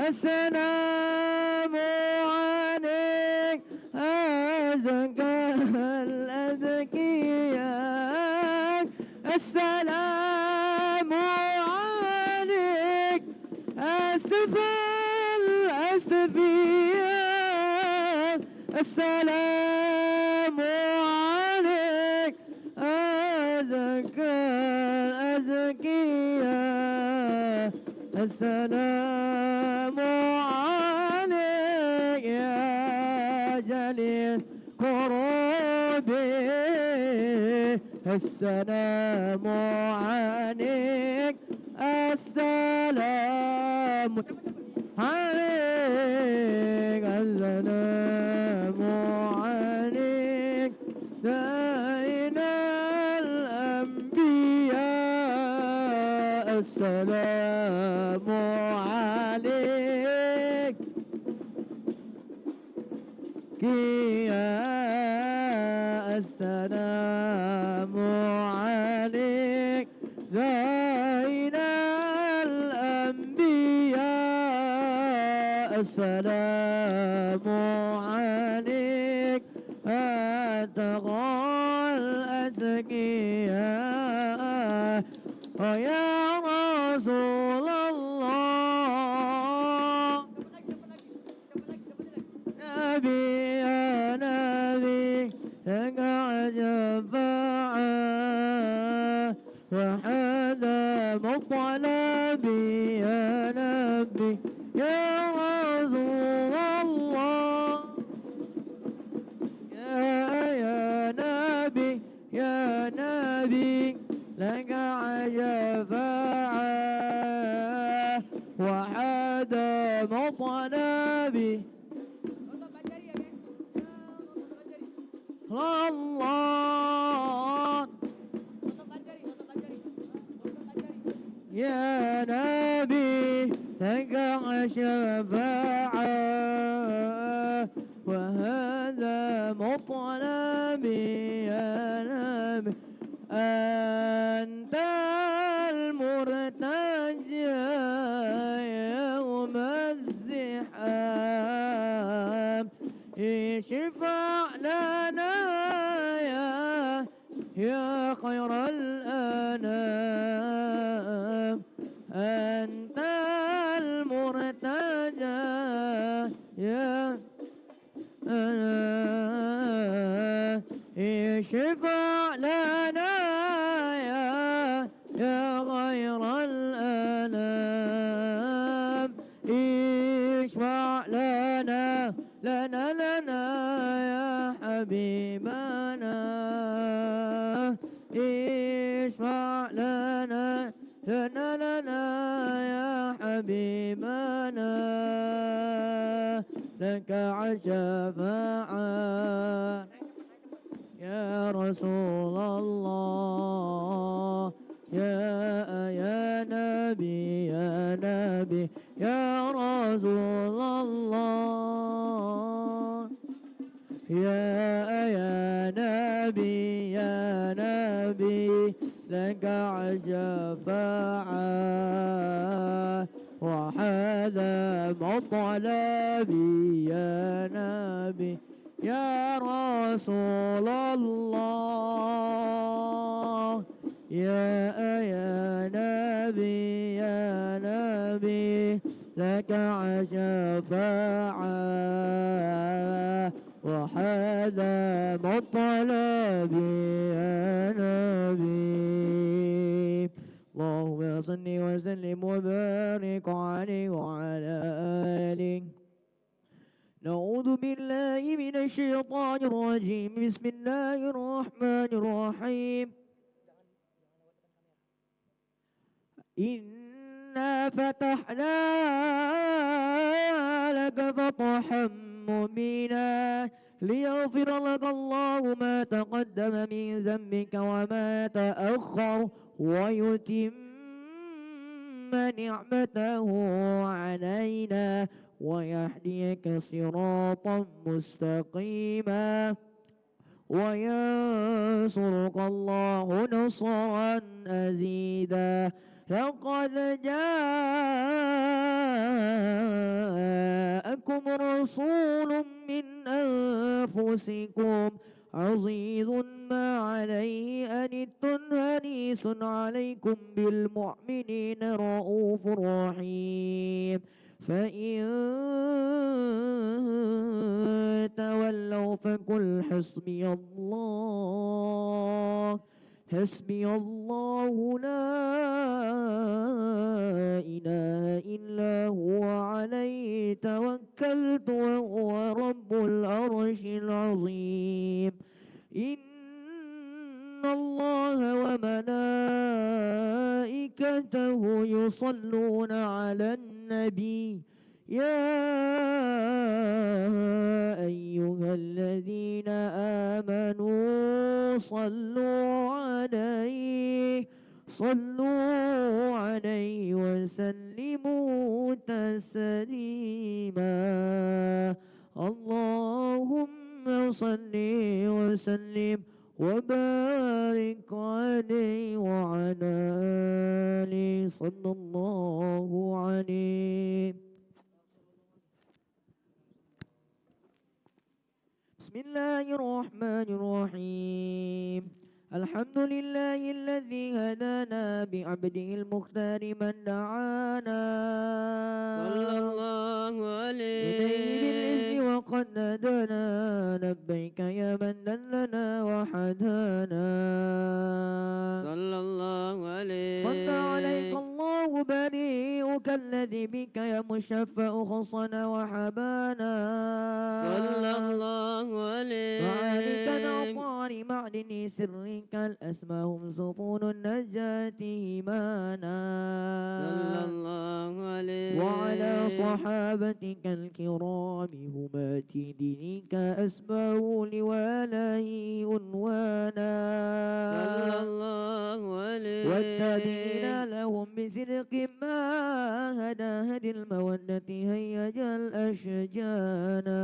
السلام عليك أزكى الأزكياء السلام عليك أسفى الأسفياء السلام عليك أزكى الأزكياء السلام عليك يا جليل قربي السلام عليك السلام عليك السلام عليك سيد الأنبياء السلام عليك يا السلام عليك زين الأنبياء السلام عليك أتقى الأتقياء ويا رسول الله نبي يا نبي تقع شفاعة وحدا مطلبي يا نبي يا رسول الله يا نبي يا نبي لك شفاعة وحدا مطلبي الله يا نبي لك شفاعة وهذا مطلبي يا نبي أنت المرتجى يوم الزحام اشفع لنا يا خير الأنام أنت المرتجى يا اشفع لنا يا غير الأنام اشفع لنا يا حبيبنا اشفع لنا يا حبيبنا لك الشفاعة يا رسول الله يا نبي يا رسول الله يا نبي لك الشفاعة وهذا مطلبي يا نبي يا رسول الله يا نبي به لك شفاعة وهذا مطلبي يا نبي. اللهم صل وسلم وبارك عليه وعلى آله. نعوذ بالله من الشيطان الرجيم. بسم الله الرحمن الرحيم. إنا فتحنا لك فتحا مبينا ليغفر لك الله ما تقدم من ذنبك وما تأخر ويتم نعمته علينا ويهديك صراطا مستقيما وينصرك الله نصرا عزيزا. لقد جاءكم رسول من أنفسكم عزيز ما عليه أنتم حريص عليكم بالمؤمنين رؤوف رحيم. فإن تولوا فقل حسبي الله حسبي الله لا إله إلا هو عليه توكلت وهو رب العرش العظيم. إن الله وملائكته يصلون على النبي يا أيها الذين آمنوا صلوا عليه وسلموا تسليما. اللهم صل وسلم وبارك عليه وعلى آله صلى الله عليه. بسم الله الرحمن الرحيم. الحمد لله الذي هدانا بعبده المختار من دعانا صلى الله عليه إليه بالإذن وقد نادانا لبيك يا من دلنا وحدانا صلى الله عليه صلى عليك الله بريئك الذي بك يا مشفع خصنا وحبانا صلى الله عليه وعليك نطار معدن سرك الأسمى هم سفون النجاة إيمانا صلى الله عليه وعلى صحابتك الكرام همات دينك أسماه لوالاه عنوانا صلى الله عليه والتابعين لهم بصدق ما هدى المودة هيج الأشجانا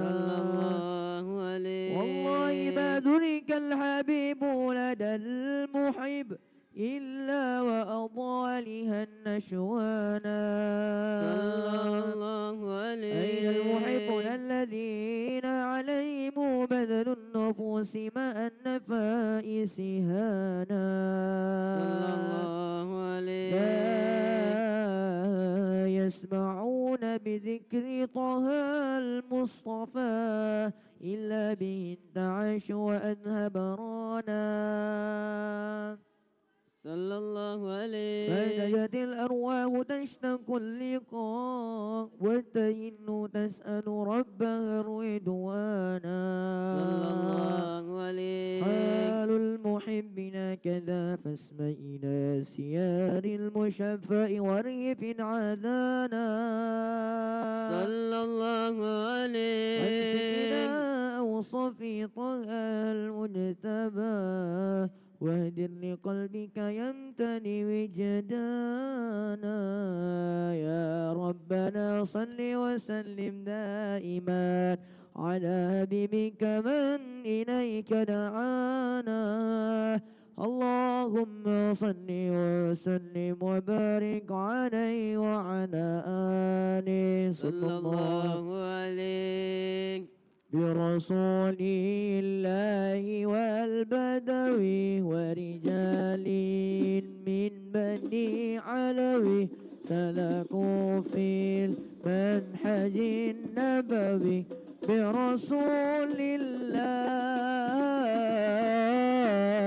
صلى الله عليه والله ما درك الحبيب لدى المحب إلا وأضالها النشوانا صلى الله عليه أين المحبون الذين عليهم بذل النفوس مع النفائس هانا صلى الله عليه لا يسمعون بذكر طه المصطفى إلا به انتعش وأذهب رانا صلى الله عليه فنجت الأرواح تشتاق اللقاء وتهن تسأل ربها الرضوانا صلى الله عليه حال المحبين كذا فاسمع إلى سيار المشفع وريف عذانا صلى الله عليه أنسنا أوصف طه المجتبى واهدر لقلبك يمتني وجدانا يا ربنا صل وسلم دائما على حبيبك من إليك دعانا اللهم صل وسلم وبارك عليه وعلى آله صلى الله عليه برسول الله والبدوي ورجال من بني علوي سلكوا في المنهج النبوي برسول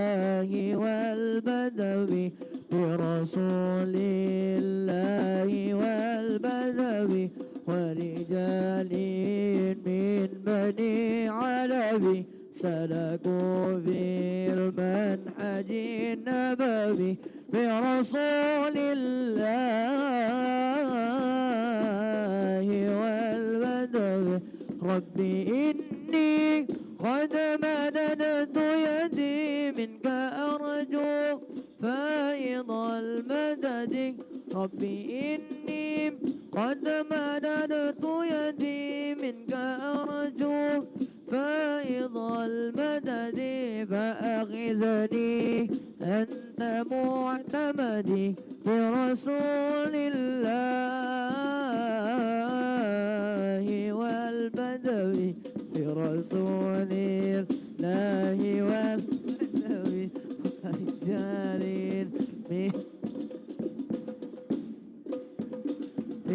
الله والبدوي برسول الله والبدوي ورجال من بني علوي سلكوا في المنهج النبوي برسول الله والبدوي ربي إني قد مددت يدي منك أرجو فائض المدد ربي إني قد مددت يدي منك أرجو فائض المدد فأغثني أنت معتمدي برسول الله والبدوي برسول الله والبدوي رجال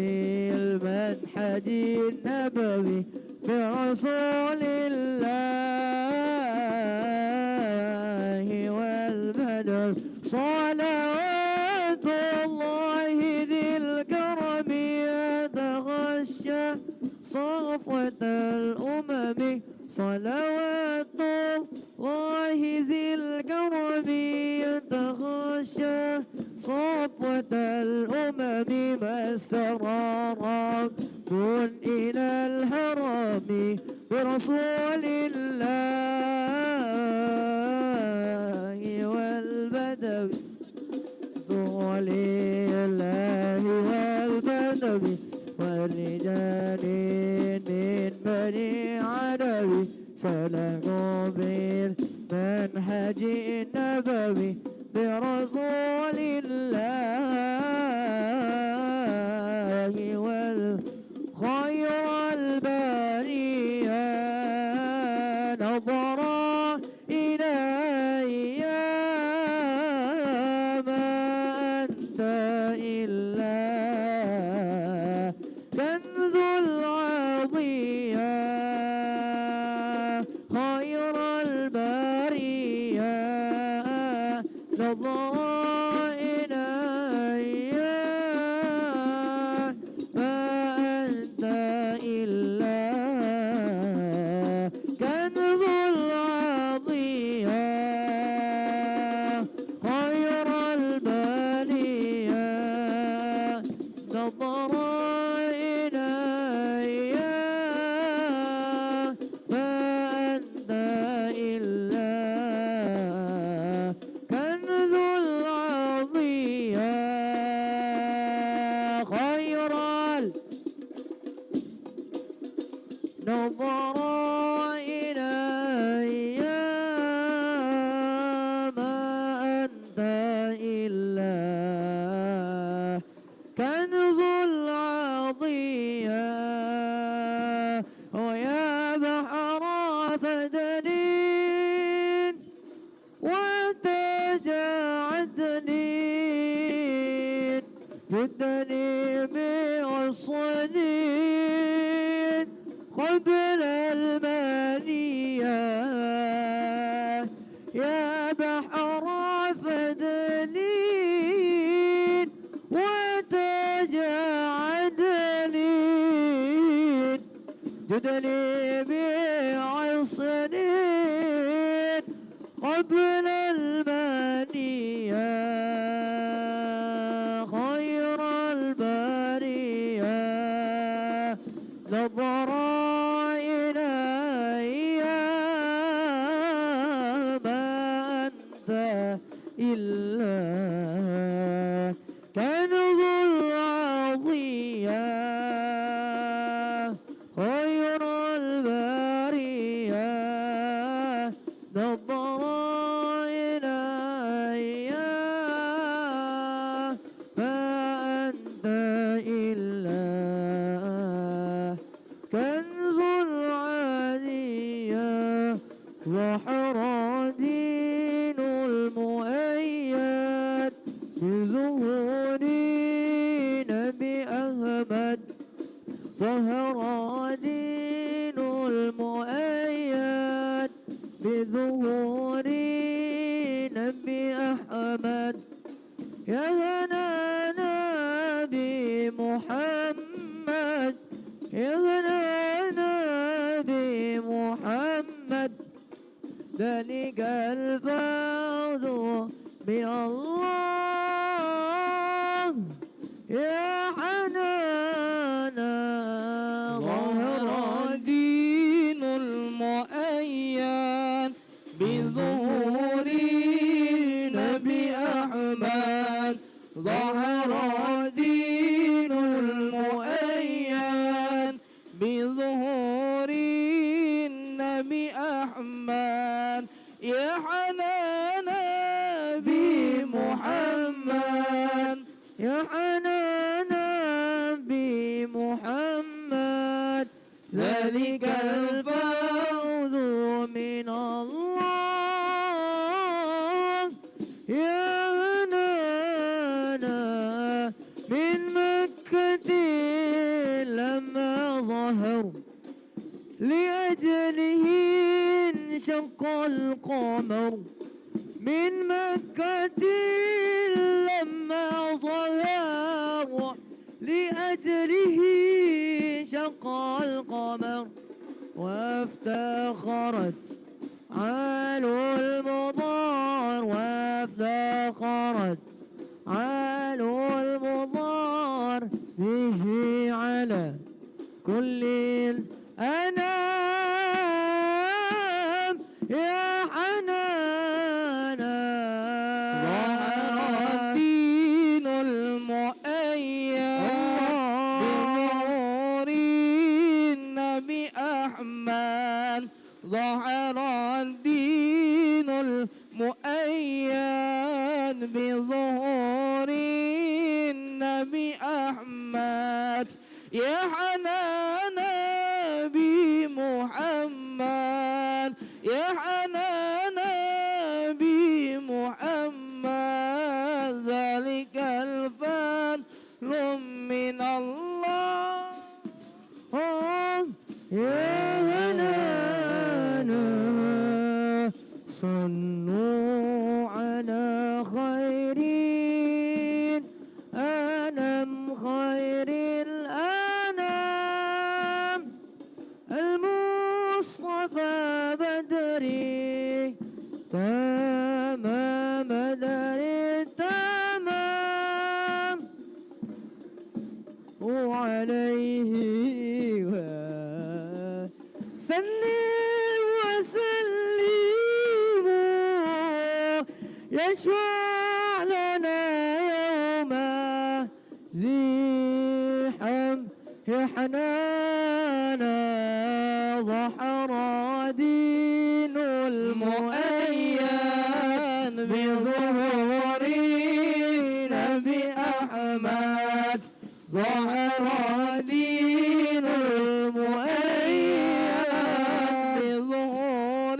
في المنهج النبوي برسول الله والبدر صلوات الله ذي الكرم يتغشى صفوة الأمم صلوات الله ذي الكرم يتغشى صفوة الأمم مسرارا كن إلى الهرم برسول الله والبدوي رسول الله والبدوي والرجال من بني علوي سلكوا بالمنهج النبوي برسول الله خير البرية نظرا إلي ما أنت إلا كنز العطية خير البرية نظرا جدني بعصنين قبل المنية يا بحر فدنين وتجعدنين جدني بعصنين قبل المنية نظر إلي ما أنت إلا كنز العطية خير البرية نظر إلي ما أنت إلا يا نبي محمد ذلك الفوز من الله يا حنانا ظهر الدين المؤيد بظهور النبي أحمد ظهر الدين المؤيد بظهور النبي أحمد يا حنانا بمحمد يا حنانا بمحمد ذلك الفوز من الله يا هنانا من مكة لما ظهروا لأجله انشق القمر من مكة لما ظهروا لأجله انشق القمر وافتخرت عالو المضار وافتخرت عالو المضار به على كل الأنام يا حنانا ظهر الدين المؤيد بظهور النبي أحمد ظهر الدين المؤيد بظهور النبي أحمد يا حنانا بمحمد يا حنانا بمحمد ذلك الفضل من الله يا هنانا صلوا على خير أنم خير الأنام المصطفى بدري تمام بدري تمام وعليه سلم وسلموا يشفع لنا يوم زيحم يا حنانا ظهر دين المؤيد بظهور نبي أحمد ظهر دين المؤيد بظهور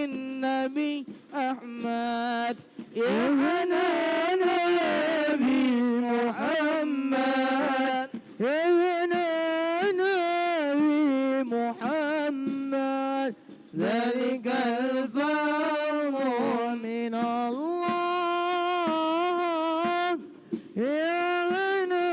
النبي أحمد يا حنانا محمد يا حنانا محمد ذلك الفضل من الله يا حنانا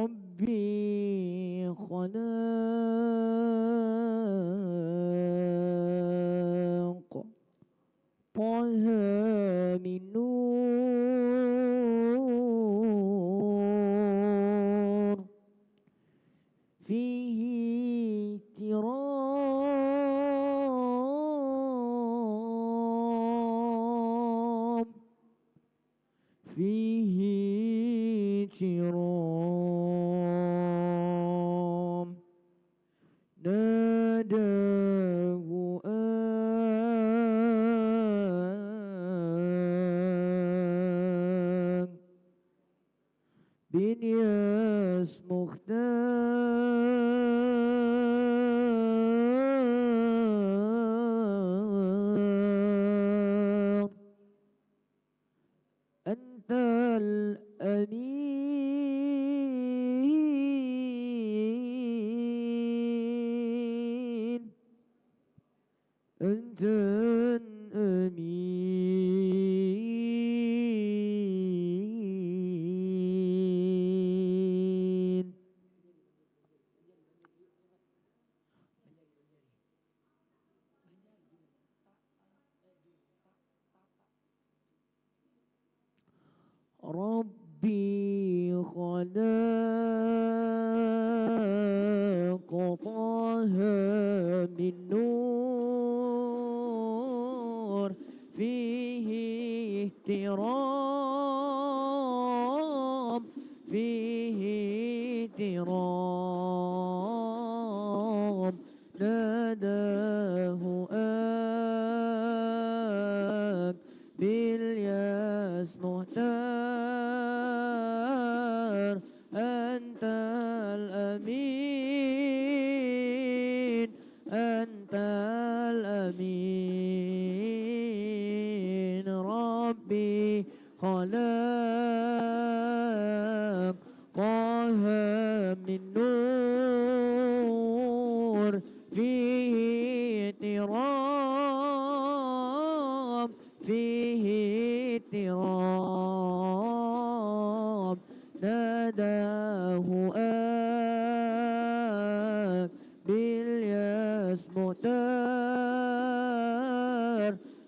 ربي خلاق طه من نور فيه احترام فيه احترام ناداه بنياس مختار أنت الأمين أنت الأمين ربي خلاق طه من نور فيه احترام فيه احترام ناداه بالياس مختار أنت الأمين أنت الأمين ربي خلاق طه من نور فيه احترام فيه احترام ناداه بالياس مختار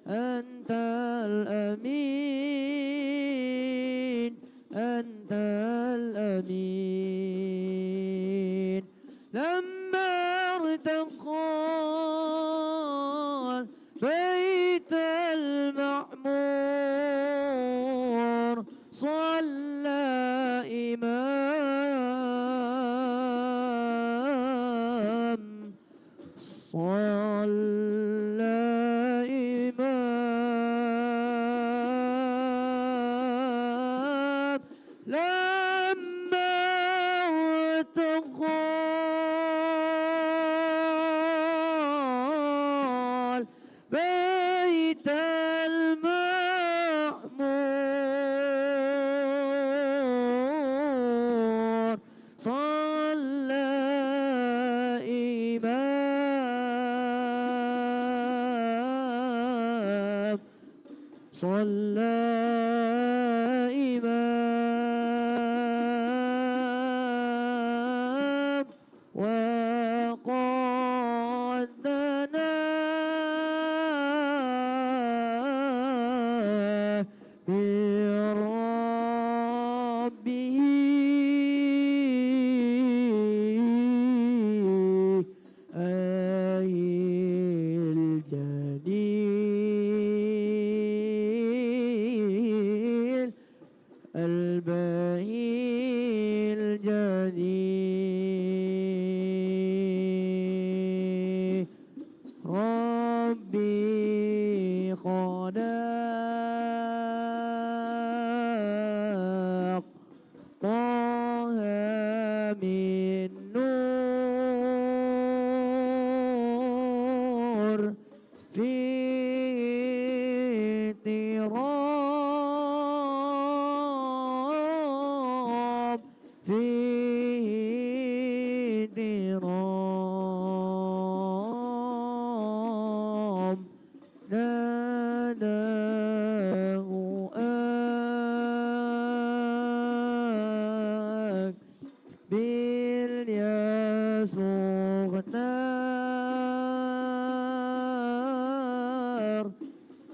أنت الأمين أنت الأمين لما ارتقى بيت المعمور صلى إمام صلى إمام لما ارتقى بيت المعمور صلى إمام صلى إمام وقد دنا بربه أي الجليل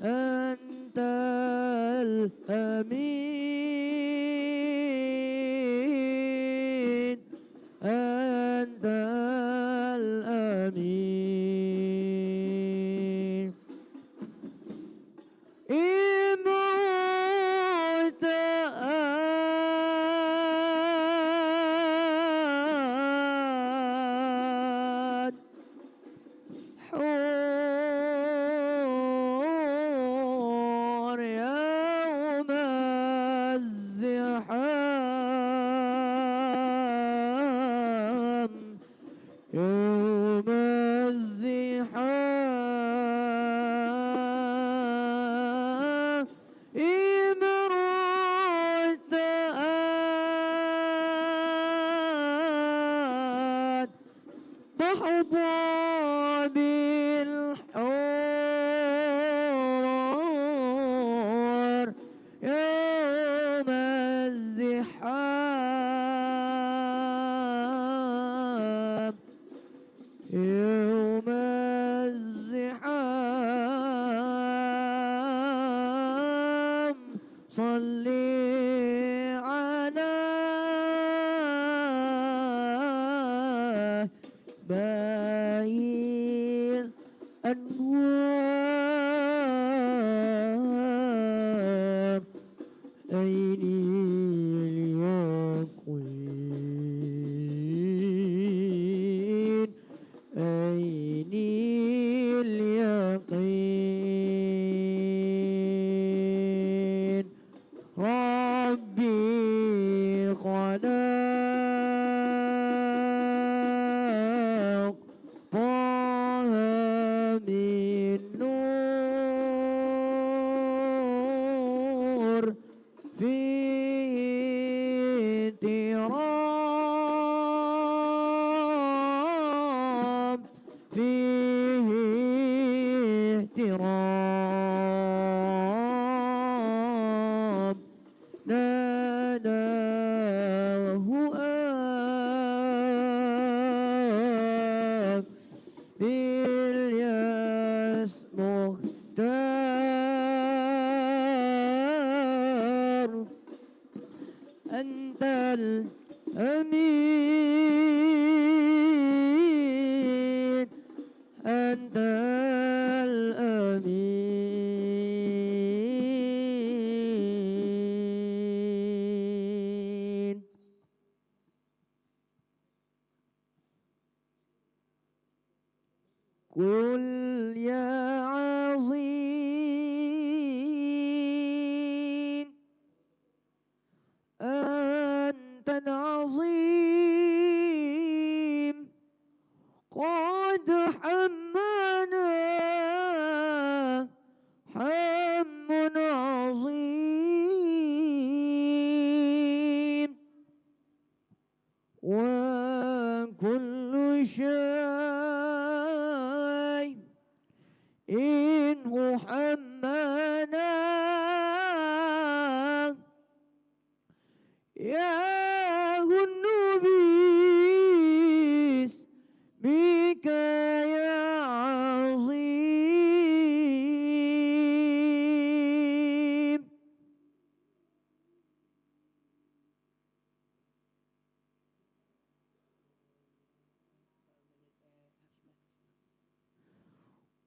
أنت الأمين أنت الأمين إموت حور يوم الزحام يوم الزحام إمرت تحظى بالحور يوم الزحام يوم الزحام صلي على باهي الأنوار عيني اليقين عيني اليقين ربي خلق طه من نور فيه احترام فيه احترام ناداه آب بالياس مختار أنت الأمين أنت الأمين قل يا عظيم أنت العظيم قد حمنا حم عظيم وكل شيء إنه حمنا يا النبيس بك يا عظيم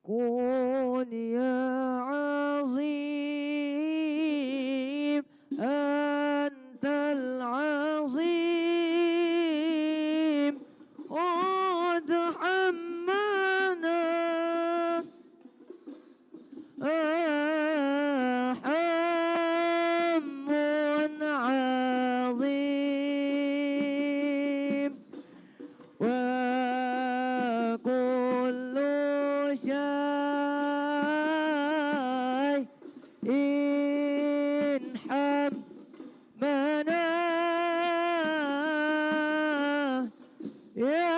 كن يا عظيم أنت العظيم قد حمنا حم عظيم وكل شيء إن حمنا يا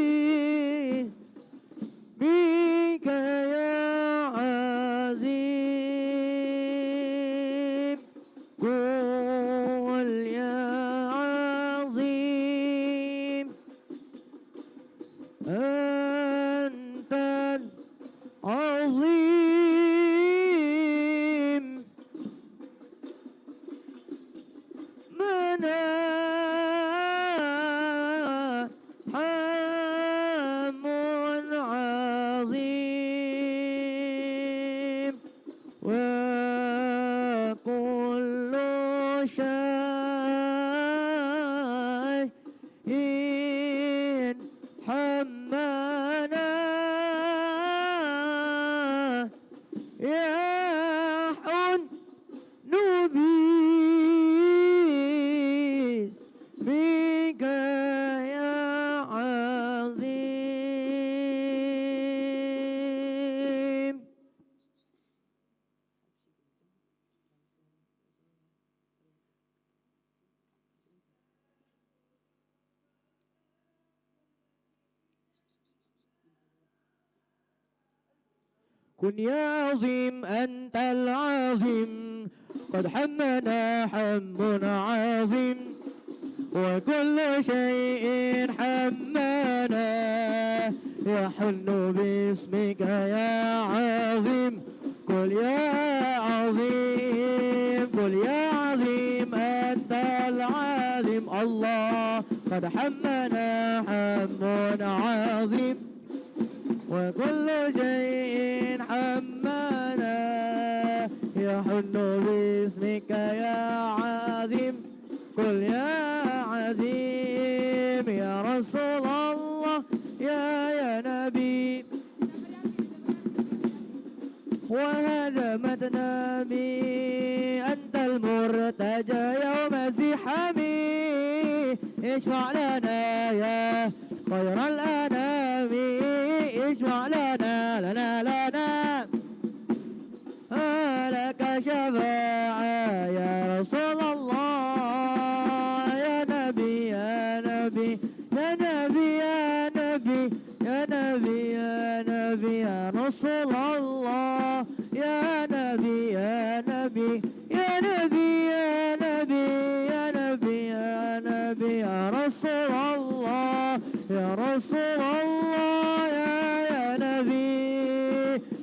النبي بك يا عظيم قل يا عظيم حمانا يا حن نبيس بك يا عظيم. كن يا عظيم أنت العظيم قد حمنا حم عظيم وكل شيء حمانا يحن باسمك يا عظيم. قل يا عظيم قل يا عظيم أنت العظيم الله قد حمنا حم عظيم وكل شيء حمانا يحن باسمك يا عظيم. قل يا عظيم يا رسول الله يا نبي وهدمتنا بي أنت المرتجى يوم زحامي. اشفع لنا يا خير الأنام اشفع لنا لنا لك شفاعة يا رسول الله يا نبي يا نبي يا نبي يا نبي يا نبي يا نبي يا رسول الله يا نبي يا نبي يا نبي يا نبي يا نبي يا نبي يا رسول الله يا رسول الله يا نبي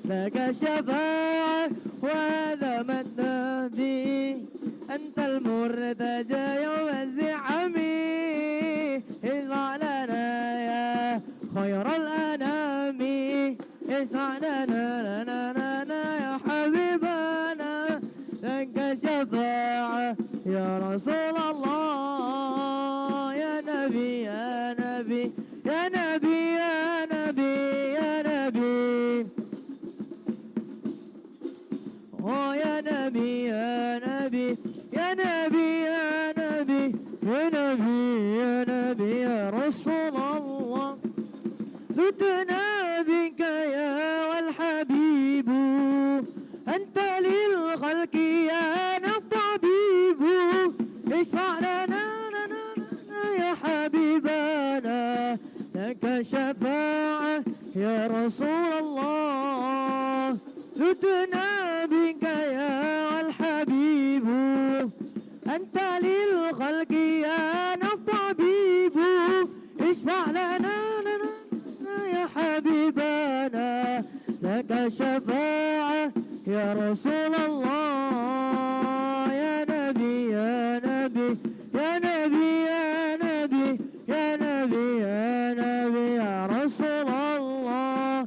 لك الشفاعة وهذا مدنا بي أنت المرتجى يوم الزحام. اشفع لنا يا خير الأنام اشفع لنا يا حبيبنا لك الشفاعة يا رسول الله يا نبي يا نبي يا نبي يا نبي يا نبي يا نبي يا نبي يا نبي يا نبي يا نبي يا نبي يا رسول الله. لتنا بك يا والحبيب أنت للخلق يا الطبيب. اشفع لنا يا حبيبنا لك شفاعة يا رسول الله. لتنا بك يا الحبيب أنت للخلق يا الطبيب. اشفع لنا يا حبيبنا لك شفاعة يا رسول الله يا نبي يا نبي يا نبي يا نبي يا نبي يا نبي يا رسول الله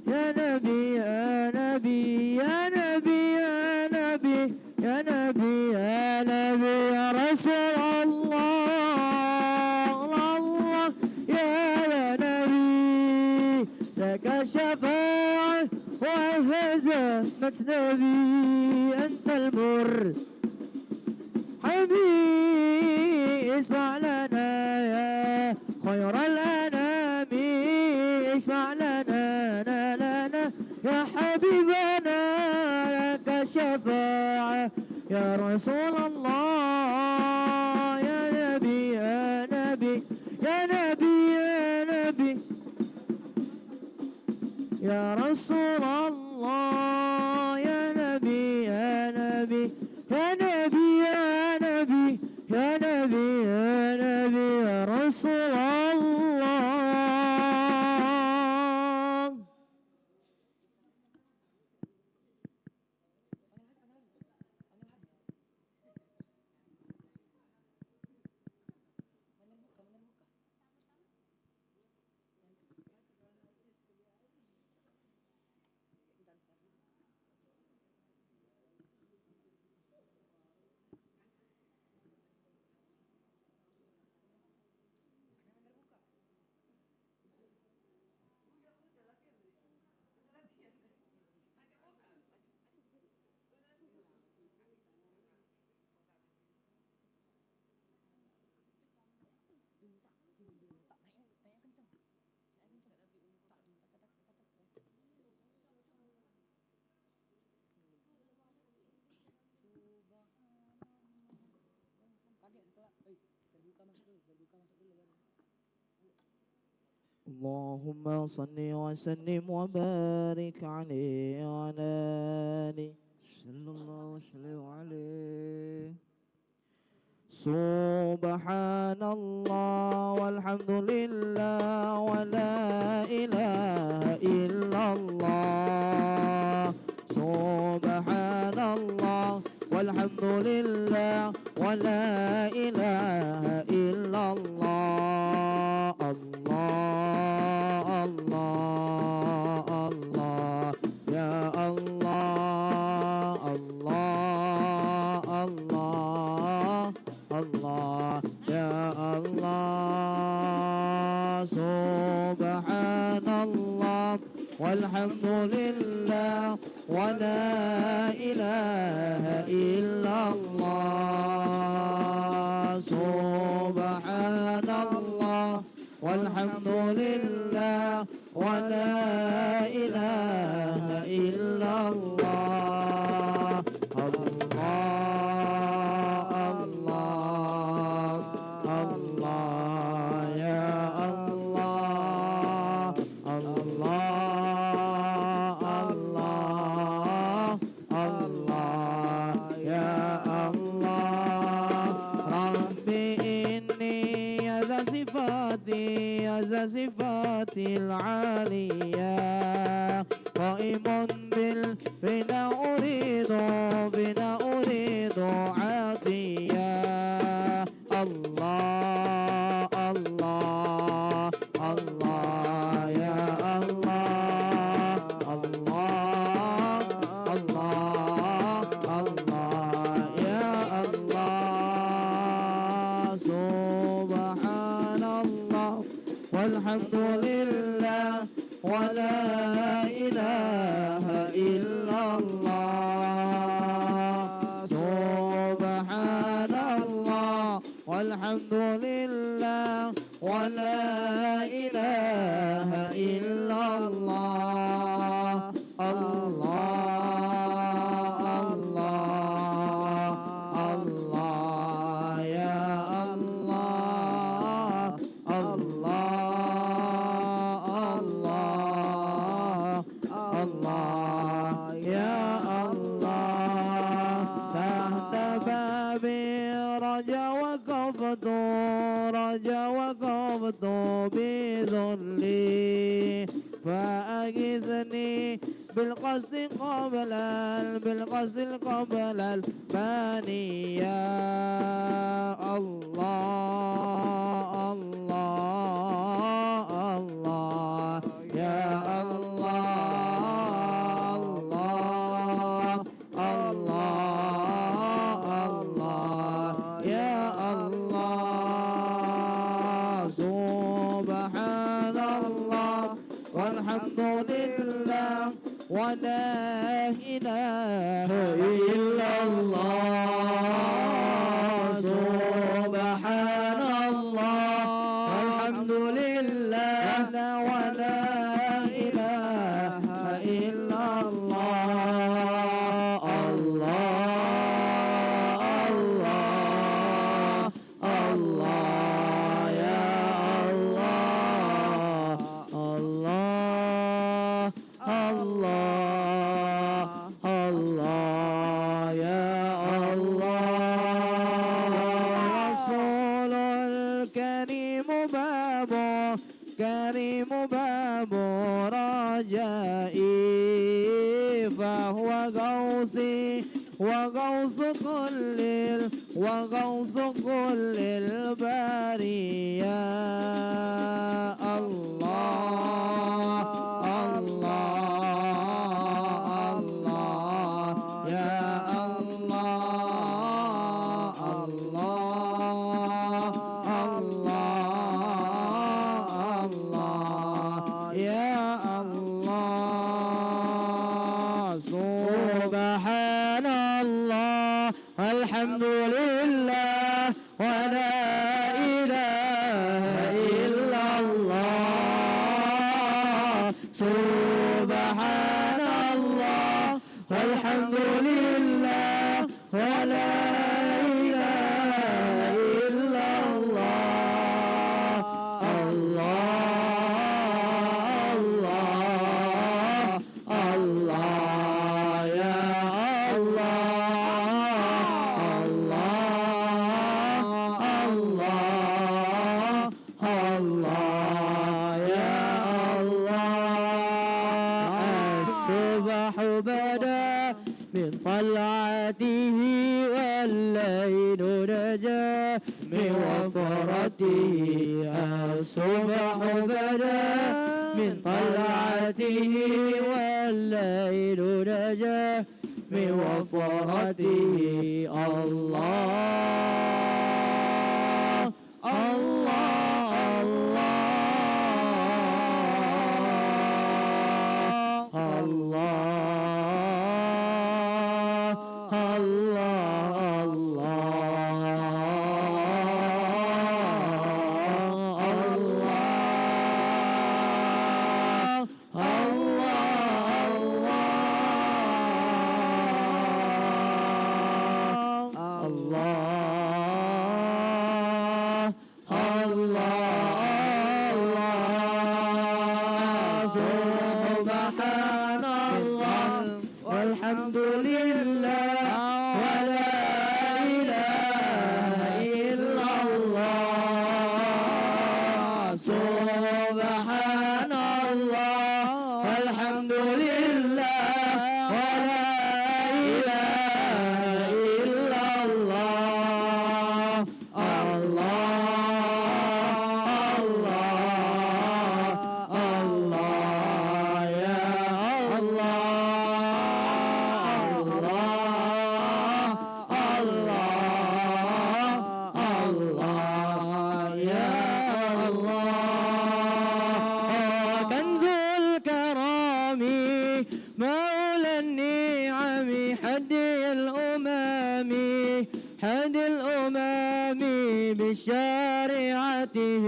يا نبي يا نبي يا نبي يا نبي يا نبي يا نبي يا رسول الله الله يا نبي لك الشفاعة وهزمت نبي أنت المر حبيبي. اشفع لنا يا خير الأنام اشفع لنا يا حبيبنا لك الشفاعة يا رسول الله يا نبي يا نبي يا نبي يا نبي يا رسول الله يا نبي يا نبي يا نبي يا نبي يا نبي يا نبي يا رسول الله. اللهم صل وسلم وبارك عليه وعلى آله صلى الله وسلم عليه. سبحان الله والحمد لله ولا إله إلا الله. سبحان الله والحمد لله ولا إله إلا الله. الله الله الله يا الله الله الله الله يا الله. سبحان الله والحمد لله ولا إله إلا الله. سبحان الله والحمد لله ولا إله إلا الله. الله الله الله يا الله الله الله الله يا الله. ربي إني ذا صفاتي العالية قائم بنا أريد عطية. الله الله الله يا الله الله الله الله يا الله. سبحان الله والحمد لله ولا إله إلا الله. سبحان الله والحمد لله ولا إله إلا الله. الله الله الله يا الله الله الله الله يا الله. تحت بابي رجا وقفت بذلي فأغثني بالقصد قبل الفانية. الله الله الله يا الله الله الله الله يا الله. سبحان الله والحمد لله ولا إله إلا الله. سبحان الله والحمد لله ولا إله إلا الله. الله الله الله يا الله الله الله الله يا الله. رسول الكريم باب رجائي فهو غوثي وغوث كل البرية. الله الله الله يا الله الله الله الله يا الله. سبحان الله الحمد لله ولا إله إلا الله. سبحان الله والحمد لله ولا إله إلا الله. من طلعته والليل نجا من وفرته الصبح بدا من طلعته والليل نجا من وفرته الله الله والحمد لله ولا إله إلا الله سبحان الله والحمد لله ولا إله إلا الله الله الله يا الله يا الله كنز الكرام مولى النعم حد الأمم بشريعته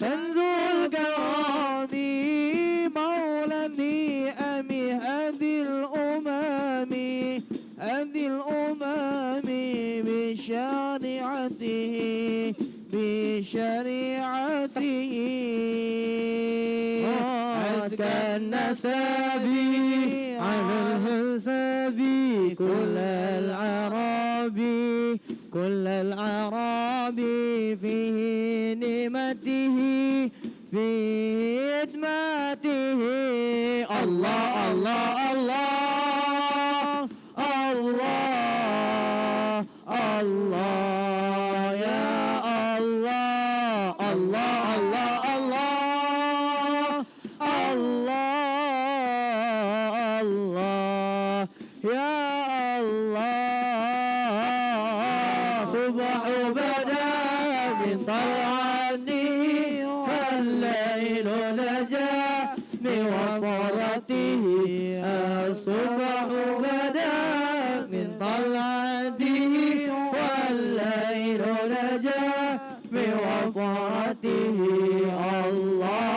كنز الكرام مولى النعم هذه الأمم بشريعته أزكى النسب على الحساب كل الأعراب فيه نعمته في خدمته الله الله الله الله يا الله الله الله الله يا الله صبح بدا من طلعته والليل نجا من وفرته الصبح بدا من طلعته والليل نجا من وفرته الله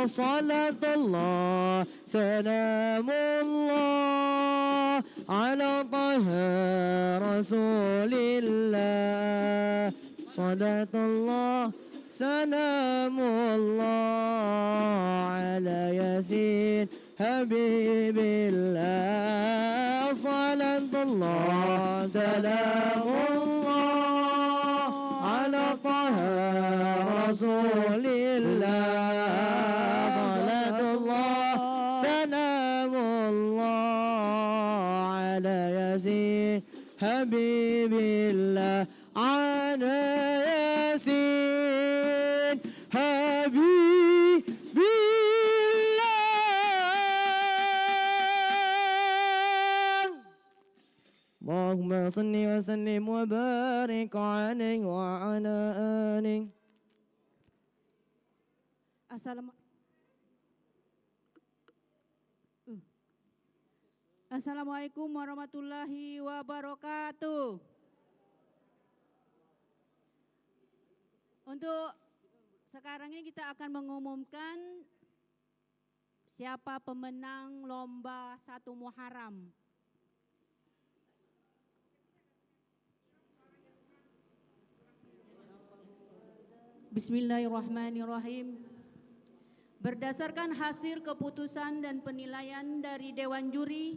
صلاة الله سلام الله على طه رسول الله صلاة الله سلام الله على ياسين حبيب الله صلاة الله سلام الله على طه رسول الله صلاة الله سلام الله على ياسين حبيب الله على ياسين حبيب الله اللهم صل وسلم وبارك عليه وعلى آله. Assalamualaikum warahmatullahi wabarakatuh. Untuk sekarang ini kita akan mengumumkan siapa pemenang lomba 1 Muharram. Bismillahirrahmanirrahim. Berdasarkan hasil keputusan dan penilaian dari Dewan Juri,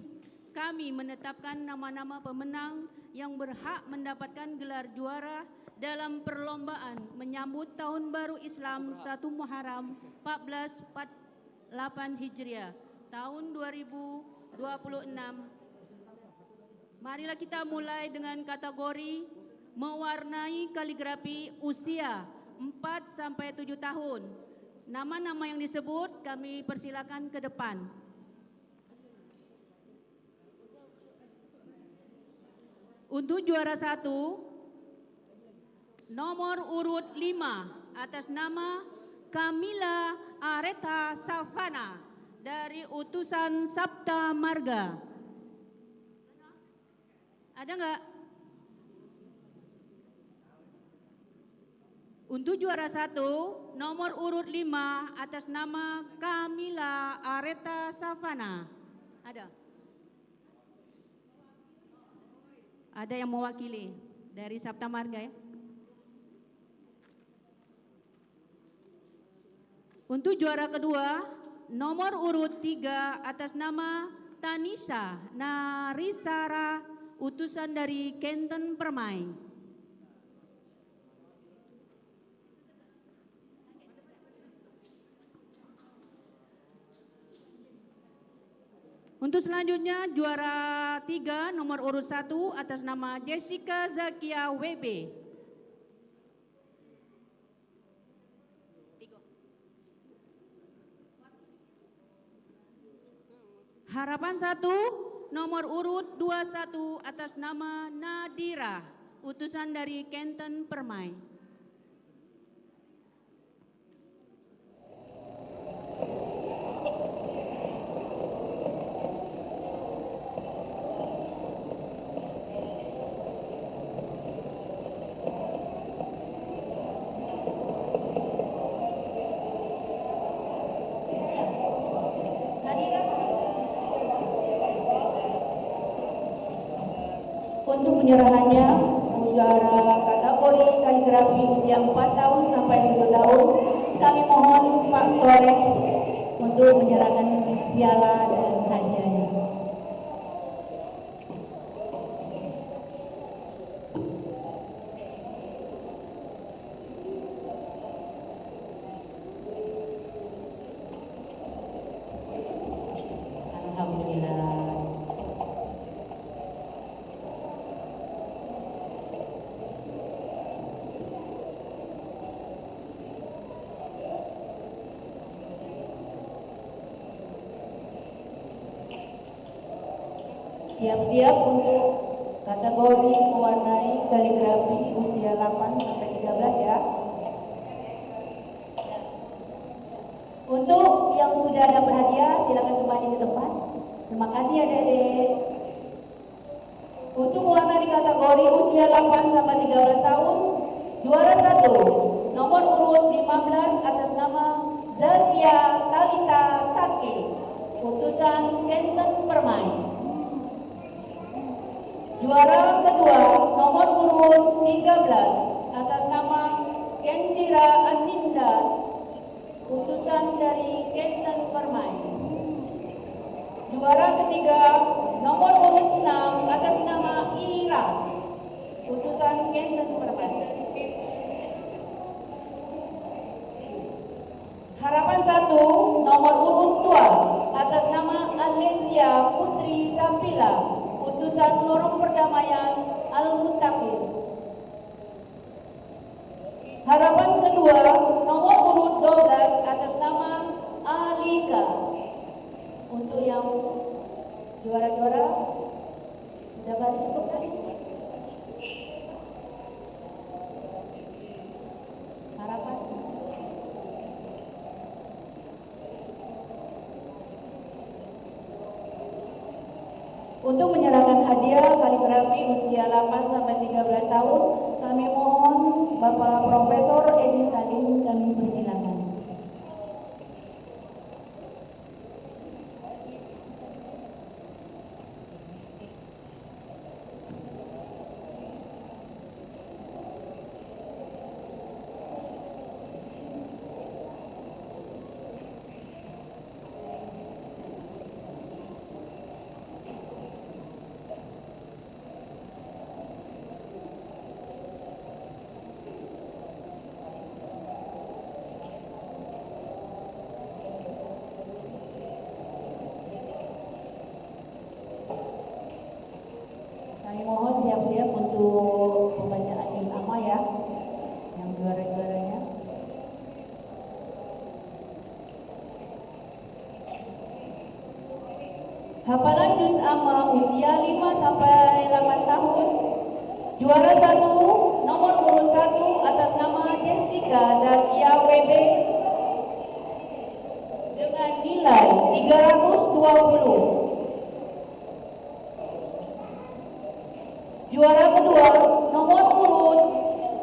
kami menetapkan nama-nama pemenang yang berhak mendapatkan gelar juara dalam perlombaan menyambut Tahun Baru Islam 1 Muharram 1448 Hijriah tahun 2026. Marilah kita mulai dengan kategori mewarnai kaligrafi usia 4-7 tahun. Nama-nama yang disebut kami persilakan ke depan. Untuk juara 1, nomor urut 5 atas nama Kamila Areta Savana dari utusan Sabta Marga. Ada enggak? Untuk juara 1, nomor urut 5 atas nama Kamila Areta Savana. Ada? Ada yang mewakili dari Sabta Marga ya? Untuk juara kedua, nomor urut 3 atas nama Tanisa Narisara, utusan dari Kenten Permai. Untuk selanjutnya juara 3 nomor urut 1 atas nama Jessica Zakia WB. Harapan 1 nomor urut 21 atas nama Nadira, utusan dari Kenten Permai. Untuk penyerahannya, juara kategori kaligrafi usia 4 tahun sampai 7 tahun, kami mohon Pak Soleh untuk menyerahkan piala dan hadiahnya. Alhamdulillah. Siap-siap untuk kategori mewarnai kaligrafi usia 8 sampai 13 ya. Untuk yang sudah dapat hadiah silakan kembali ke tempat. Terima kasih adik-adik. Untuk mewarnai kategori usia 8 sampai 13 tahun, juara 1 nomor urut 15 atas nama Zakia Talita Sake, utusan Kenten Permai. Juara kedua nomor urut 13 atas nama Kendira Aninda, utusan dari Kenten Permai. Juara ketiga nomor urut 6 atas nama Ira, utusan Kenten Permai. Harapan 1 nomor urut 2 atas nama Alesia Putri Sampila, utusan Lorong Perdamaian Al-Muttaqin. Harapan kedua nomor urut 12 atas nama Alika. Untuk yang juara-juara sudah balik cukup tadi. Harapan. Untuk menyerahkan hadiah kaligrafi usia 8 sampai 13 tahun, kami mohon Bapak Profesor Edi Salim, kami persilakan. Kami mohon siap-siap untuk pembacaan juz amma ya, yang juara-juaranya. Hafalan juz amma usia 5 sampai 8 tahun. Juara 1, nomor urut 1 atas nama Jessica Zakia WB dengan nilai 320. Juara kedua, nomor urut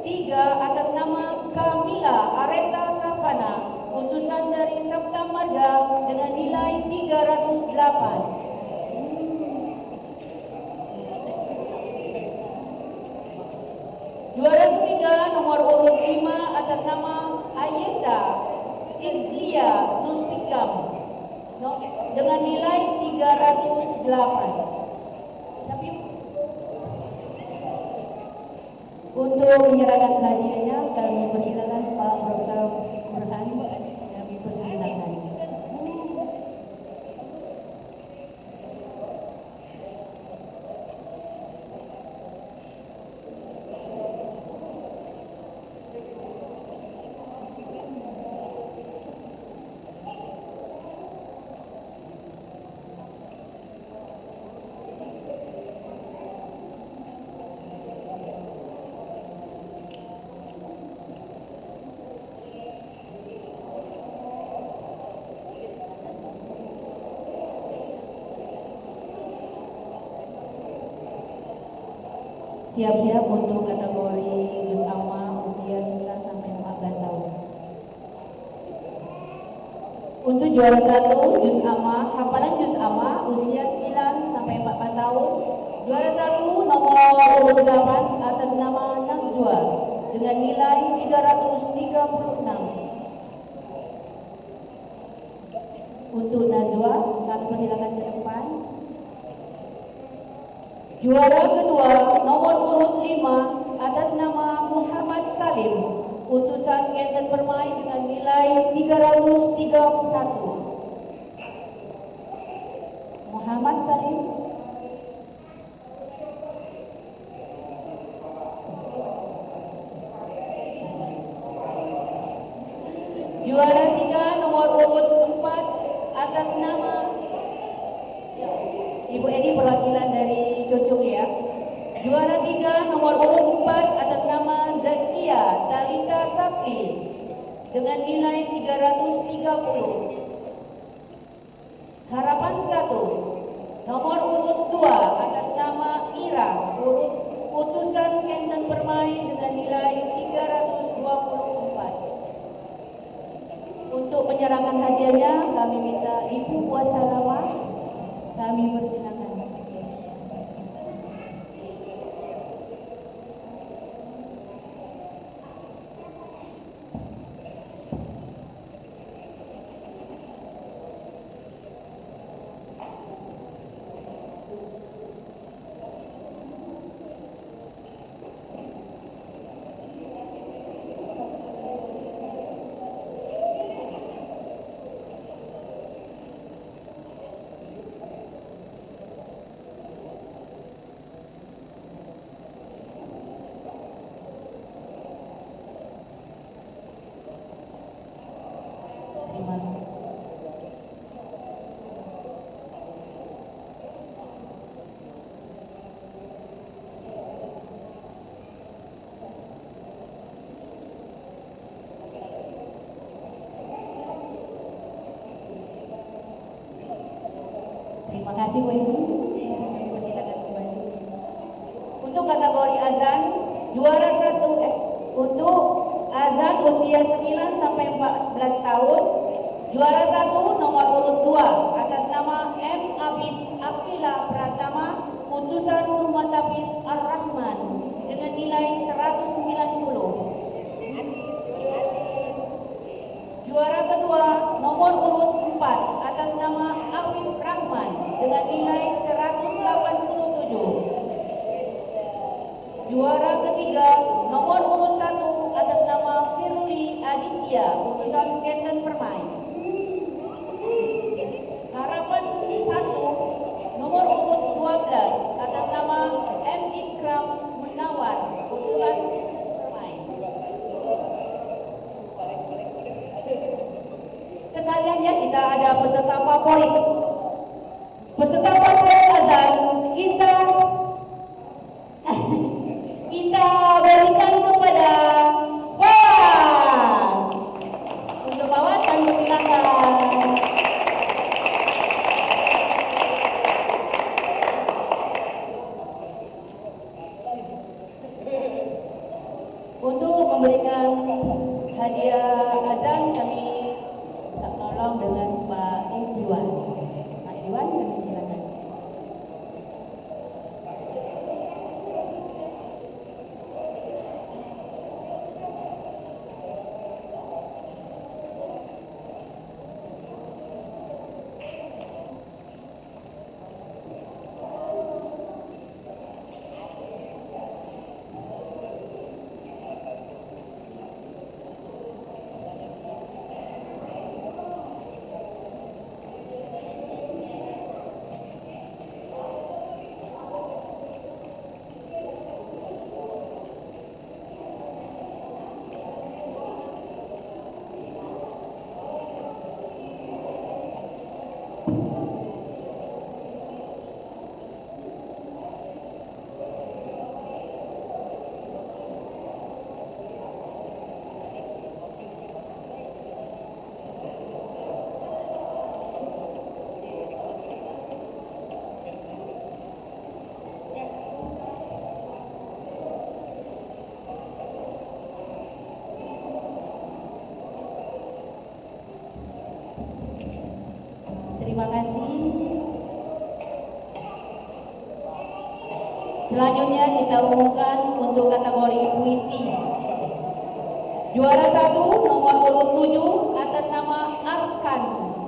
3 atas nama Kamila Areta Savana, utusan dari Sabta Marga dengan nilai 308. Juara ketiga, nomor urut 5 atas nama Ayesa Idlia Nusikam dengan nilai 308. Tapi untuk menyerahkan hadiahnya, kami persilakan Pak Profesor Burhan, kami persilakan. Siap-siap untuk kategori juz amma usia 9 sampai 14 tahun. Untuk juara 1 juz amma, hafalan juz amma usia 9 sampai 14 tahun. Juara 1 nomor urut 8 atas nama Najwa dengan nilai 336. Untuk Najwa, kami persilakan ke depan. Juara kedua, nomor urut 5 atas nama Muhammad Salim, utusan Kenten Permai dengan nilai 331. Muhammad Salim. Juara 3, nomor urut 4 atas nama Ibu Edi, perwakilan dari Cocok ya. Juara 3 nomor urut 4 atas nama Zakia Talita Sakti dengan nilai 330. Harapan 1 nomor urut 2 atas nama Ira, utusan Kenten Permai dengan nilai 324. Untuk menyerahkan hadiahnya, kami minta Ibu Kuasa Lama, kami persilakan. Terima kasih Bu Edi. Persilakan kembali. Untuk kategori azan, juara 1 Untuk azan usia 9 sampai 14 tahun, juara 1 nomor urut 2 atas nama M. Abid Akila Pratama, putusan Rumah Tapis Ar-Rahman dengan nilai 190. Juara kedua nomor urut 4 atas nama Afif Rahman dengan nilai 187. Juara ketiga nomor urut 1 atas nama Firly Aditya, putusan Kenten Permai. Harapan 1 nomor urut 12 atas nama M. Ikram Munawar, putusan Permai. Sekalian ya, kita ada peserta favorit. Peserta favorit azan kita berikan kepada Bawas. Untuk Bawas kami persilakan. Untuk memberikan hadiah azan kami tolong dengan Pak Iwan. Pak Iwan kami silakan. Terima kasih. Selanjutnya kita umumkan untuk kategori puisi. Juara 1 nomor urut 7 atas nama Arkan,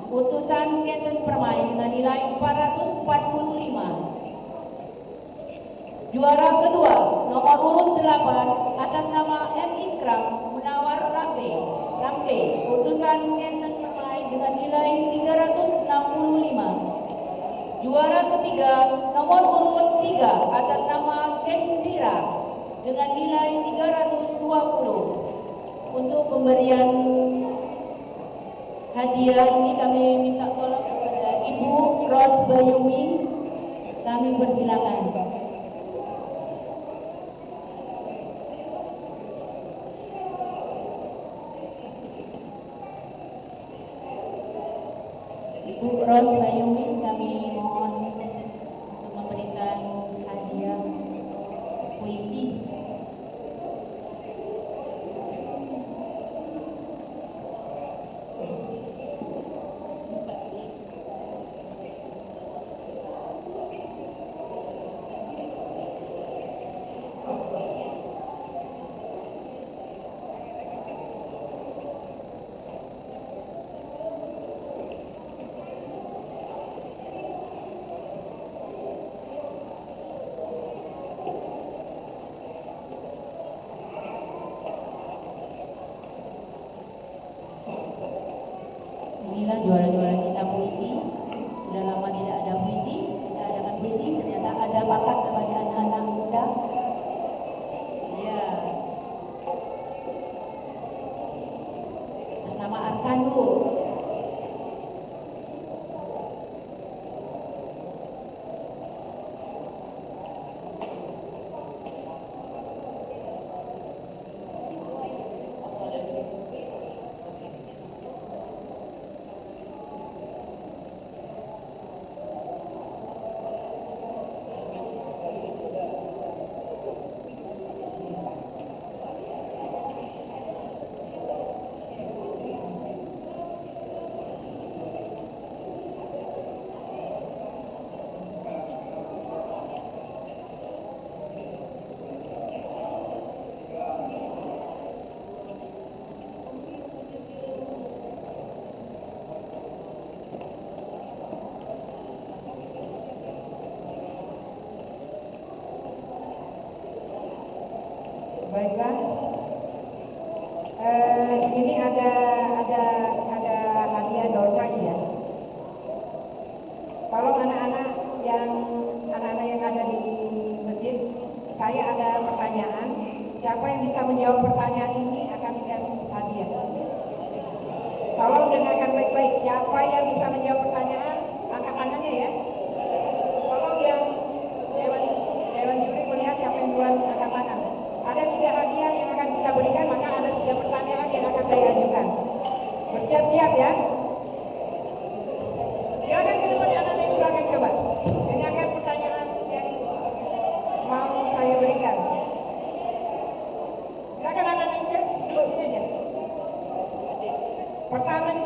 putusan Kenten Permai dengan nilai 445. Juara kedua nomor urut 8 atas nama M. Ikram Munawar Rambe, putusan Kenten Permai dengan nilai 365. Juara ketiga nomor urut 3 atas nama Kendira dengan nilai 320. Untuk pemberian hadiah ini kami minta tolong kepada Ibu Ros Bayumi, kami persilakan. Ibu Ros Bayumi, kami mohon untuk memberikan hadiah puisi. Baiklah. Ini ada hadiah door prize ya. Kalau anak-anak yang ada di masjid, saya ada pertanyaan. Siapa yang bisa menjawab pertanyaan ini akan dikasih hadiah. Tolong dengarkan baik-baik. Siapa yang bisa menjawab pertanyaan, angkat tangannya ya. Tolong yang Dewan Juri melihat siapa yang duluan angkat tangan. Ada 3 hadiah yang akan kita berikan, maka ada 3 pertanyaan yang akan saya ajukan. Bersiap-siap ya. Silakan kedua anak yang belakang coba. Dengarkan pertanyaan yang mau saya berikan. Silakan anak yang cek, duduk sini aja.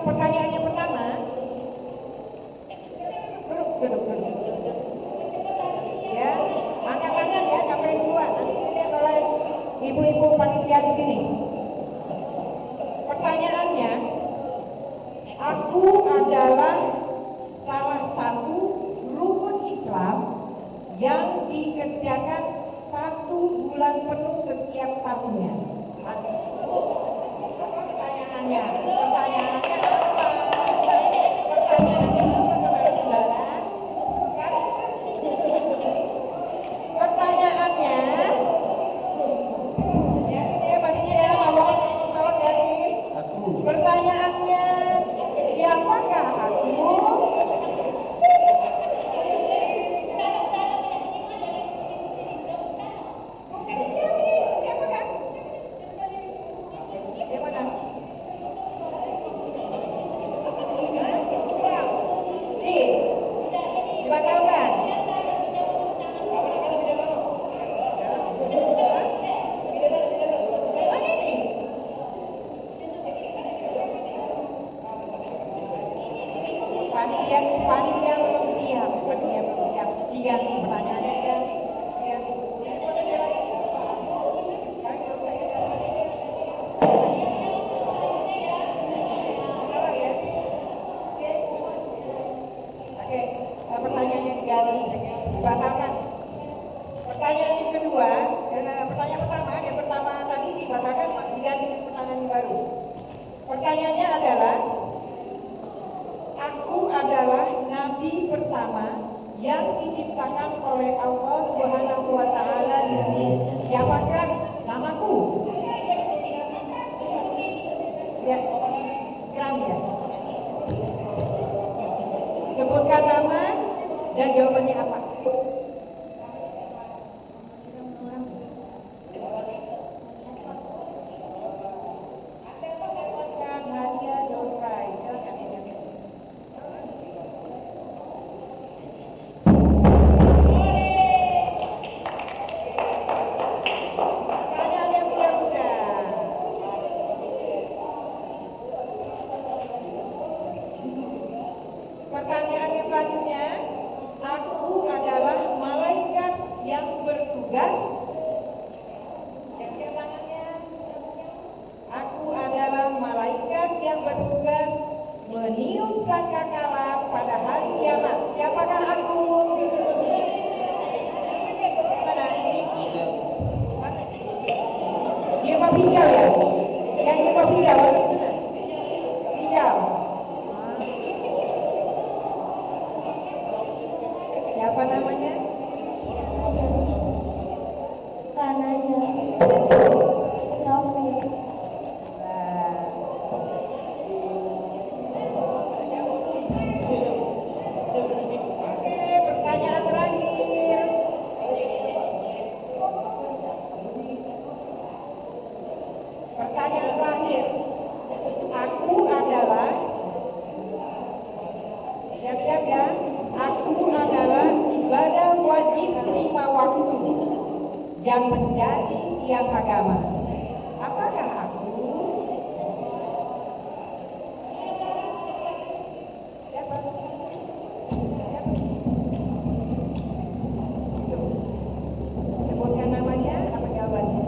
Pertanyaannya pertama. Duduk. Ya, angkat tangan ya sampai duluan. Nanti dilihat oleh ibu-ibu panitia di sini. Pertanyaannya, aku adalah salah satu rukun Islam yang dikerjakan 1 bulan penuh setiap tahunnya. Pertanyaannya apa, saudara-saudara? Pertanyaannya, ya panitia tolong yakin. Pertanyaannya, siapakah aku? Dibatalkan. Panitia belum siap. Diganti pertanyaannya, diganti. Oke, pertanyaannya diganti, dibatalkan. Pertanyaan yang kedua, pertanyaan pertama tadi dibatalkan, diganti pertanyaan yang baru. Pertanyaannya adalah, aku adalah nabi pertama yang diciptakan oleh Allah Subhanahu wa taala di dunia. Siapakah namaku? Ya, Kram ya. Sebutkan nama dan jawabannya apa? Pertanyaan yang selanjutnya, aku adalah malaikat yang bertugas. Aku adalah malaikat yang bertugas meniup sangkakala pada hari kiamat. Siapakah aku? Mana? Jilbab hijau ya? Yang jilbab hijau? Hijau. Siapa namanya? Kanaya Selfie. Oke, pertanyaan terakhir. Pertanyaan terakhir. Aku adalah, siap-siap ya. Aku adalah ibadah wajib 5 waktu yang menjadi tiap agama. Apakah aku? Siapa? Sebutkan namanya, apa jawabannya?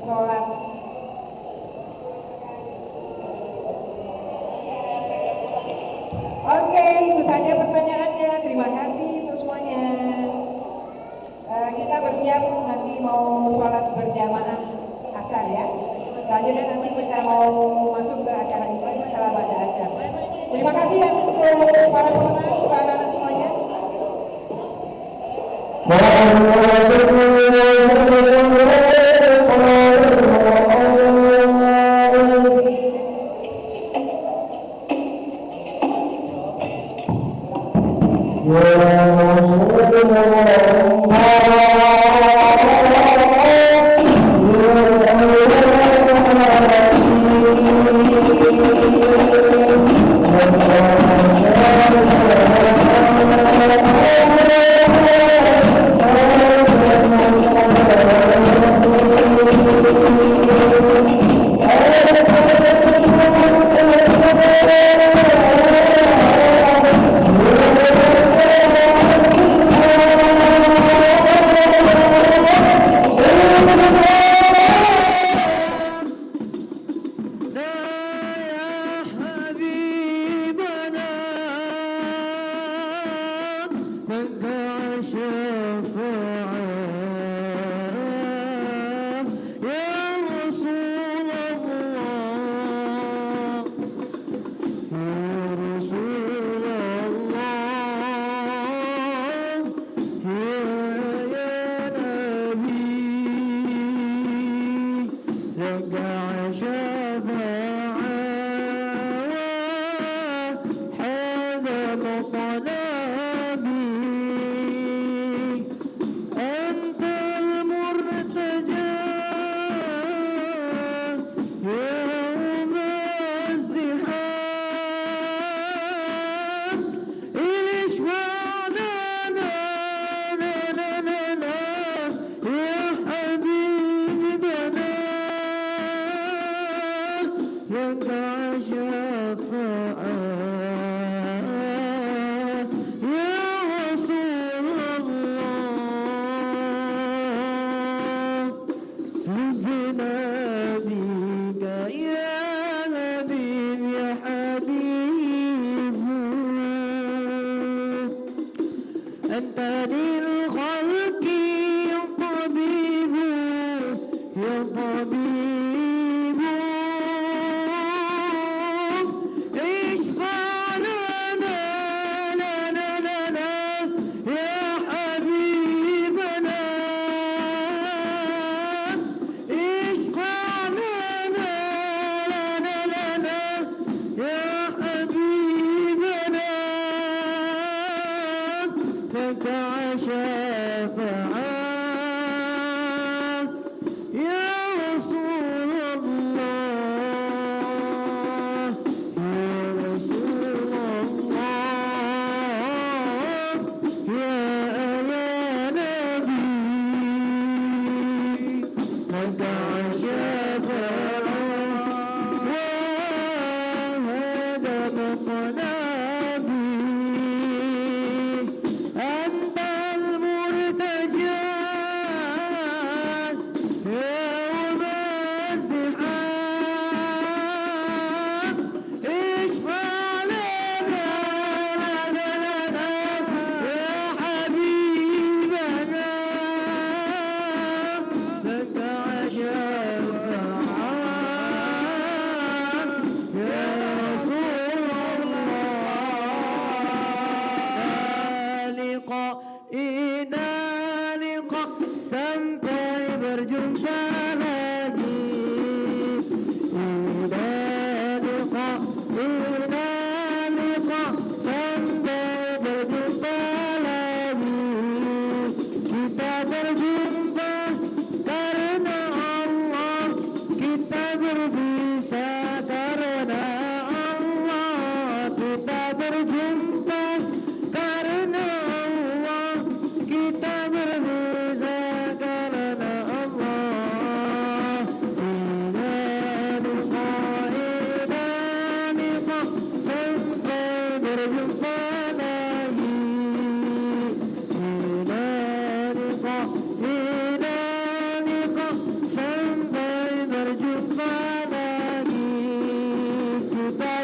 Sholat. Oke, itu saja pertanyaannya. Selanjutnya nanti kita mau masuk ke acara event setelah Banda Asyar. Terima kasih ya untuk para pemenang, para anak-anak semuanya.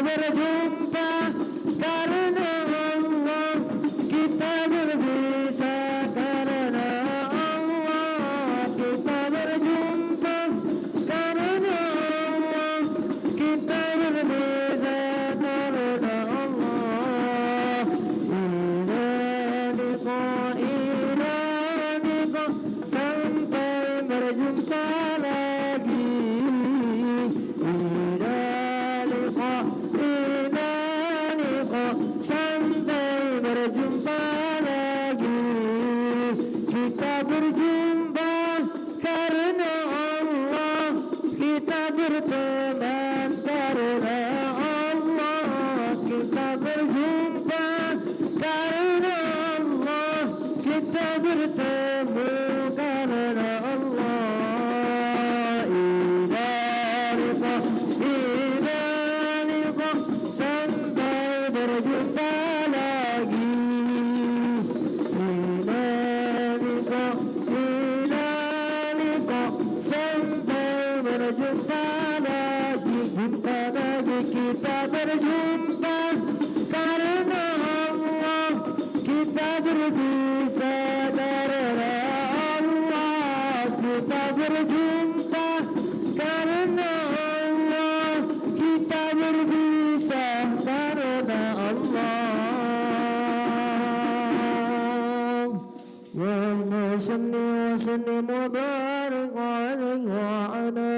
Berjumpa karena berpisah karena Allah, kita berjumpa karena Allah, kita berpisah karena Allah. Allahumma salli wa sallim wa barik alaihi wa ala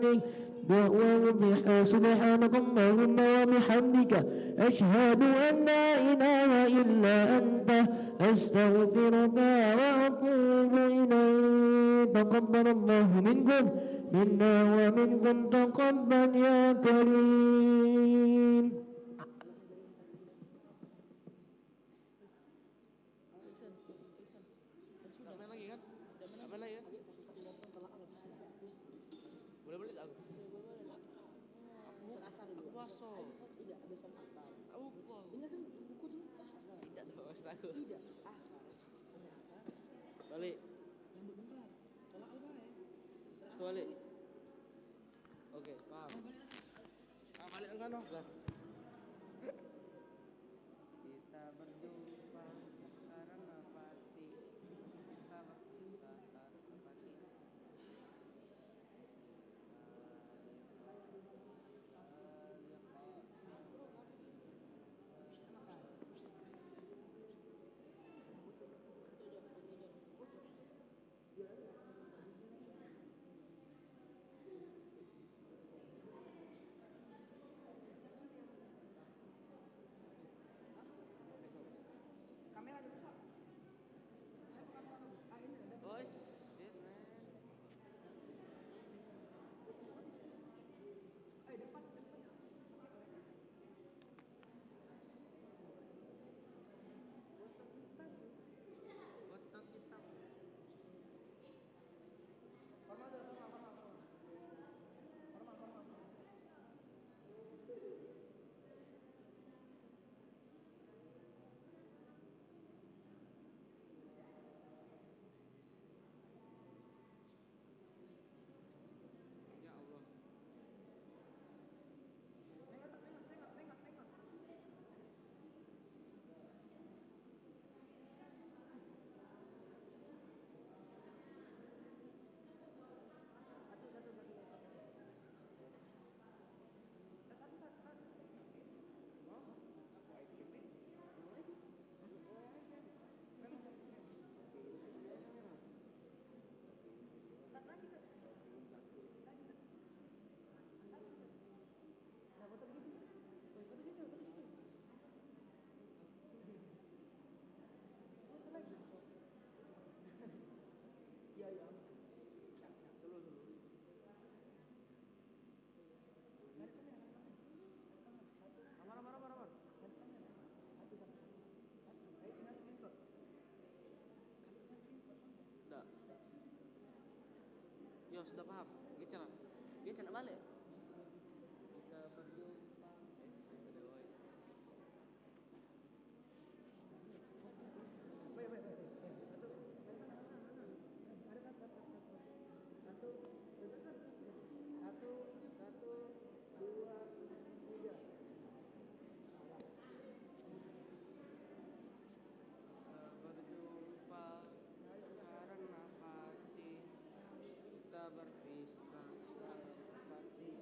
alihi ووضح سبحانك اللهم وبحمدك أشهد أن لا إله إلا أنت أستغفرك وأتوب إليك. تقبل الله منكم منا ومنكم تقبل يا كريم. Balik. Balik. Oke, paham. Balik ke sana. Kita berjumpa karena pasti kita berpisah karena pasti. Yo, sudah paham. Dia kena balik. Kita berjumpa. Berpisah karena pasti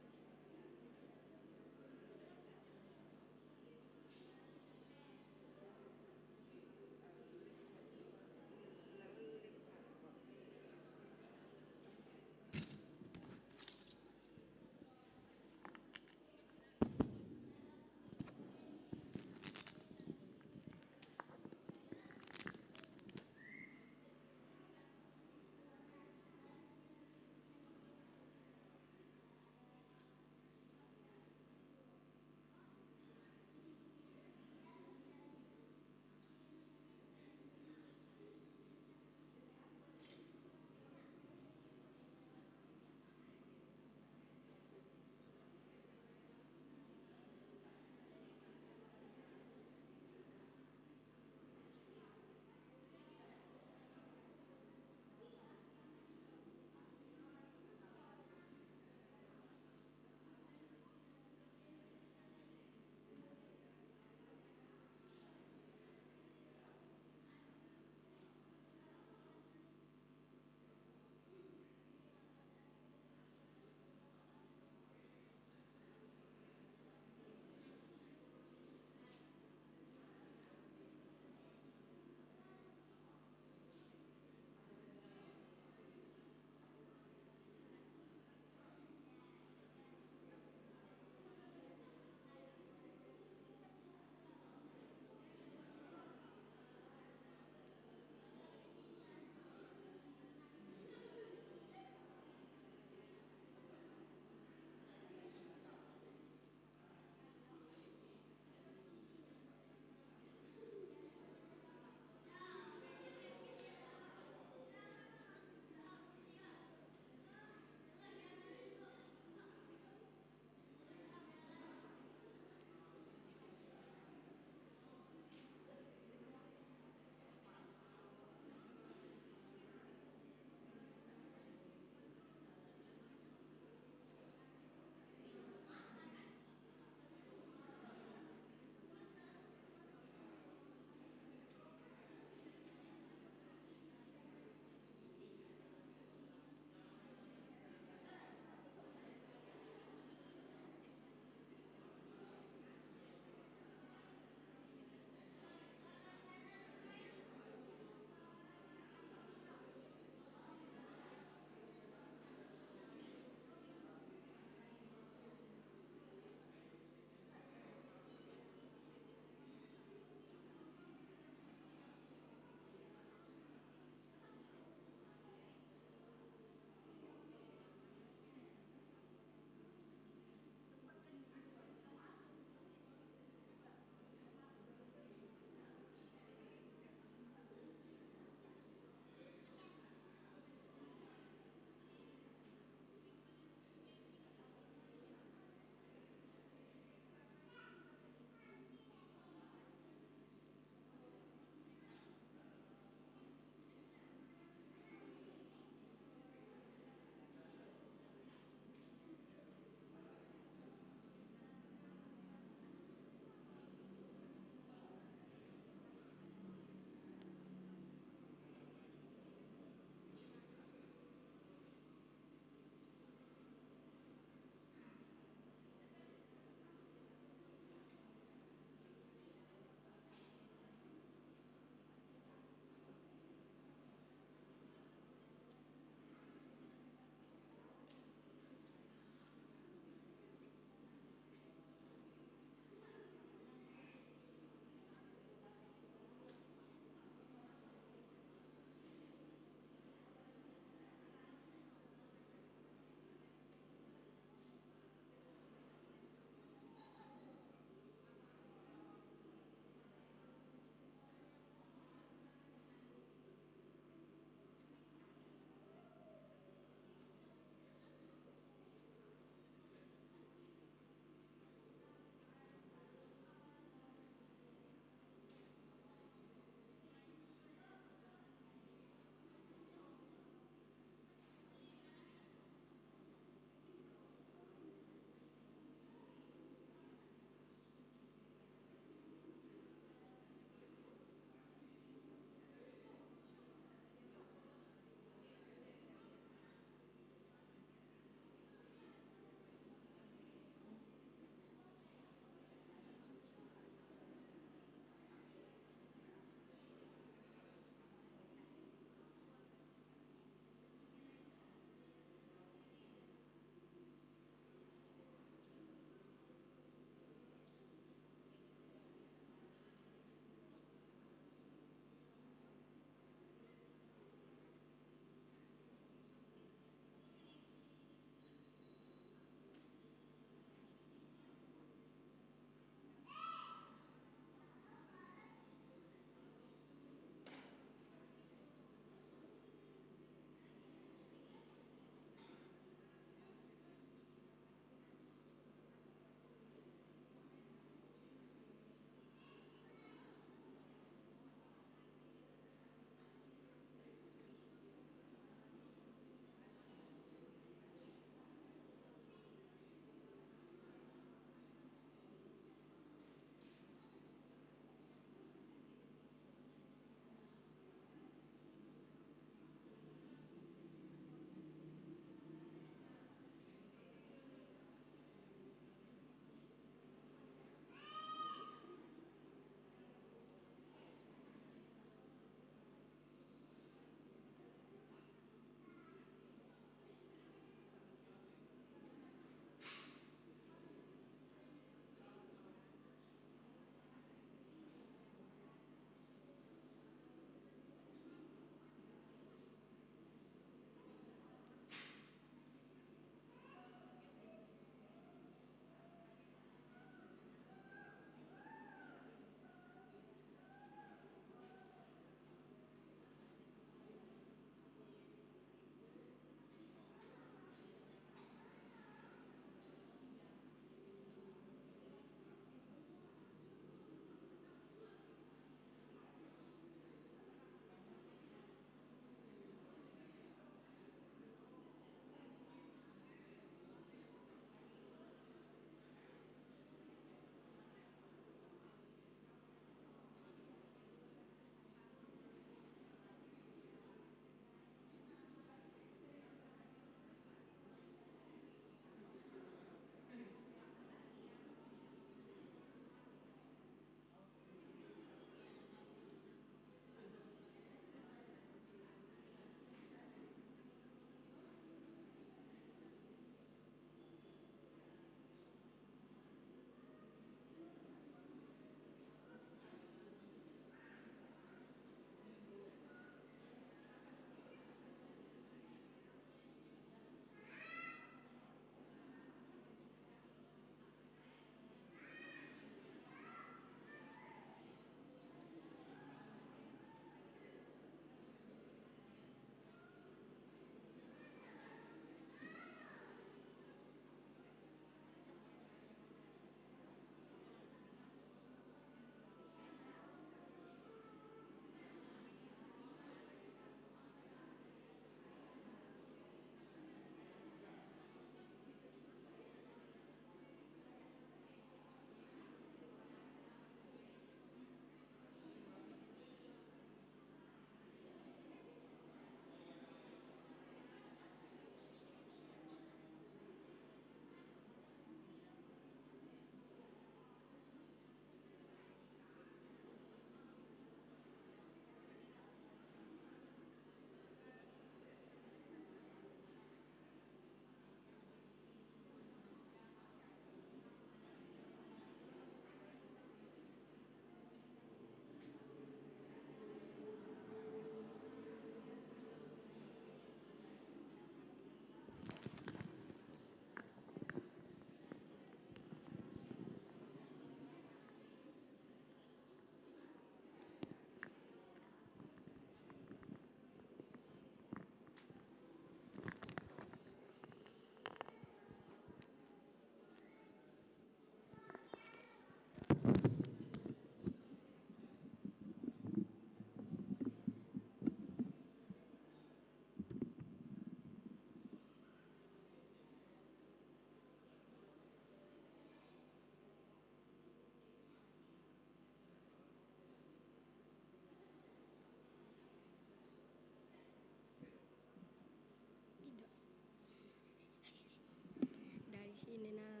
Sini nah.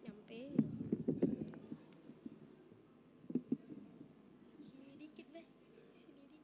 Nyampe. Sini dikit deh. Sini dikit.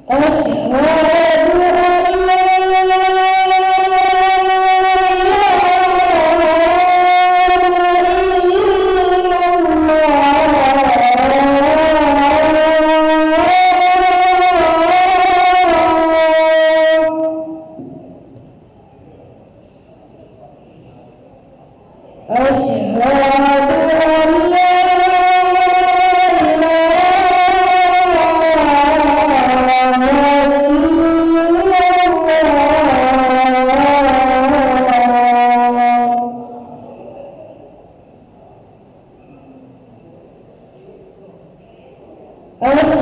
أشهد Hayya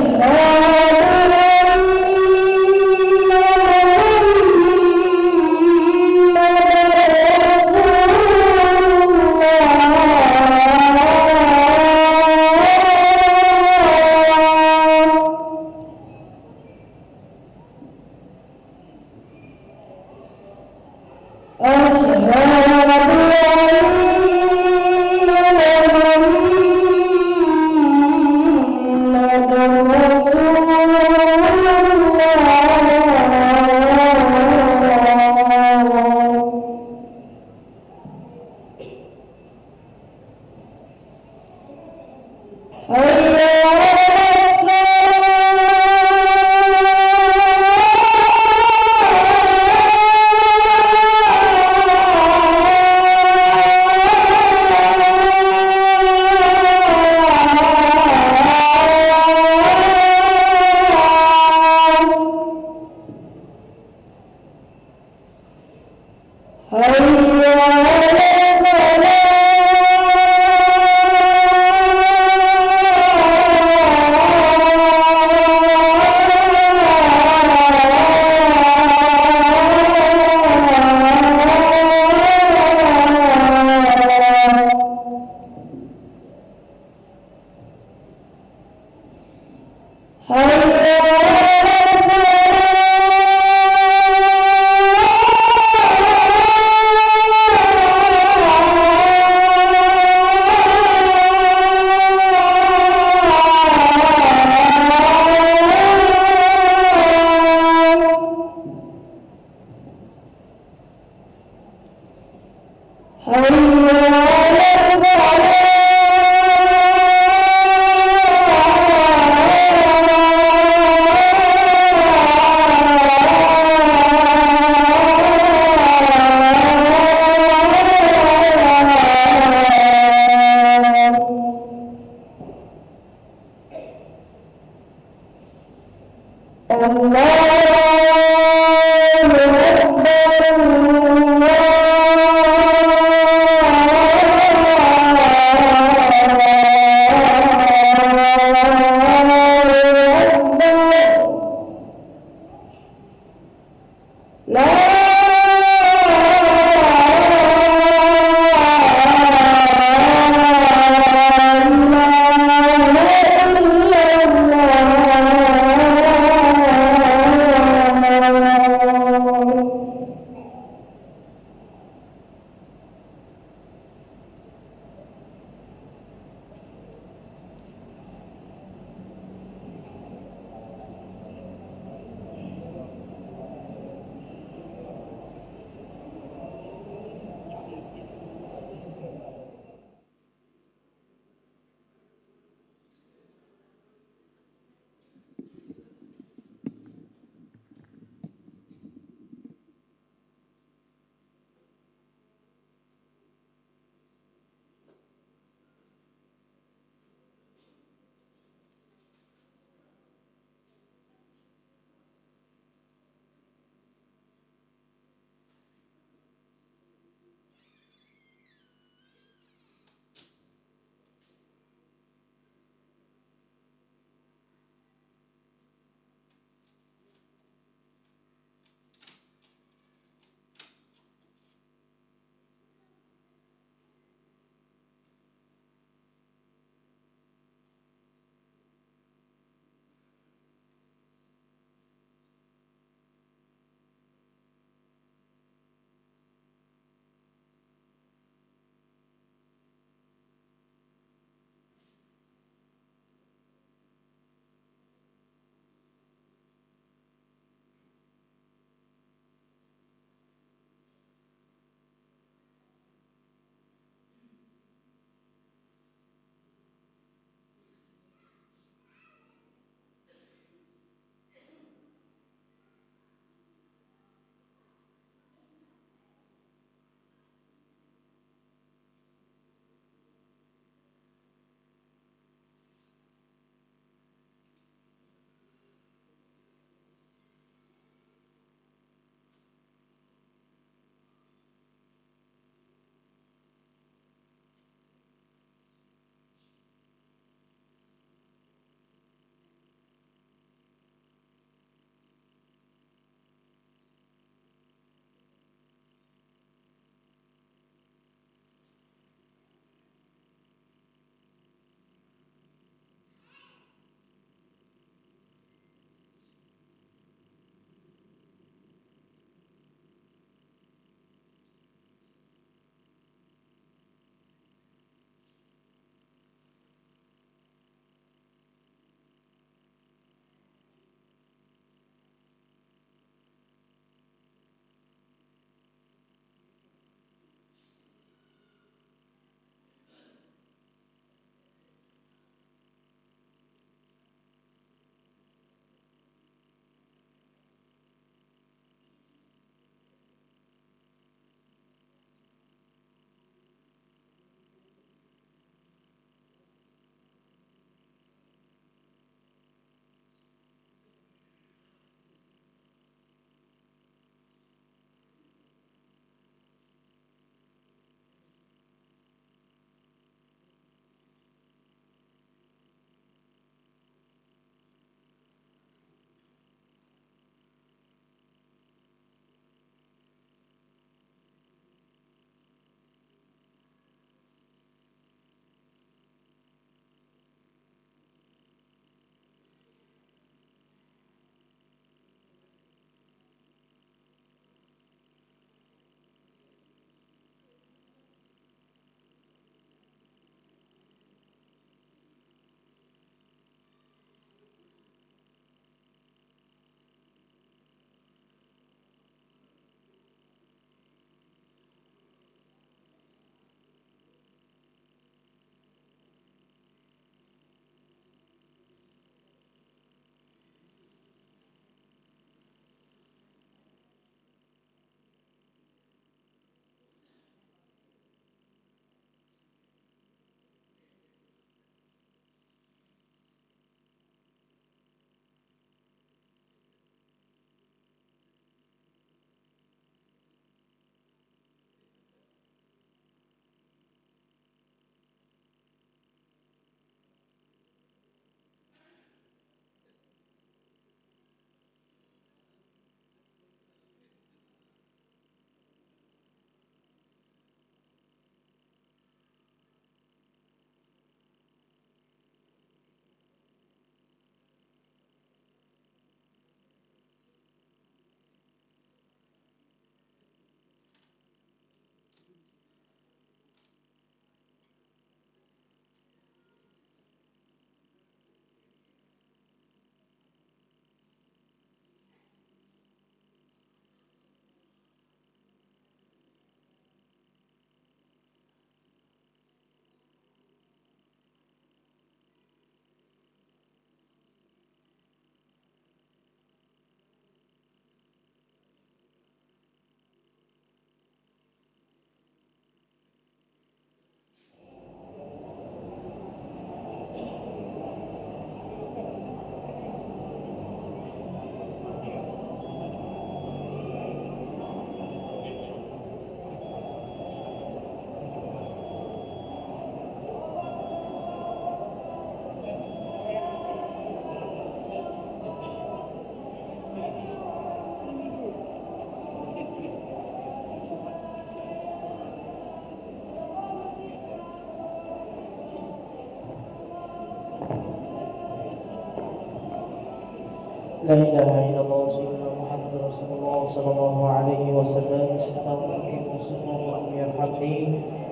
لا إله إلا الله سيدنا محمد رسول الله صلى الله عليه وسلم. استغفركم الصفوف أن يرحمني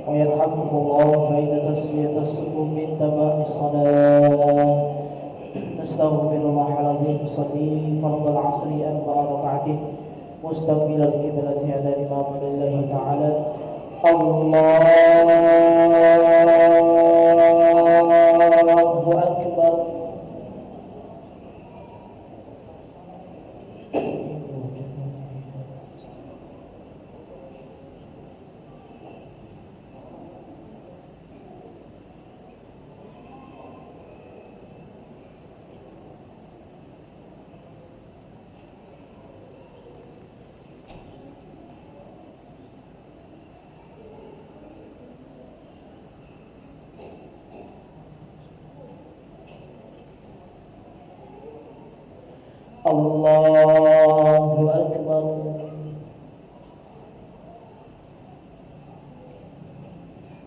ويرحمكم الله، فإن تسوية الصفوف من تمام الصلاة. نستغفر الله العظيم. صلي فرض العصر 4 ركعات مستقبل القبلة على الإمام لله تعالى. الله أكبر. الله أكبر.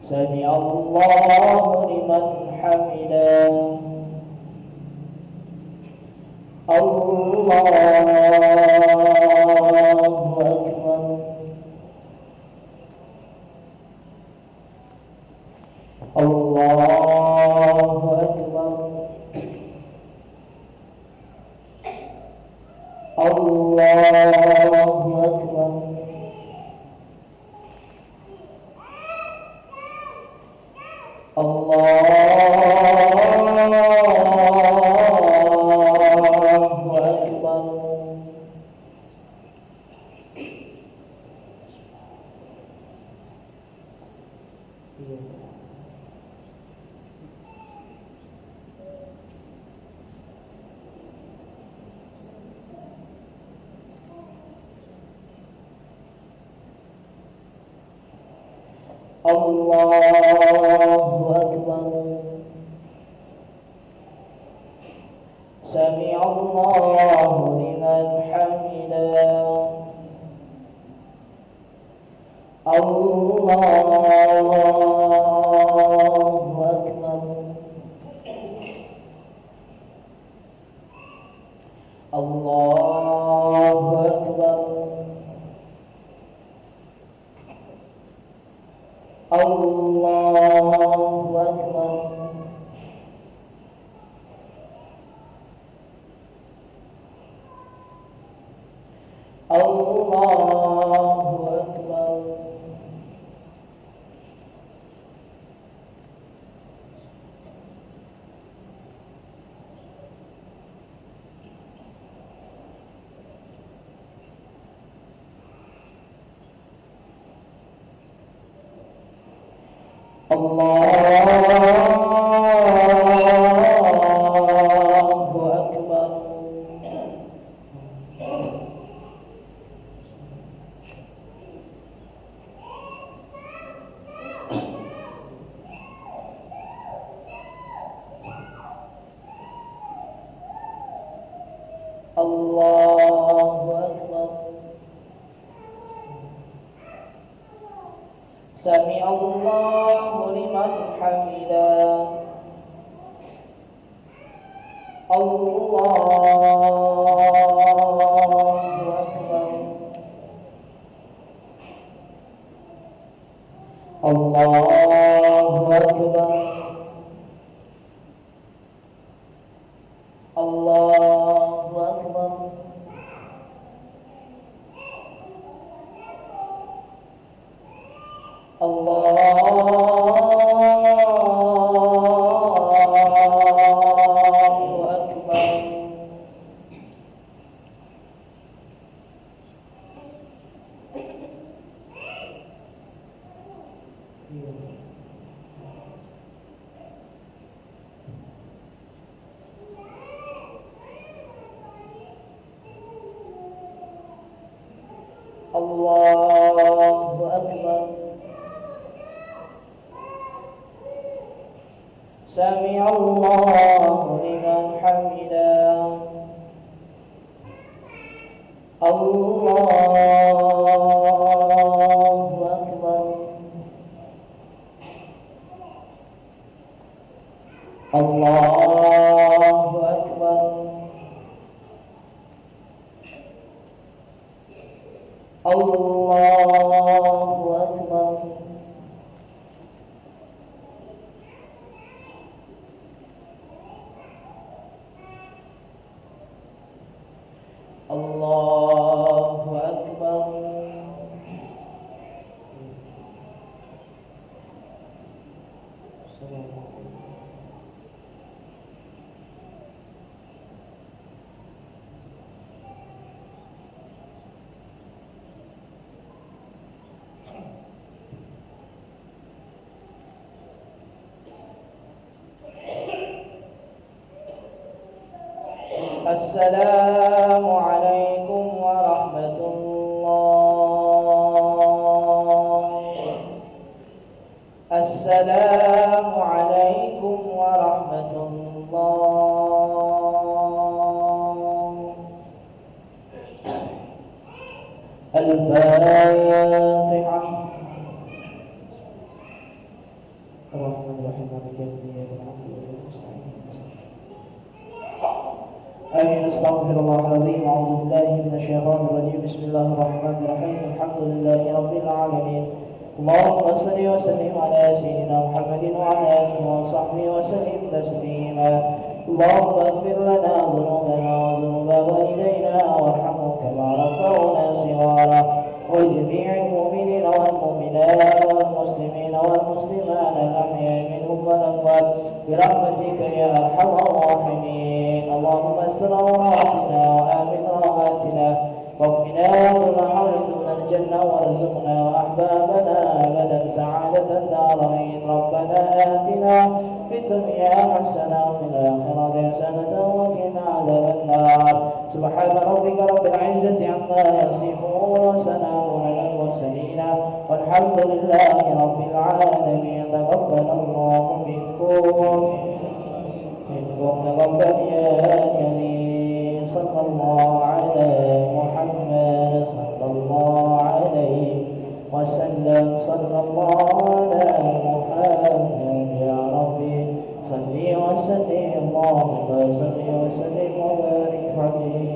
سمع الله لمن حمده. الله أكبر. الله أكبر. الله أكبر. الله أكبر. سمع الله لمن حمده. الله أكبر. الله أكبر. الله أكبر. الله أكبر. الله أكبر. سمع الله لمن حمده. الله أكبر. الله أكبر. الله أكبر. الله أكبر. سمع الله لمن حمده. الله أكبر. الله أكبر. Allahu Akbar. Allahu Akbar. Assalamu alaikum warahmatullahi. Assalamu alaikum warahmatullahi. Al-Fatihah. Ar-Rahmanir-Rahim. Maliki yaumiddin. آمين. أستغفر الله العظيم. أعوذ بالله من الشيطان الرجيم. بسم الله الرحمن الرحيم. الحمد لله رب العالمين. اللهم صل وسلم على سيدنا محمد وعلى آله وصحبه وسلم تسليما. اللهم اغفر لنا ذنوبنا وذنوب والدينا وارحمهم كما ربونا صغارا، ولجميع المؤمنين والمؤمنات والمسلمين والمسلمات الأحياء منهم والأموات برحمتك يا أرحم الراحمين. اللهم استر عوراتنا وآمن رواتنا، واكفنا كل حول دون الجنة، وارزقنا وأحبابنا أبدا سعادة الدارين. ربنا آتنا في الدنيا حسنة وفي الآخرة حسنة وقنا عذاب النار. سبحان ربك رب العزة عما يصفون، وسلام على المرسلين، والحمد لله رب العالمين. تقبل الله منكم تقبل يا كريم. صلى الله على محمد صلى الله عليه وسلم. صلى الله على محمد يا ربي صل وسلم. اللهم صل وسلم وبارك عليه.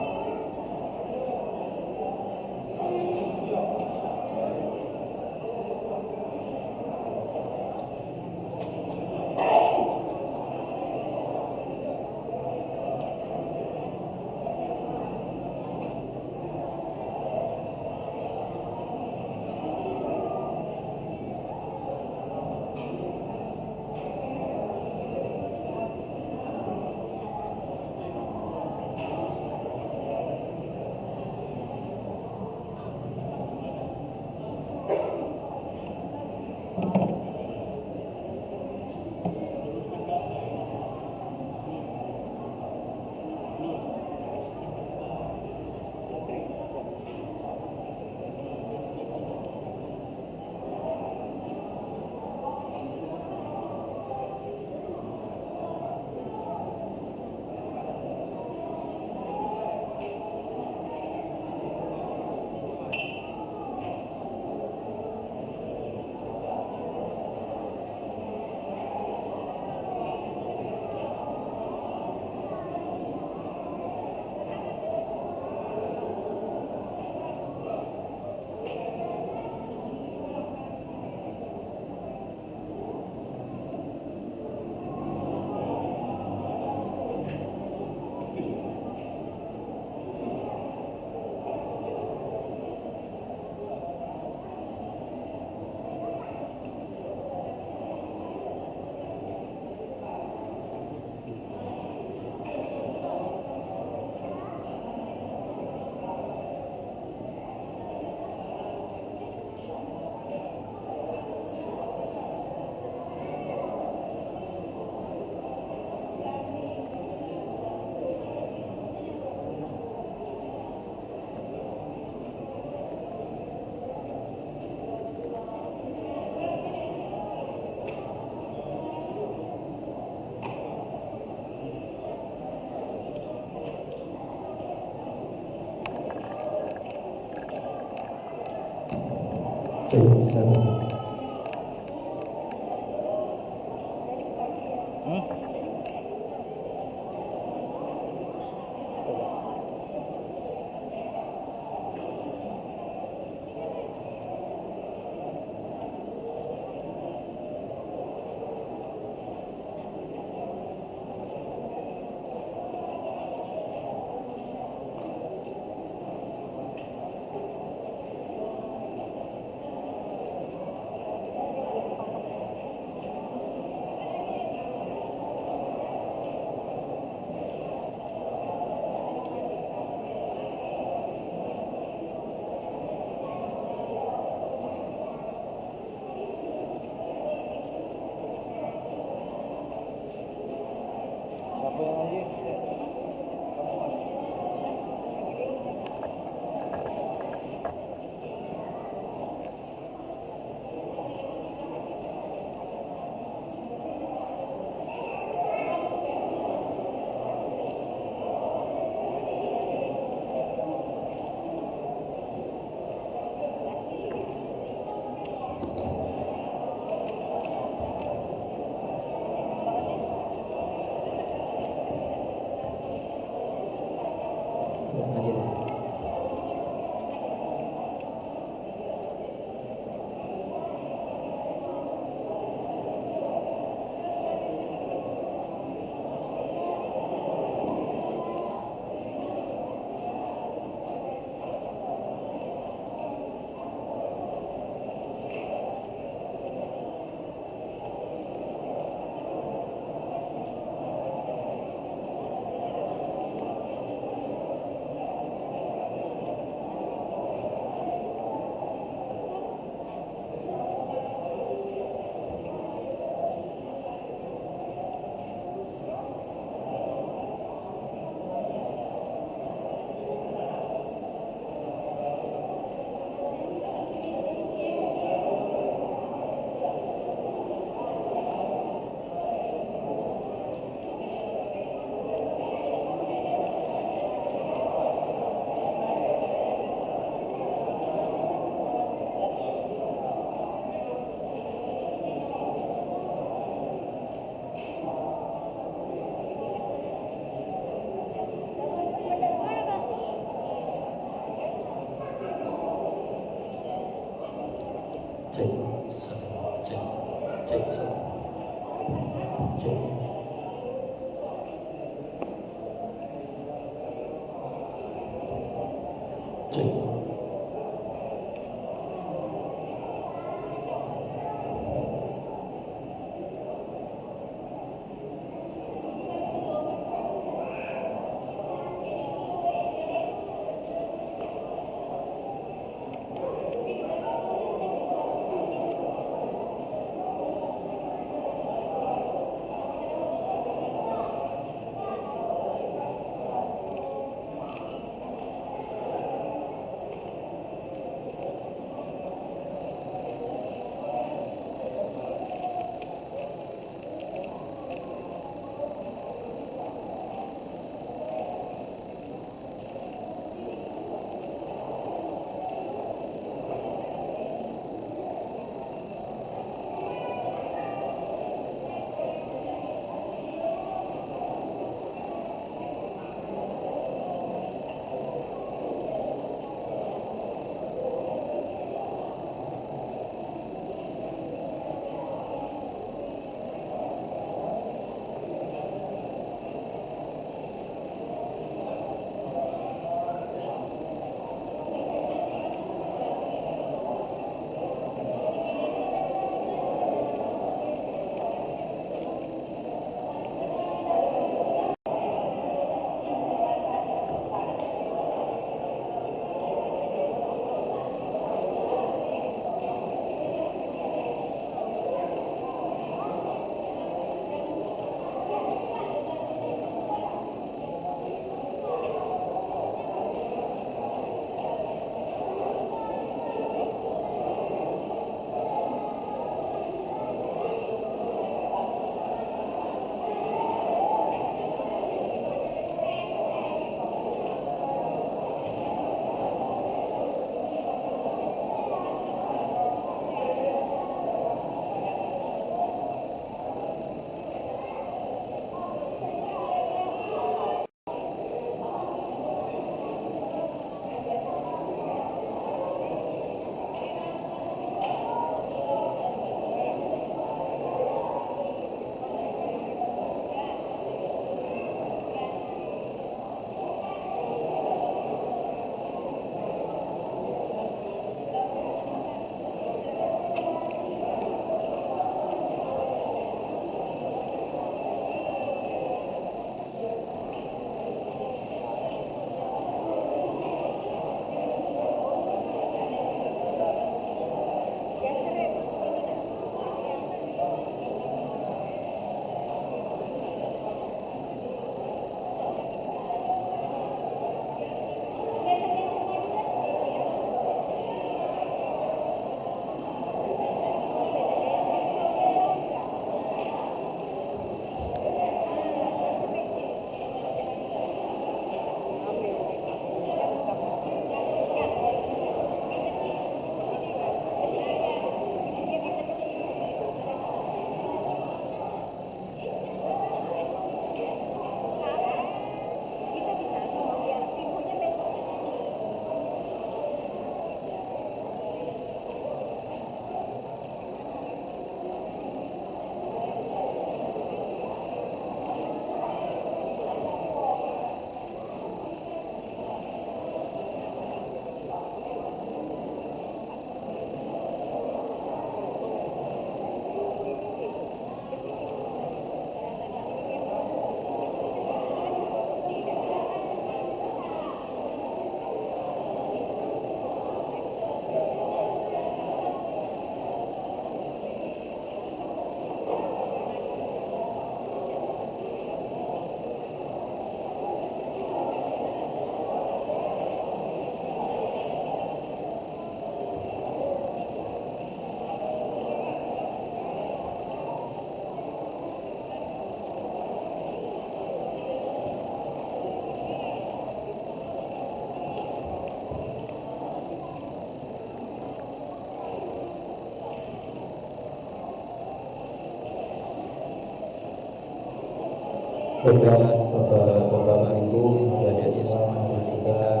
Bapak Ibu, adik-adik semua, mari kita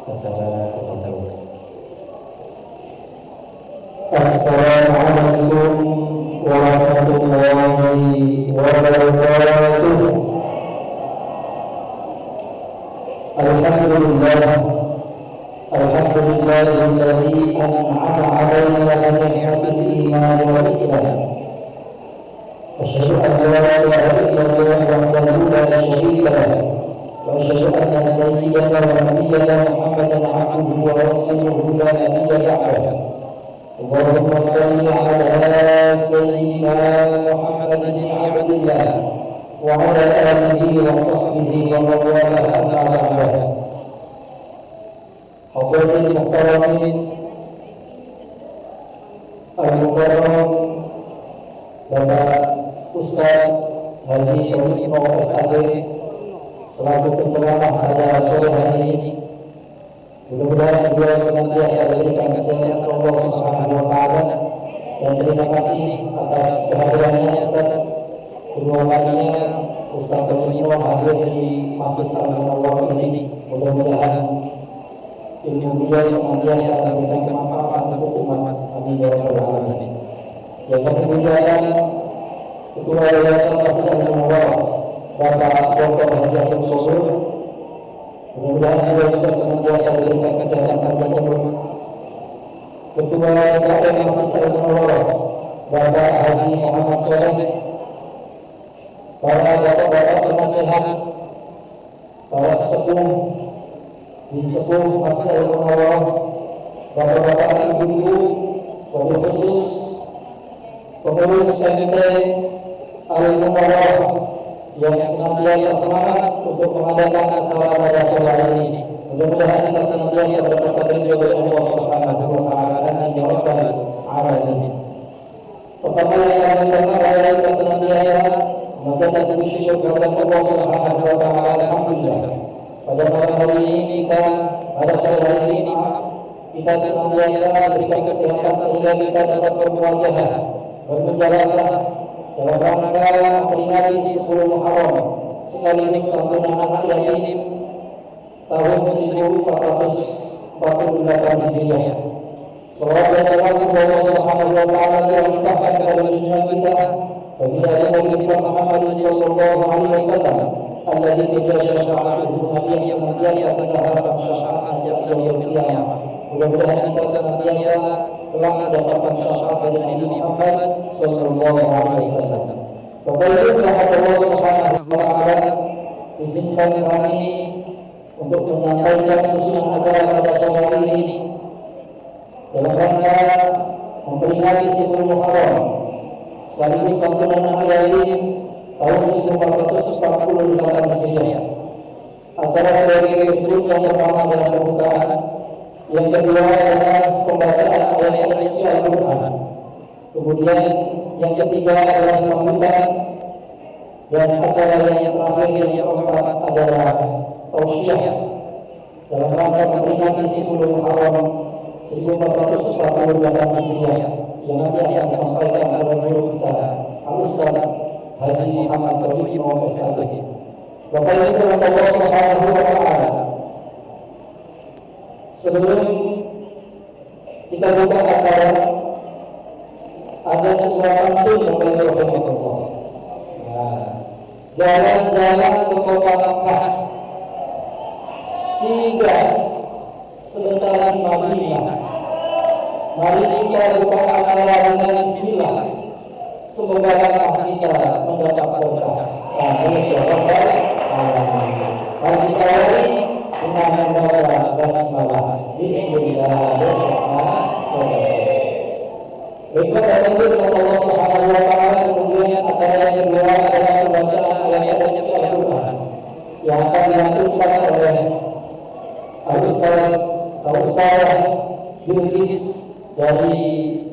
acara kita mulai. Assalamualaikum warahmatullahi wabarakatuh. Alhamdulillahilladzi an'ama 'alaina bi ni'matil iman wal islam. Asyhadu an la ilaha illallah wahdahu la syarika lah wa asyhadu anna sayyidana wa nabiyyana Muhammadan 'abduhu wa rasuluhu la nabiyya ba'dahu. Allahumma shalli 'ala sayyidina Muhammadin ibn Abdillah wa 'ala alihi wa sahbihi wa man walaha amma ba'd. Hadirin mukarramin, al-mukarram Bapak Ustaz Haji Ibrahim SAD selaku penceramah pada sore hari ini. Mudah-mudahan beliau senantiasa diberikan kesehatan Allah Subhanahu wa taala, dan terima kasih atas kehadirannya Ustaz. Kedua kalinya Ustaz Ibrahim hadir di Masjid Al-Nawar ini. Mudah-mudahan ilmu beliau senantiasa memberikan manfaat untuk umat. Amin ya rabbal alamin. Yang kemudian Ketua Yayasan Al-Nawar Bapak Dr. Haji Hakim Sosur, mudah-mudahan beliau juga senantiasa diberikan kesehatan dan rahmat. Ketua KPM Al-Nawar Bapak Haji Muhammad Soleh, para bapak-bapak penasehat, para sesepuh di sepuh Masjid Al-Nawar, bapak-bapak ibu-ibu, wabil khusus pengurus SMT Al-Nawar yang senantiasa semangat untuk mengadakan acara pada sore hari ini. Mudah-mudahan kita senantiasa berkat ridho dari Allah Subhanahu wa taala. Amin ya rabbal alamin. Pertama yang adalah kita senantiasa mengucapkan syukur kepada Allah Subhanahu wa taala. Alhamdulillah. Pada malam hari ini pada sore hari ini kita senantiasa diberikan kesehatan sehingga kita dapat bermuajahah bermujalasah dalam rangka memperingati 10 Muharram sekaligus santunan anak yatim tahun 1448 Hijriah. Salawat dan salam Allah Subhanahu wa taala yang melimpahkan kepada junjungan kita baginda Nabi Muhammad sallallahu alaihi wasallam alladzi tajalla syafa'atuhu yang senantiasa berharap syafaat yang yaumil qiyamah. Mudah-mudahan kita senantiasa telah mendapatkan syafaat dari Nabi Muhammad sallallahu alaihi wasallam. Bapak Ibu Allah Subhanahu wa taala, izinkan kami untuk menyampaikan susunan acara pada sore hari ini dalam rangka memperingati 10 Muharram sekaligus santunan anak yatim tahun 1448 Hijriah. Acara sebagai berikut yang pertama adalah pembukaan, yang kedua adalah pembacaan ayat-ayat suci Al-Quran, kemudian yang ketiga adalah sambutan, dan acara yang terakhir yang keempat adalah tausiah dalam rangka memperingati 10 Muharram 1448 Hijriah yang nanti akan disampaikan oleh guru kita Al-Ustaz Haji Muhammad Ibrahim SAD. Bapak Ibu Allah Subhanahu wa taala, sebelum kita buka acara ada sesuatu pantun Bapak Ibu rahimahullah. Jalan-jalan ke kota Makkah, singgah sebentar di Madinah. Mari kita buka acara dengan bismillah. Semoga kita mendapat berkah. Amin ya rabbal alamin. Mari kita awali dengan membaca basmalah. Bismillahirrahmanirrahim. Baiklah, Allah Subhanahu wa taala, kemudian acara yang kedua adalah pembacaan ayat-ayat suci Al-Quran yang akan dilanjutkan oleh Al-Ustaz Bilqis dari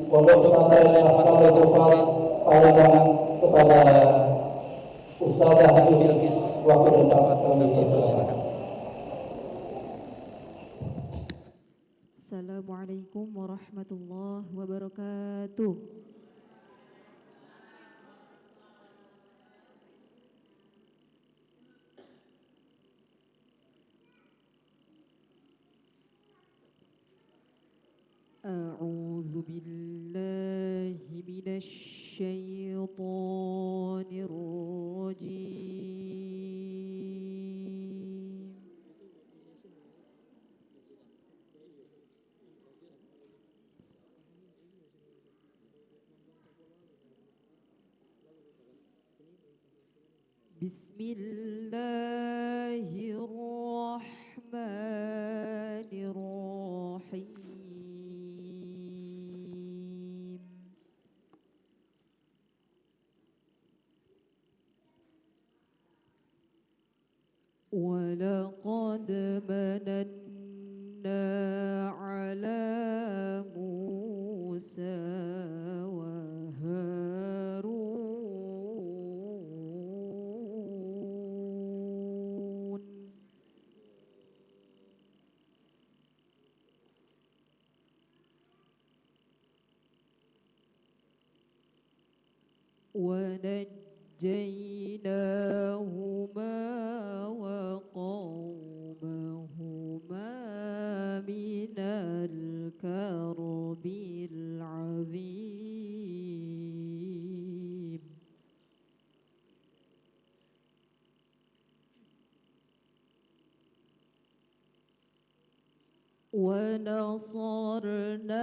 Pondok Pesantren Masabatul Farid Palembang kepada Ustaz Bilqis. Waktu dan dapat kami persilakan. Assalamualaikum warahmatullahi wabarakatuh. أعوذ بالله من الشيطان الرجيم. بسم الله الرحمن الرحيم. ولقد مننا على موسى وهارون ونجيناهما وقومهما من الكرب العظيم.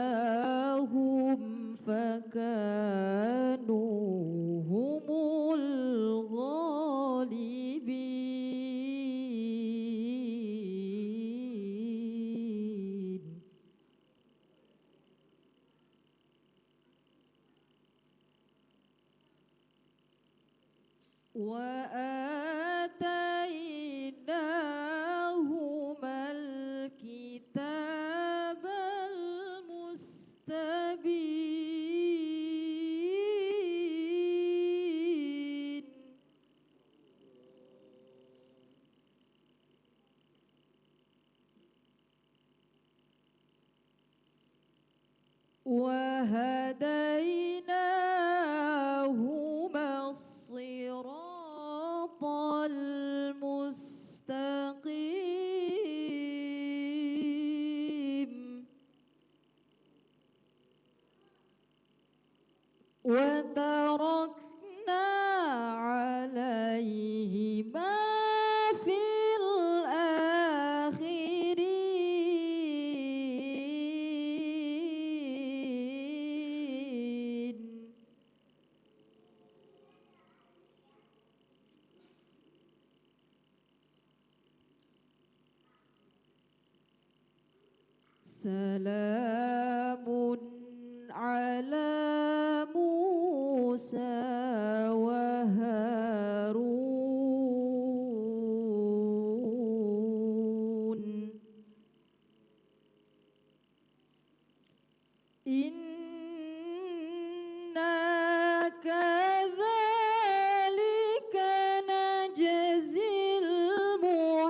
ونصرناهم فكانوا هم الغالبين. وآتيناهما الكتاب المستبين. وهديناهما الصراط المستقيم. وتركنا عليهما في الآخرين. سلام على موسى وهارون إنا كذلك نجزي المحسنين.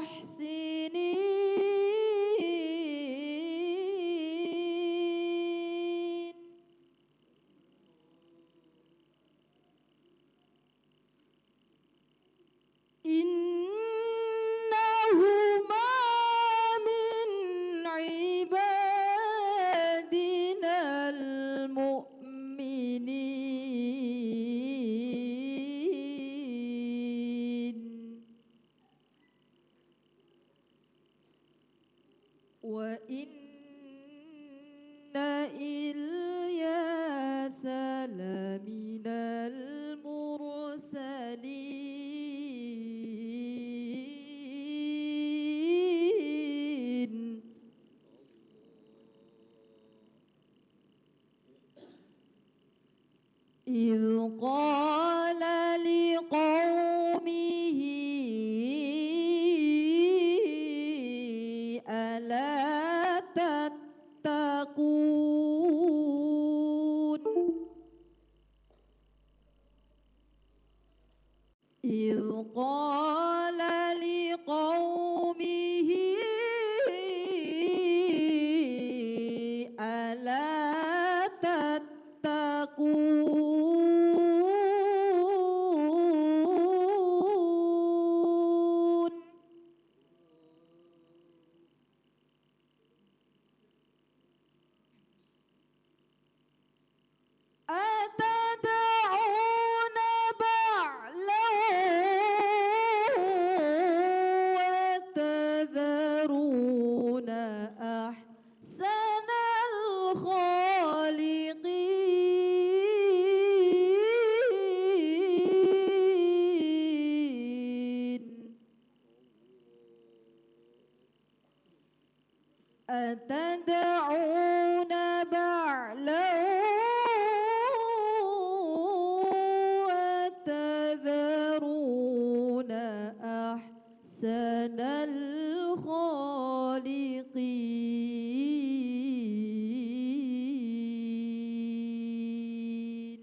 إنهما من عبادنا أتدعون بعلا وتذرون أحسن الخالقين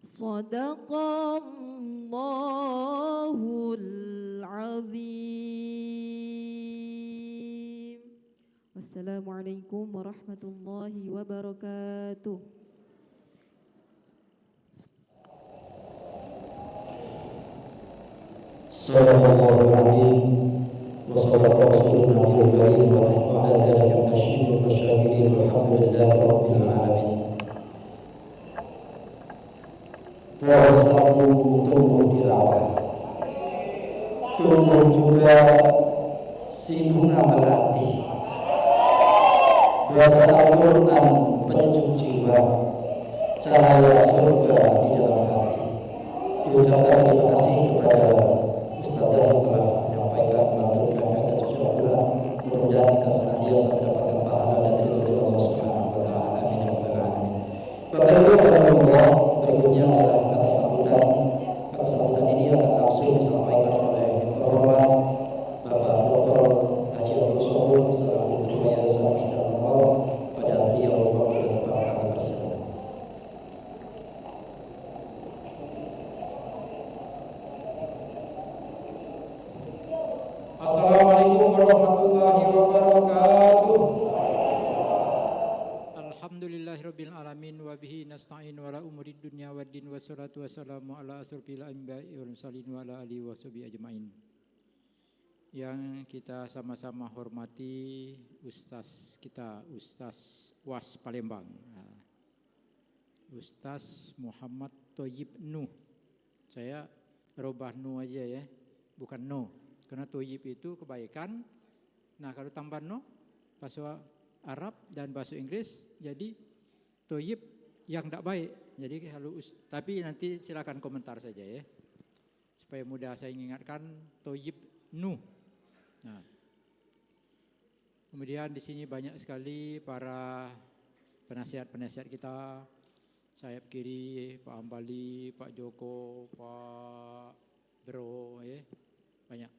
صدق الله العظيم. Wassalamualaikum warahmatullahi wabarakatuh. Sallallahu alaihi wa sallam rasulullah al-karim wa ala alihi wa sahbihi wa syakirin walhamdulillahi rabbil alamin. Puasa tumbuh tilawah, tumbuh juga si bunga melati. Puasa Al-Quran penyejuk jiwa, cahaya surga di dalam hati. Diucapkan terima kasih kepada Ustazah yang telah menyampaikan melanturkan ayat suci Al-Quran. Mudah-mudahan kita senantiasa mendapatkan pahala dan ridho dari Allah Subhanahu wa taala. Amin ya rabbal alamin. Bapak Ibu rahimahullah, berikutnya adalah kata sambutan. Kata sambutan ini akan langsung disampaikan oleh yang terhormat Bapak Dr. Haji Abdul Somad selaku Ketua Yayasan Masjid Al-Anwar. Pada beliau waktu dan tempat kami bersedia. Assalamualaikum warahmatullahi wabarakatuh. Alhamdulillahirabbil alamin wa bihi nasta'in wa la umuri dunya waddin wassalatu wassalamu ala asrofil anbiya'i wal mursalin wa ala alihi washabihi ajmain. Yang kita sama-sama hormati Ustaz kita, Ustaz Was Palembang, Ustaz Muhammad Thayyib Nuh. Saya robah Nuh aja ya, bukan Nuh. Karena Thayyib itu kebaikan. Nah kalau tambah Nuh, bahasa Arab dan bahasa Inggris, jadi Thayyib yang tidak baik. Jadi kalau tapi nanti silakan komentar saja ya, supaya mudah saya ingatkan Thayyib Nuh. Nah, kemudian di sini banyak sekali para penasihat-penasihat kita, sayap kiri Pak Ambali, Pak Joko, Pak Bro, ya banyak.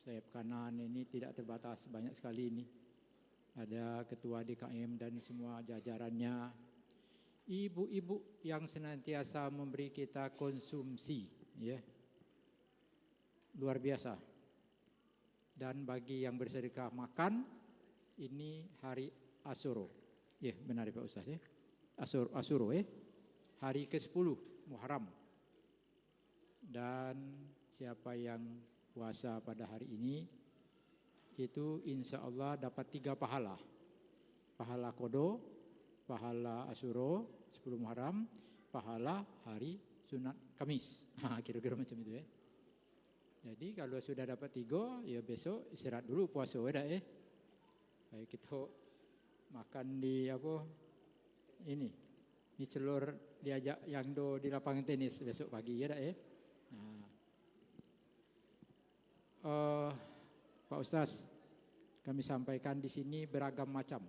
Sayap kanan ini tidak terbatas, banyak sekali ini. Ada ketua DKM dan semua jajarannya. Ibu-ibu yang senantiasa memberi kita konsumsi, ya luar biasa. Dan bagi yang bersedekah makan, ini hari Asyura. Ya, benar Pak Ustaz ya. Asyura ya. Hari ke-10 Muharram. Dan siapa yang puasa pada hari ini, itu insya Allah dapat 3 pahala. Pahala Qadha, pahala Asyura 10 Muharram, pahala hari sunat Kamis. Kira-kira macam itu ya. Jadi kalau sudah dapat 3, ya besok istirahat dulu puasa dah ya. Baik kita makan di apa ini celur diajak yang di lapangan tenis besok pagi ya dah ya. Nah, Pak Ustaz, kami sampaikan di sini beragam macam.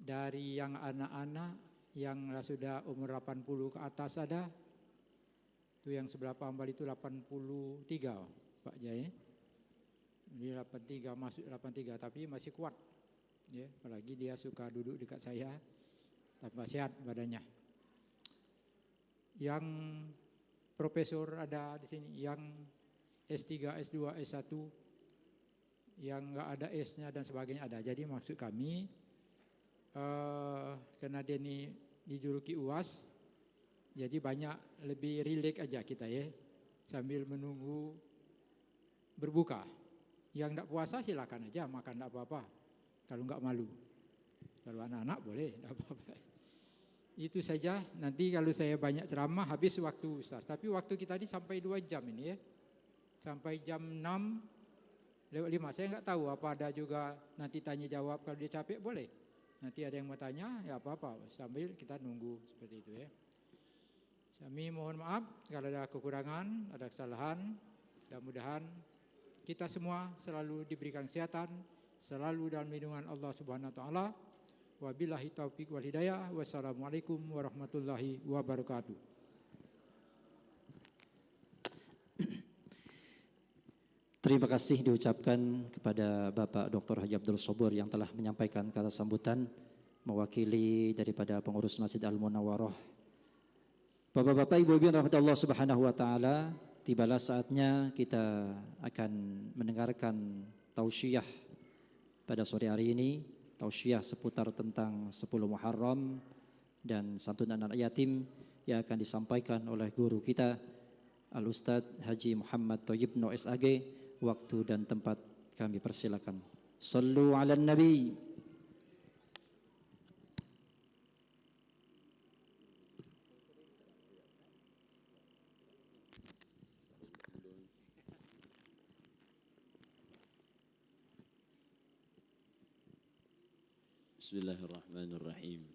Dari yang anak-anak yang sudah umur 80 ke atas ada. Itu yang sebelah Pak Ambal itu 83 Pak Jaya. Dia 83 masuk 83 tapi masih kuat. Ya, apalagi dia suka duduk dekat saya, tambah sehat badannya. Yang profesor ada di sini, yang S3, S2, S1, yang enggak ada S-nya dan sebagainya ada. Jadi maksud kami karena dia ini dijuluki UAS, jadi banyak lebih rileks aja kita ya, sambil menunggu berbuka. Yang enggak puasa silakan aja makan, enggak apa-apa. Kalau enggak malu. Kalau anak-anak boleh, enggak apa-apa. Itu saja. Nanti kalau saya banyak ceramah habis waktu Ustaz. Tapi waktu kita ini sampai 2 jam ini ya. Sampai jam 6:05. Saya enggak tahu apa ada juga nanti tanya jawab, kalau dia capek boleh. Nanti ada yang mau tanya, ya apa-apa. Sambil kita nunggu seperti itu ya. Kami mohon maaf kalau ada kekurangan, ada kesalahan. Mudah-mudahan kita semua selalu diberikan kesehatan, selalu dalam lindungan Allah Subhanahu wa taala. Wabillahi taufiq wal hidayah. Wassalamualaikum warahmatullahi wabarakatuh. Terima kasih diucapkan kepada Bapak Dr. Haji Abdul Sobur yang telah menyampaikan kata sambutan mewakili daripada pengurus Masjid Al-Munawwarah. Bapak-bapak, ibu-ibu yang rahmati Allah Subhanahu wa taala, tibalah saatnya kita akan mendengarkan tausiah pada sore hari ini, tausiah seputar tentang 10 Muharram dan santunan anak yatim yang akan disampaikan oleh guru kita Al-Ustadz Haji Muhammad Thayyib No SAG. Waktu dan tempat kami persilakan. Sallu ala Nabi. Bismillahirrahmanirrahim.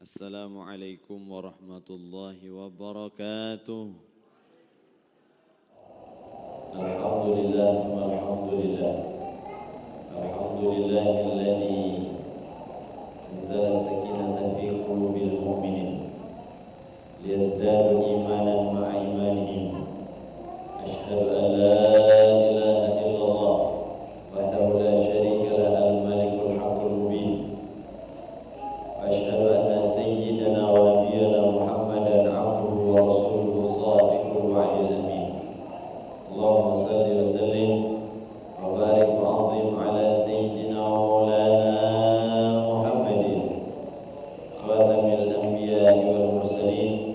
Assalamualaikum warahmatullahi wabarakatuh. Alhamdulillah walhamdulillah. Alhamdulillahilladzi anzala sakinata fi qulubil mu'minin liyazdadu imanan ma'a imanihim. Asyhadu an la ilaha illallah wahdahu la syarika lah al-malikul haqqul mubin. Asyhadu anna sayyidana wa nabiyyana Muhammadan abduhu wa rasuluhu shadiqul wa'dil amin. Allahumma salli wa sallim wa barik wa azim ala sayyidina wa maulana Muhammadin khatamil anbiya'i wal mursalin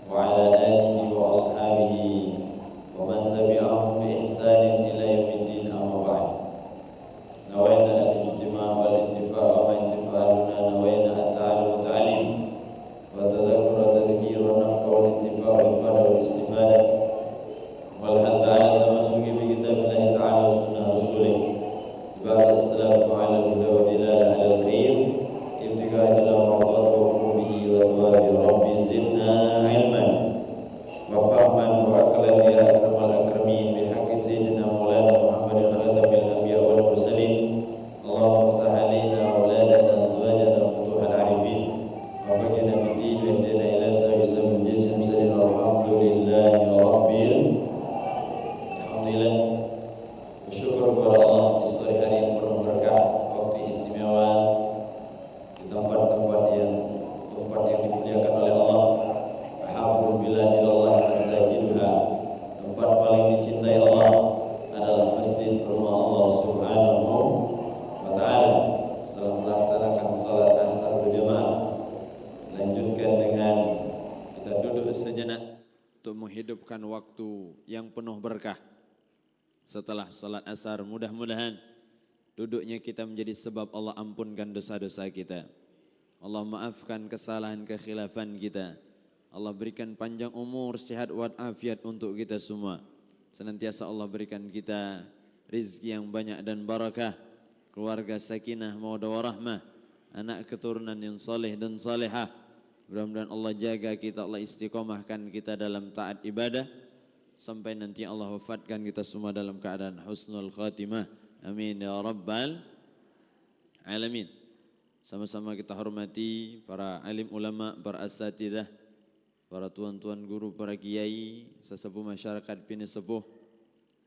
wa ala alihi wa ashabihi wa man tabi'ahum bi ihsanin ila yaumiddin, amma ba'd. Nawayna al-ijtima' wal intifa' wa intifa'una nawayna at-ta'allum wa ta'lim wa tadhakkur wa tadhkir wa naf'a wal intifa' wal ifada wal istifada wal hadd 'ala tamassuki bi kitabillahi ta'ala wa sunnah rasulih. Ba'da assalamu 'ala al-huda wa dilala 'ala al-khair ibtiga ila mardati wa qurbihi wa thawabi rabbi zidna 'ilman wa fahman wa aqlan ya akramal akramin bi haqqi sayyidina maulana Muhammadin khatamil anbiya wal mursalin. Allahumma iftah 'alaina auladana azwajana futuhal 'arifin wa faqina fid din wa ihdina ila sabil jism sayyidina alhamdulillahi rabbil alhamdulillah. Bersyukur kepada Allah di sore hari yang penuh berkah, waktu istimewa di tempat yang dimuliakan oleh Allah. Alhamdulillah biladillah masajiduha, tempat paling dicintai Allah adalah masjid rumah Allah Subhanahu wa taala. Setelah melaksanakan salat asar berjamaah, lanjutkan dengan kita duduk sejenak untuk menghidupkan waktu yang penuh berkah. Setelah salat asar, mudah-mudahan duduknya kita menjadi sebab Allah ampunkan dosa-dosa kita. Allah maafkan kesalahan kekhilafan kita. Allah berikan panjang umur, sehat walafiat untuk kita semua. Senantiasa Allah berikan kita rizki yang banyak dan barakah, keluarga sakinah, mawaddah warahmah, anak keturunan yang saleh dan salehah. Mudah-mudahan Allah jaga kita, Allah istiqomahkan kita dalam taat ibadah sampai nanti Allah wafatkan kita semua dalam keadaan husnul khatimah. Amin ya rabbal alamin. Sama-sama kita hormati para alim ulama, para asatidzah, para tuan-tuan guru, para kiai, sesepuh masyarakat Pini Sepuh,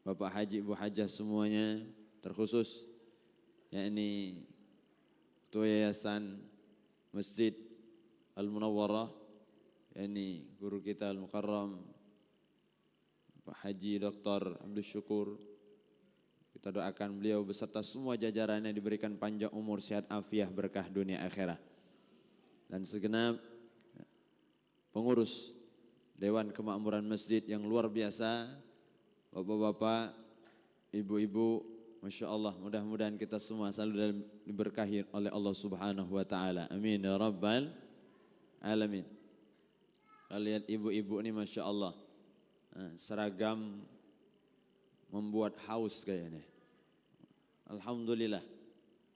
Bapak Haji, Ibu Hajah semuanya, terkhusus yakni Ketua Yayasan Masjid Al-Munawwarah, yakni guru kita Al-Mukarram Pak Haji Dr. Abdul Syukur. Kita doakan beliau beserta semua jajarannya diberikan panjang umur, sehat afiah, berkah dunia akhirat. Dan segenap pengurus Dewan Kemakmuran Masjid yang luar biasa, bapak-bapak, ibu-ibu, Masya Allah, mudah-mudahan kita semua selalu diberkahi oleh Allah Subhanahu wa ta'ala. Amin ya rabbal alamin. Kalian ibu-ibu ini Masya Allah, seragam membuat haus kayaknya. Alhamdulillah.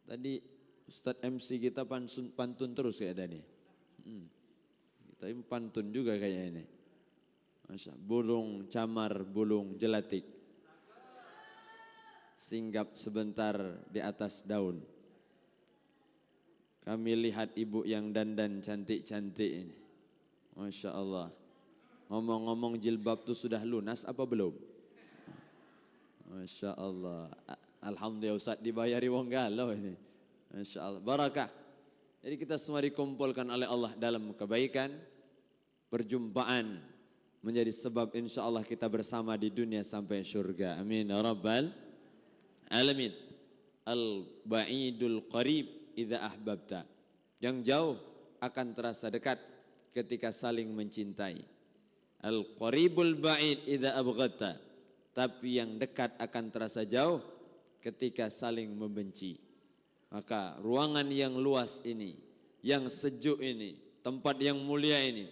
Tadi Ustadz MC kita pantun terus kayak tadi. Kita pantun juga kayaknya ini. Masya, bulung camar, bulung jelatik. singgap sebentar di atas daun. Kami lihat ibu yang dandan cantik-cantik ini. Masya Allah. Ngomong-ngomong jilbab itu sudah lunas apa belum? Masya Allah. Alhamdulillah Ustaz dibayari wong galau ini. Masya Allah. Barakah. Jadi kita semua dikumpulkan oleh Allah dalam kebaikan. Perjumpaan menjadi sebab insya Allah kita bersama di dunia sampai syurga. Amin ya rabbal alamin. Al-ba'idul qarib idza ahbabta. Yang jauh akan terasa dekat ketika saling mencintai. Al-qaribul ba'id idza abghadta. Tapi yang dekat akan terasa jauh ketika saling membenci. Maka ruangan yang luas ini, yang sejuk ini, tempat yang mulia ini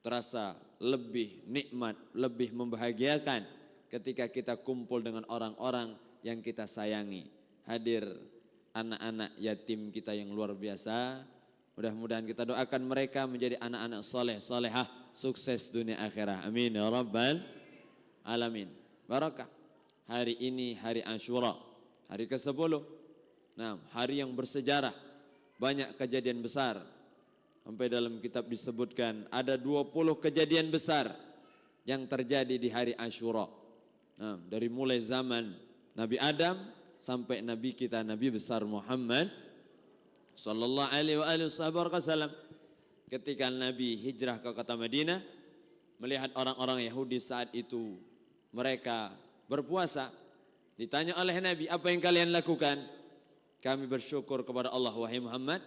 terasa lebih nikmat, lebih membahagiakan ketika kita kumpul dengan orang-orang yang kita sayangi. Hadir anak-anak yatim kita yang luar biasa. Mudah-mudahan kita doakan mereka menjadi anak-anak soleh, solehah, sukses dunia akhirah. Amin ya rabbal alamin. Barakah. Hari ini hari Ashura, hari ke-10. Nah, hari yang bersejarah. Banyak kejadian besar. Sampai dalam kitab disebutkan ada 20 kejadian besar yang terjadi di hari Ashura. Nah, dari mulai zaman Nabi Adam sampai Nabi kita Nabi besar Muhammad sallallahu alaihi wasallam. Ketika Nabi hijrah ke kota Madinah, melihat orang-orang Yahudi saat itu mereka berpuasa. Ditanya oleh Nabi, apa yang kalian lakukan? Kami bersyukur kepada Allah wahai Muhammad.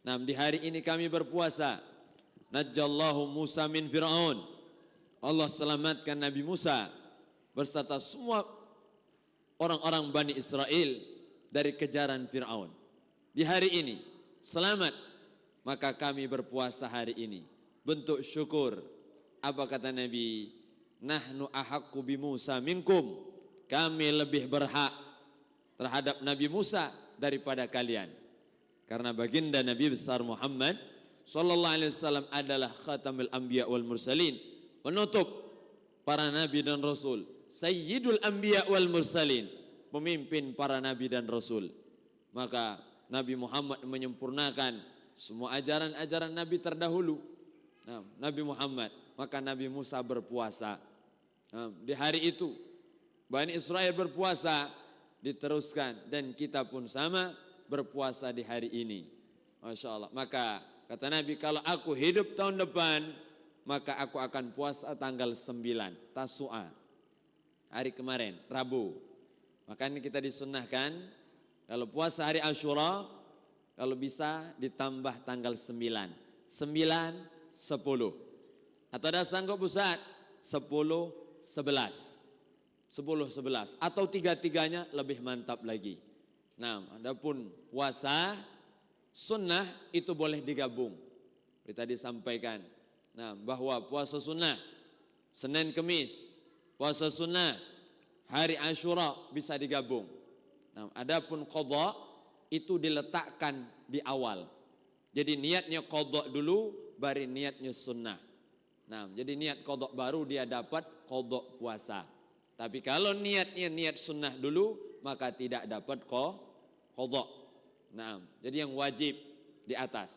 Nah, di hari ini kami berpuasa. Najjallahu Musa min Fir'aun. Allah selamatkan Nabi Musa beserta semua orang-orang Bani Israel dari kejaran Fir'aun. Di hari ini selamat, maka kami berpuasa hari ini. Bentuk syukur. Apa kata Nabi? Nahnu ahaqqu bi Musa minkum. Kami lebih berhak terhadap Nabi Musa daripada kalian. Karena baginda Nabi besar Muhammad sallallahu alaihi wasallam adalah khatamul anbiya wal mursalin, penutup para nabi dan rasul, sayyidul anbiya wal mursalin, pemimpin para nabi dan rasul. Maka Nabi Muhammad menyempurnakan semua ajaran-ajaran nabi terdahulu. Nah, Nabi Muhammad, maka Nabi Musa berpuasa. Nah, di hari itu Bani Israel berpuasa, diteruskan dan kita pun sama berpuasa di hari ini. Masya Allah. Maka kata Nabi, kalau aku hidup tahun depan, maka aku akan puasa tanggal 9 Tasu'a, hari kemarin Rabu. Makanya kita disunnahkan kalau puasa hari Ashura, kalau bisa ditambah tanggal 9 9, 10. Atau ada sanggup Ustaz 10, 11 10, 11 atau tiga-tiganya lebih mantap lagi. Nah, adapun puasa sunnah itu boleh digabung. Kita disampaikan. Nah, bahwa puasa sunnah Senin Kemis, puasa sunnah hari Ashura bisa digabung. Nah, adapun qadha itu diletakkan di awal. Jadi niatnya qadha dulu, baru niatnya sunnah. Nah, jadi niat qadha baru dia dapat qadha puasa. Tapi kalau niatnya niat sunnah dulu, maka tidak dapat qadha. Nah, jadi yang wajib di atas.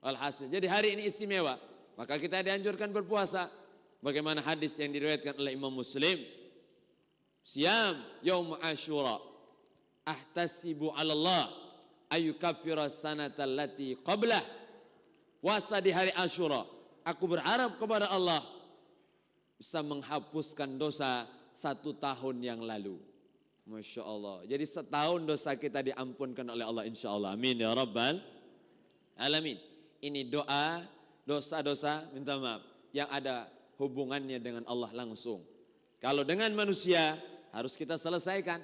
Alhasil, jadi hari ini istimewa. Maka kita dianjurkan berpuasa. Bagaimana hadis yang diriwayatkan oleh Imam Muslim. Siyam yaum Ashura. Ahtasibu 'ala Allah ayyukaffira sanata allati qablah. Puasa di hari Ashura. Aku berharap kepada Allah bisa menghapuskan dosa 1 tahun yang lalu. Masya Allah. Jadi setahun dosa kita diampunkan oleh Allah insya Allah. Amin ya rabbal alamin. Ini doa dosa-dosa minta maaf yang ada hubungannya dengan Allah langsung. Kalau dengan manusia harus kita selesaikan.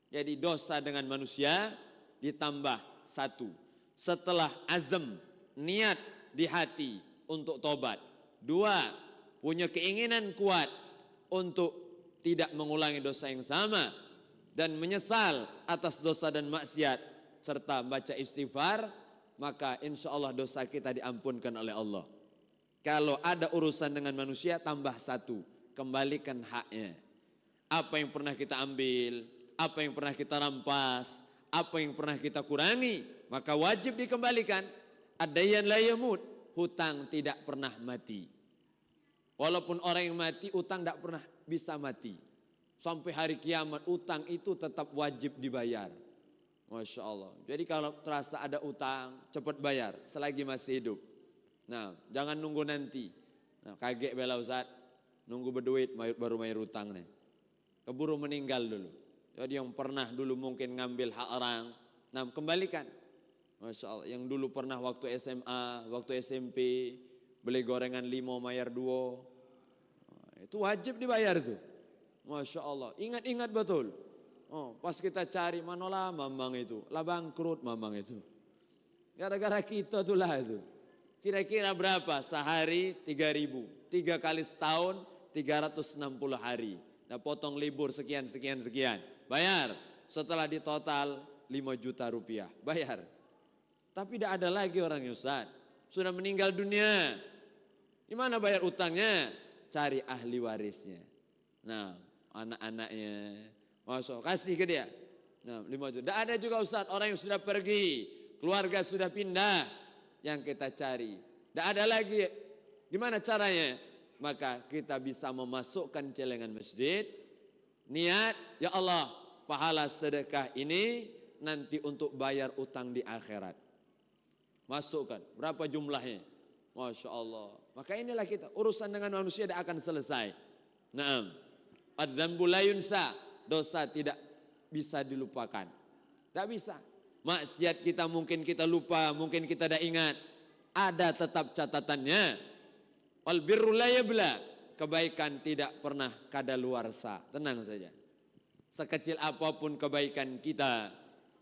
Jadi dosa dengan manusia ditambah 1. Setelah azam niat di hati untuk tobat. 2. Punya keinginan kuat untuk tidak mengulangi dosa yang sama dan menyesal atas dosa dan maksiat serta baca istighfar, maka insya Allah dosa kita diampunkan oleh Allah. Kalau ada urusan dengan manusia tambah 1, kembalikan haknya. Apa yang pernah kita ambil, apa yang pernah kita rampas, apa yang pernah kita kurangi, maka wajib dikembalikan. Ad-dayyan la yamut, hutang tidak pernah mati. Walaupun orang yang mati, utang tidak pernah bisa mati. Sampai hari kiamat, utang itu tetap wajib dibayar. Masya Allah. Jadi kalau terasa ada utang, cepat bayar selagi masih hidup. Nah, jangan nunggu nanti. Nah, kaget bela Ustaz, nunggu berduit baru bayar utang nih. Keburu meninggal dulu. Jadi yang pernah dulu mungkin ngambil hak orang, nah kembalikan. Masya Allah. Yang dulu pernah waktu SMA, waktu SMP, beli gorengan 5 bayar 2. Nah, itu wajib dibayar tuh. Masya Allah. Ingat-ingat betul. Oh, pas kita cari manolah mamang itu, lah bangkrut mamang itu. Gara-gara kita tuh lah itu. Kira-kira berapa? Sehari 3.000, 3 kali setahun 360 hari. Nah potong libur sekian. Bayar. Setelah ditotal 5 juta rupiah. Bayar. Tapi tidak ada lagi orang Ustaz. Sudah meninggal dunia. Gimana bayar utangnya? Cari ahli warisnya. Nah anak-anaknya. Masuk, kasih ke dia. Nah 5 juta. Tidak ada juga Ustaz orang yang sudah pergi. Keluarga sudah pindah. Yang kita cari. Tidak ada lagi. Gimana caranya? Maka kita bisa memasukkan celengan masjid. Niat, ya Allah, pahala sedekah ini nanti untuk bayar utang di akhirat. Masukkan. Berapa jumlahnya? Masya Allah. Maka inilah kita. Urusan dengan manusia tidak akan selesai. Naam. Ad-dzambu la yunsa. Dosa tidak bisa dilupakan. Tidak bisa. Maksiat kita mungkin kita lupa, mungkin kita tidak ingat. Ada tetap catatannya. Wal birru la yabla. Kebaikan tidak pernah kadaluarsa. Tenang saja. Sekecil apapun kebaikan kita,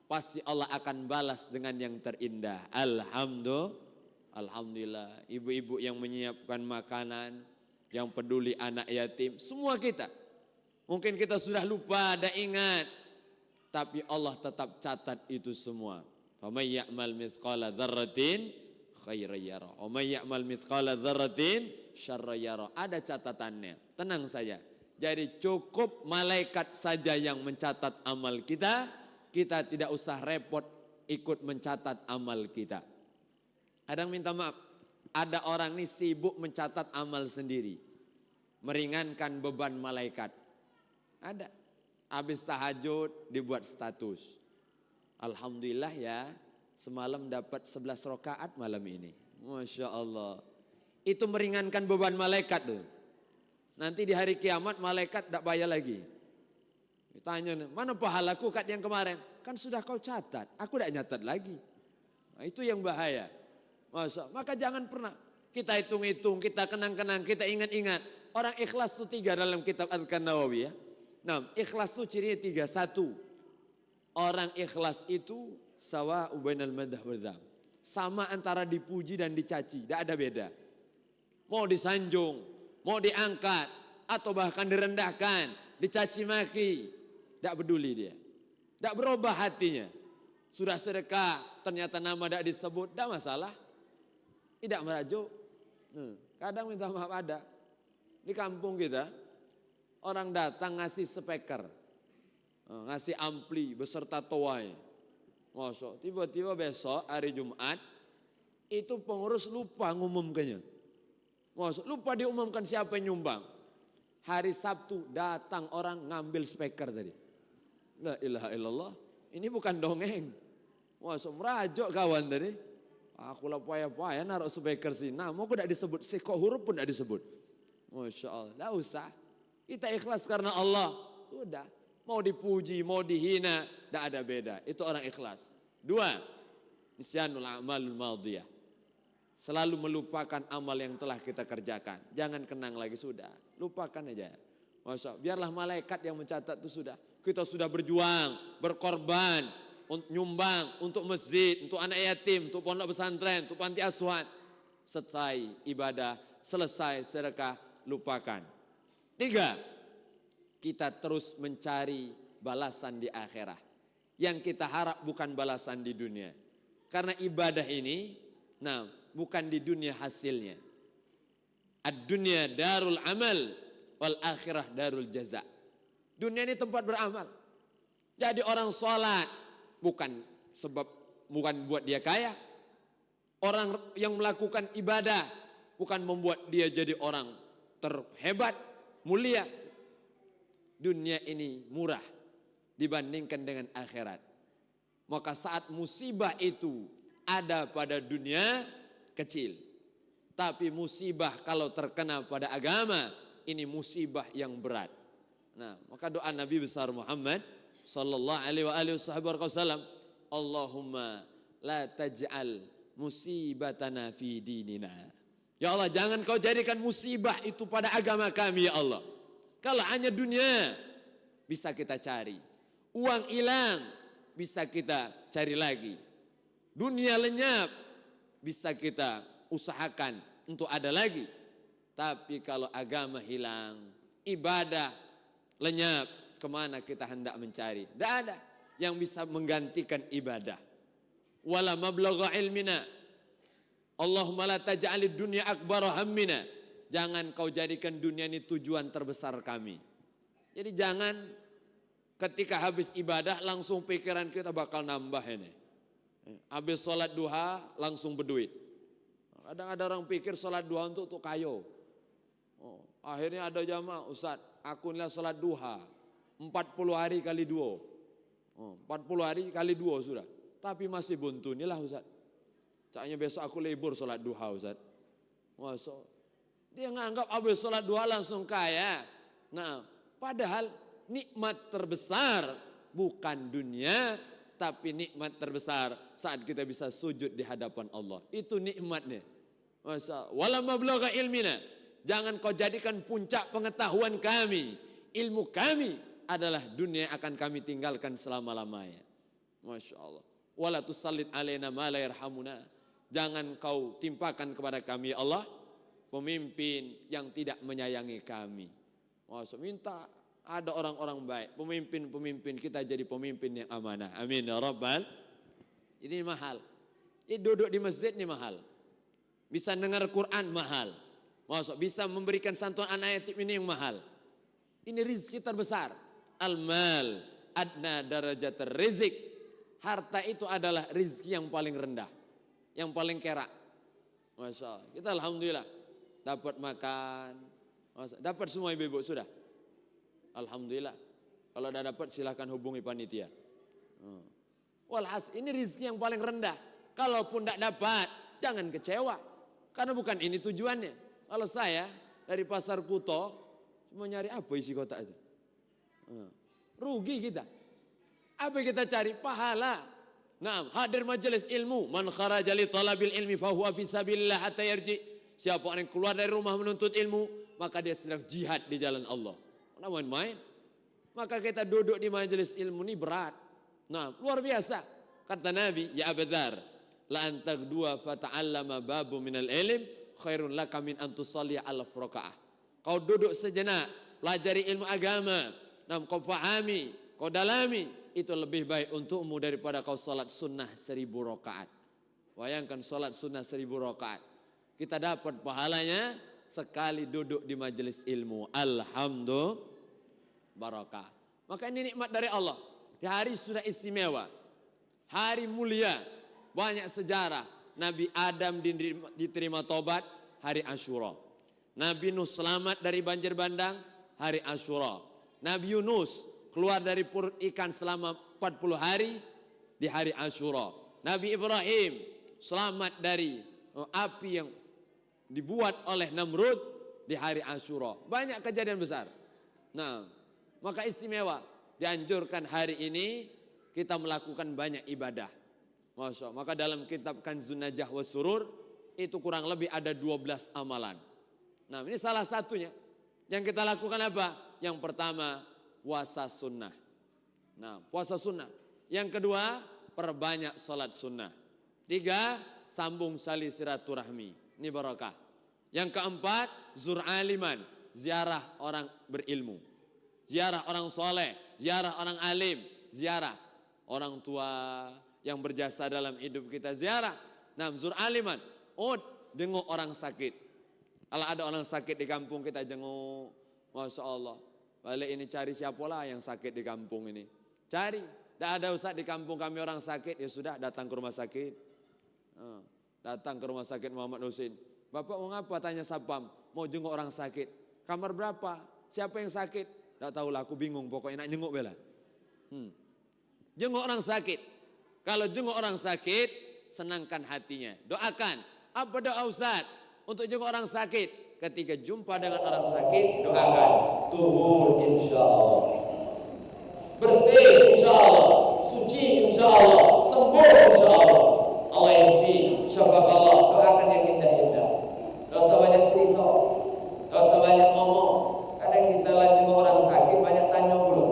pasti Allah akan balas dengan yang terindah. Alhamdulillah. Ibu-ibu yang menyiapkan makanan, yang peduli anak yatim, semua kita. Mungkin kita sudah lupa, dah ingat. Tapi Allah tetap catat itu semua. Faman ya'mal mithqala dzarratin khairan yara. Wa may ya'mal mithqala dzarratin syarran yara. Ada catatannya. Tenang saja. Jadi cukup malaikat saja yang mencatat amal kita. Kita tidak usah repot ikut mencatat amal kita. Kadang minta maaf. Ada orang ini sibuk mencatat amal sendiri. Meringankan beban malaikat. Ada. Habis tahajud dibuat status. Alhamdulillah ya, semalam dapat 11 rakaat malam ini. Masya Allah. Itu meringankan beban malaikat tuh. Nanti di hari kiamat malaikat tidak bayar lagi. Ditanya, mana pahalaku kat yang kemarin? Kan sudah kau catat, aku tidak nyatat lagi. Nah, itu yang bahaya. Maka jangan pernah kita hitung-hitung, kita kenang-kenang, kita ingat-ingat. Orang ikhlas itu 3 dalam kitab Adhkar Nawawi ya. Nah, ikhlas itu cirinya 3. 1. Orang ikhlas itu sawa'u bainal madah wal dzam. Sama antara dipuji dan dicaci, tidak ada beda. Mau disanjung, mau diangkat, atau bahkan direndahkan, dicaci maki, tidak peduli dia. Tidak berubah hatinya. Sudah sedekah, ternyata nama tidak disebut, tidak masalah. Tidak merajuk. Kadang minta maaf ada. Di kampung kita, orang datang ngasih speaker, ngasih ampli beserta toai. Masuk, tiba-tiba besok hari Jumat, itu pengurus lupa ngumumkannya. Masuk, lupa diumumkan siapa yang nyumbang. Hari Sabtu datang orang ngambil speaker tadi. La ilaha illallah, ini bukan dongeng. Masuk, merajuk kawan tadi. Aku lah payah-payah naruh speaker sini. Nah, mau tidak disebut, kok huruf pun tidak disebut. Masya Allah, tidak usah. Kita ikhlas karena Allah. Sudah. Mau dipuji, mau dihina. Tidak ada beda. Itu orang ikhlas. 2. Nisyanul amalul madiyah. Selalu melupakan amal yang telah kita kerjakan. Jangan kenang lagi, sudah. Lupakan aja. Masya Allah. Biarlah malaikat yang mencatat itu sudah. Kita sudah berjuang, berkorban, nyumbang untuk masjid, untuk anak yatim, untuk pondok pesantren, untuk panti asuhan. Selesai ibadah, selesai sedekah, lupakan. 3, kita terus mencari balasan di akhirat. Yang kita harap bukan balasan di dunia. Karena ibadah ini, bukan di dunia hasilnya. Ad-dunya darul amal, wal akhirah darul jaza. Dunia ini tempat beramal. Jadi orang sholat bukan buat dia kaya. Orang yang melakukan ibadah bukan membuat dia jadi orang terhebat, mulia. Dunia ini murah dibandingkan dengan akhirat. Maka saat musibah itu ada pada dunia kecil. Tapi musibah kalau terkena pada agama, ini musibah yang berat. Nah, maka doa Nabi besar Muhammad sallallahu alaihi wasallam, Allahumma la taj'al musibatana fi dinina. Ya Allah, jangan kau jadikan musibah itu pada agama kami, ya Allah. Kalau hanya dunia bisa kita cari, uang hilang bisa kita cari lagi, dunia lenyap bisa kita usahakan untuk ada lagi. Tapi kalau agama hilang, ibadah lenyap, kemana kita hendak mencari? Tidak ada yang bisa menggantikan ibadah. Wala mablagha ilmina, Allahumma la taj'alid dunya akbara hammina. Jangan kau jadikan dunia ini tujuan terbesar kami. Jadi jangan ketika habis ibadah langsung pikiran kita bakal nambah ini. Habis sholat duha langsung berduit. Kadang ada orang pikir sholat duha untuk kayo. Akhirnya ada jamaah, Ustaz, aku nilai sholat duha 40 hari kali 2. 40 hari kali 2 sudah. Tapi masih buntu, inilah Ustaz. Caknya besok aku libur sholat duha, Ustaz. Masuk. Dia nganggap habis sholat duha langsung kaya. Nah, padahal nikmat terbesar bukan dunia, tapi nikmat terbesar saat kita bisa sujud di hadapan Allah. Itu nikmatnya. Masya Allah. Wala mablagha ilmina. Jangan kau jadikan puncak pengetahuan kami. Ilmu kami adalah dunia yang akan kami tinggalkan selama-lamanya. Masya Allah. Wala tusallit alaina ma la yarhamuna. Jangan kau timpakan kepada kami, ya Allah, pemimpin yang tidak menyayangi kami. Masya minta ada orang-orang baik, pemimpin-pemimpin kita jadi pemimpin yang amanah. Amin ya Rabbal. Ini mahal. Ini duduk di masjid ini mahal. Bisa dengar Quran mahal. Masuk bisa memberikan santunan anak yatim ini yang mahal. Ini rizki terbesar. Al-mal adna darajat rizq. Harta itu adalah rizki yang paling rendah, yang paling kera. Masya Allah. Kita alhamdulillah dapat makan, dapat semua ibu-ibu sudah. Alhamdulillah. Kalau sudah dapat silahkan hubungi panitia. Walhas ini rizki yang paling rendah. Kalaupun tidak dapat, jangan kecewa. Karena bukan ini tujuannya. Kalau saya dari Pasar Kuto cuma nyari apa isi kotak itu? Rugi kita. Apa yang kita cari? Pahala. Nah, hadir majelis ilmu. Man kharaja li talabil ilmi fahuwa fi sabilillah hatta yarji. Siapa orang yang keluar dari rumah menuntut ilmu, maka dia sedang jihad di jalan Allah. Nah, main-main. Maka kita duduk di majelis ilmu ini berat. Nah, luar biasa. Kata Nabi, ya Abu Dzar, la antagdua fata'allama babu minal ilm khairun laka min an tusalli alaf rakaah. Kau duduk sejenak, pelajari ilmu agama, nah kau fahami, kau dalami, itu lebih baik untukmu daripada kau salat sunnah 1000 rakaat. Bayangkan salat sunnah 1000 rakaat. Kita dapat pahalanya sekali duduk di majelis ilmu. Alhamdulillah barakah. Maka ini nikmat dari Allah. Di hari sudah istimewa, hari mulia, banyak sejarah. Nabi Adam diterima tobat hari Asyura. Nabi Nuh selamat dari banjir bandang hari Asyura. Nabi Yunus keluar dari perut ikan selama 40 hari di hari Asyura. Nabi Ibrahim selamat dari api yang dibuat oleh Namrud di hari Asyura. Banyak kejadian besar. Nah, maka istimewa. Dianjurkan hari ini kita melakukan banyak ibadah. Masya Allah. Maka dalam kitab Kanzun Najah wa Surur itu kurang lebih ada 12 amalan. Nah, ini salah satunya. Yang kita lakukan apa? Yang pertama, puasa sunnah. Nah, puasa sunnah. Yang kedua, perbanyak salat sunnah. 3, sambung sali silaturahmi. Ini barakah. Yang keempat, zur aliman, ziarah orang berilmu. Ziarah orang soleh, ziarah orang alim, ziarah orang tua yang berjasa dalam hidup kita, ziarah. Nah, zur aliman, jenguk orang sakit. Kalau ada orang sakit di kampung kita jenguk, Masya Allah. Balik ini cari siapalah yang sakit di kampung ini. Cari. Tidak ada Ustaz di kampung kami orang sakit, ya sudah datang ke rumah sakit. Datang ke rumah sakit Muhammad Husin. Bapak mau ngapa? Tanya Sapam. Mau jenguk orang sakit. Kamar berapa? Siapa yang sakit? Tidak tahulah, aku bingung. Pokoknya nak jenguk bela. Jenguk orang sakit. Kalau jenguk orang sakit, senangkan hatinya. Doakan. Apa doa Ustaz? Untuk jenguk orang sakit. Ketika jumpa dengan orang sakit, doakan. Tuhur insya Allah. Bersih insya Allah. Suci insya Allah. Sembuh insya Allah. Allah yasfi, syafaqallah. Doakan yang indah-indah. Tidak usah banyak cerita. Tidak usah banyak ngomong. Kadang kita lagi jenguk orang sakit, banyak tanya dulu.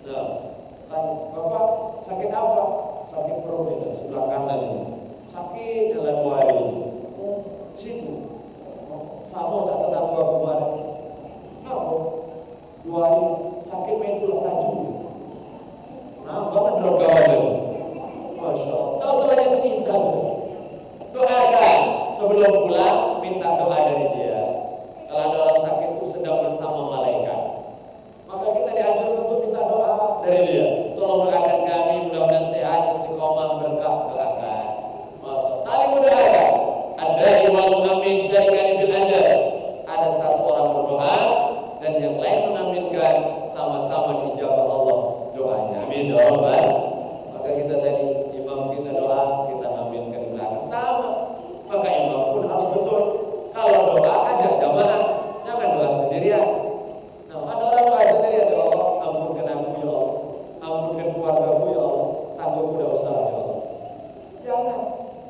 Nah, tanya, Bapak sakit apa? Sakit perut ini, sebelah kanan ini. Sakit dalam 2 hari. Situ. Sama tak tenang 2 hari. Kenapa? 2 hari sakit mentul tajam. Nah, bapak drop kawan lagi. Masya Allah. Tak usah banyak cerita. Doakan sebelum pulang, minta doa dari dia. Kalau ada orang sakit itu sedang bersama malaikat, maka kita dianjurkan untuk minta doa dari dia. Tolong doakan kami, mudah-mudahan sehat, istiqomah, berkah, doakan. Saling mendoakan. Ada wal mu'min syarikan bil ajr. Ada satu orang berdoa dan yang lain mengaminkan, sama-sama dijawab Allah doanya. Amin ya rabbal. Maka kita tadi imam kita doa, kita ngaminkan belakang sama. Maka imam pun harus betul. Kalau doa ajak jamaah, jangan doa sendirian. Nah, ada orang doa sendirian, ya Allah, ampunkan aku ya Allah, ampunkan keluargaku ya Allah, tanggung udah usaha ya Allah. Jangan.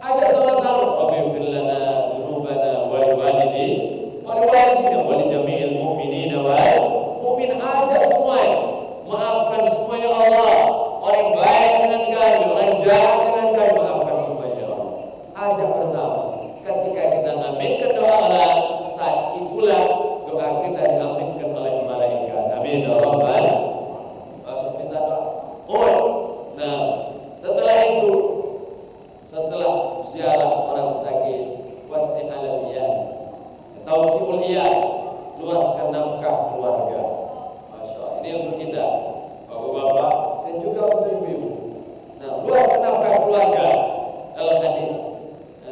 Ajak sama-sama. Waghfir lana dzunubana wa liwalidina wa lijami'il mu'minina wal mu'min. Ajak semuanya. Maafkan semuanya Allah. Orang baik dengan kami, orang jahat dengan kami, maafkan semuanya Allah. Ajak bersama. Ketika kita ngaminkan doa Allah, saat itulah doa kita diaminkan oleh malaikat. Amin ya rabbal. Masuk kita doa. Nah, setelah itu, setelah ziarah orang sakit, wasi aliyah, tausiul iyah, luaskan nafkah keluarga. Masya Allah. Ini untuk kita, bapak-bapak, dan juga untuk ibu-ibu. Nah, luaskan nafkah keluarga. Dalam hadis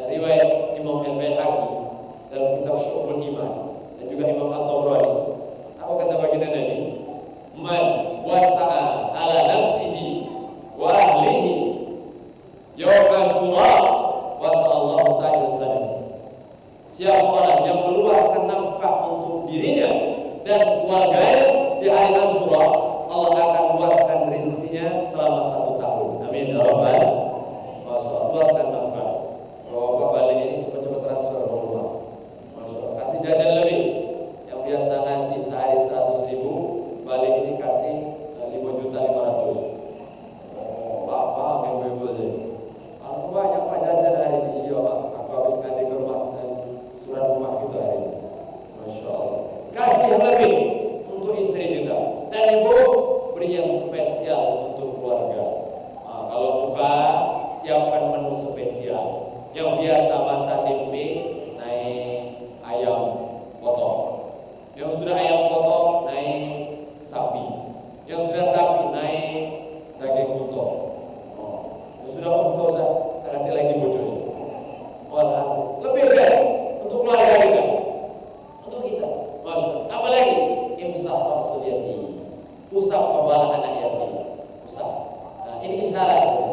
riwayat Imam Al-Baihaqi dalam kitab Syu'bul Iman dan juga Imam At-Tabrani, apa kata baginda Nabi? Man wasa'a ala nafsihi wa ahlihi yawm Asyura wasa'allahu sa'il salam. Siapa orang yang meluaskan nafkah untuk dirinya dan keluarganya di hari Asyura, Allah akan luaskan rezekinya selama 1 tahun. Amin ya rabbal. Masya Allah, luaskan nafkah. Kalau Bapak balik ini cepat-cepat transfer ke rumah. Masya Allah, kasih jajan lebih. Yang biasa ngasih sehari 100.000, balik ini kasih 5.500.000. Bapak ibu-ibu aja. Aku banyak Pak jajan hari ini. Iya Pak, aku habis ganti ke rumah dan surat rumah kita hari ini. Masya Allah. Kasih lebih untuk istri kita. Dan ibu beri yang spesial untuk keluarga. Nah, kalau buka, siapkan menu spesial. Yang biasa masak tempe, naik ayam potong. Yang sudah ayam potong, naik sapi. Yang sudah sapi, naik daging utuh. Yang sudah utuh, nanti lagi bocornya. Walhasil lebih kan untuk keluarga kita, untuk kita. Masya. Apalagi imsak rasuliyati, usap kepala anak yatim. Usap. Nah, ini isyarat.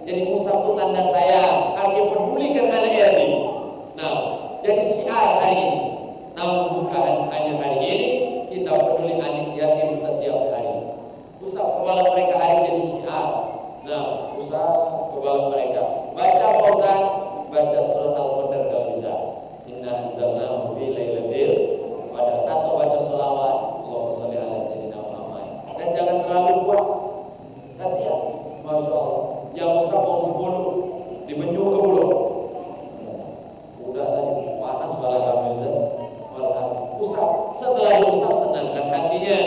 Jadi usap itu tanda sayang, artinya pedulikan anak yatim. Nah, jadi syiar hari ini. Namun bukan hanya hari ini, kita peduli anak yatim setiap hari. Usap kepala mereka hari jadi syiar. Nah, usap kepala mereka. Baca Fauzan, baca surat Al-Qadar kalau bisa. Inna anzalnahu fi lailatul qadar, atau baca selawat Allahumma shalli ala sayyidina Muhammad. Dan jangan terlalu kuat. Kasihan. Masya Allah. Yang usap mau 10 dibenjuk ke mulut. Udah tadi panas bala kami Ustaz. Walhasil usap. Setelah diusap, senangkan hatinya.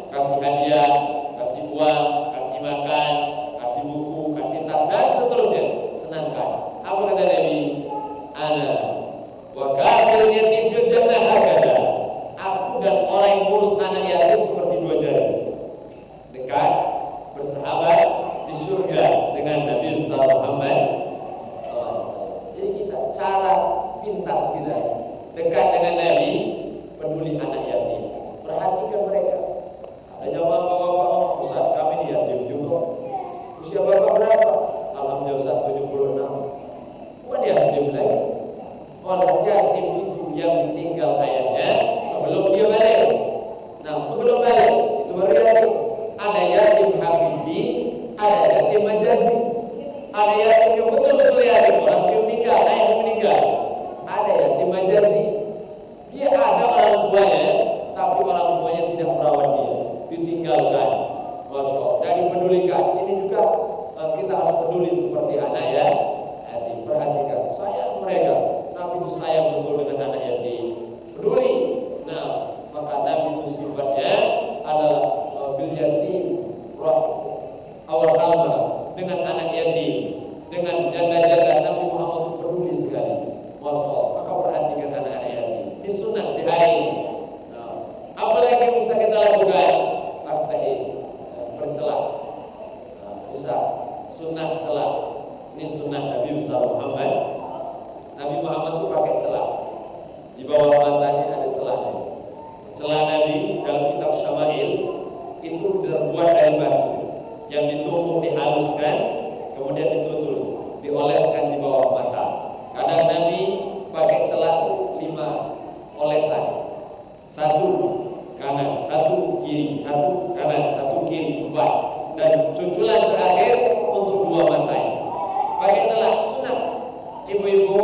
Kasih hadiah, kasih uang, kasih makan, kasih buku, kasih tas dan seterusnya. Senangkan. Apa kata Nabi? Ana wa kafir yatim fil jannah hakada. Aku dan orang yang ngurus anak yatim seperti 2 jari. Dekat, bersahabat dekat dengan Nabi, peduli anak yatim. Perhatikan mereka. Ada jamaah bapak-bapak, Ustaz kami di yatim juga. Usia bapak berapa? Alhamdulillah Ustaz 76. Bukan yatim lagi. Orang yatim itu yang ditinggal ayahnya sebelum dia balik. Nah sebelum balik itu baru yatim. Ada yatim hakiki, ada yatim majazi. Ada yatim yang betul-betul yatim, orang yang meninggal, ayah yang meninggal. Ada yatim majazi. Dia ada orang tuanya, tapi orang tuanya tidak merawat dia, ditinggalkan. Masya Allah, dan dipedulikan. Ini juga kita harus peduli seperti anak ya. Yatim, perhatikan, sayang mereka. Nabi itu sayang betul dengan anak yatim, peduli. Nah, maka Nabi itu sifatnya adalah bil yatim awal amr, dengan anak yatim, dengan janda-janda. Nabi Muhammad itu peduli sekali. Masya Allah, maka perhatikan anak-anak yatim. Ini sunnah di hari ini. Nah, apalagi yang bisa kita lakukan? Taktahid, bercelah. Nah, bisa sunnah celah. Ini sunnah Nabi besar Muhammad. Nabi Muhammad itu pakai celah. Di bawah matanya ada celahnya. Celah Nabi dalam kitab Syama'il itu terbuat dari batu yang ditumbuk, dihaluskan, kemudian ditutul, dioleskan di bawah mata. Kadang Nabi pakai celah 5 olesan, 1 kanan, 1 kiri, 1 kanan, 1 kiri, 4, dan cuculan terakhir untuk 2 mata. Pakai celah sunat. Ibu-ibu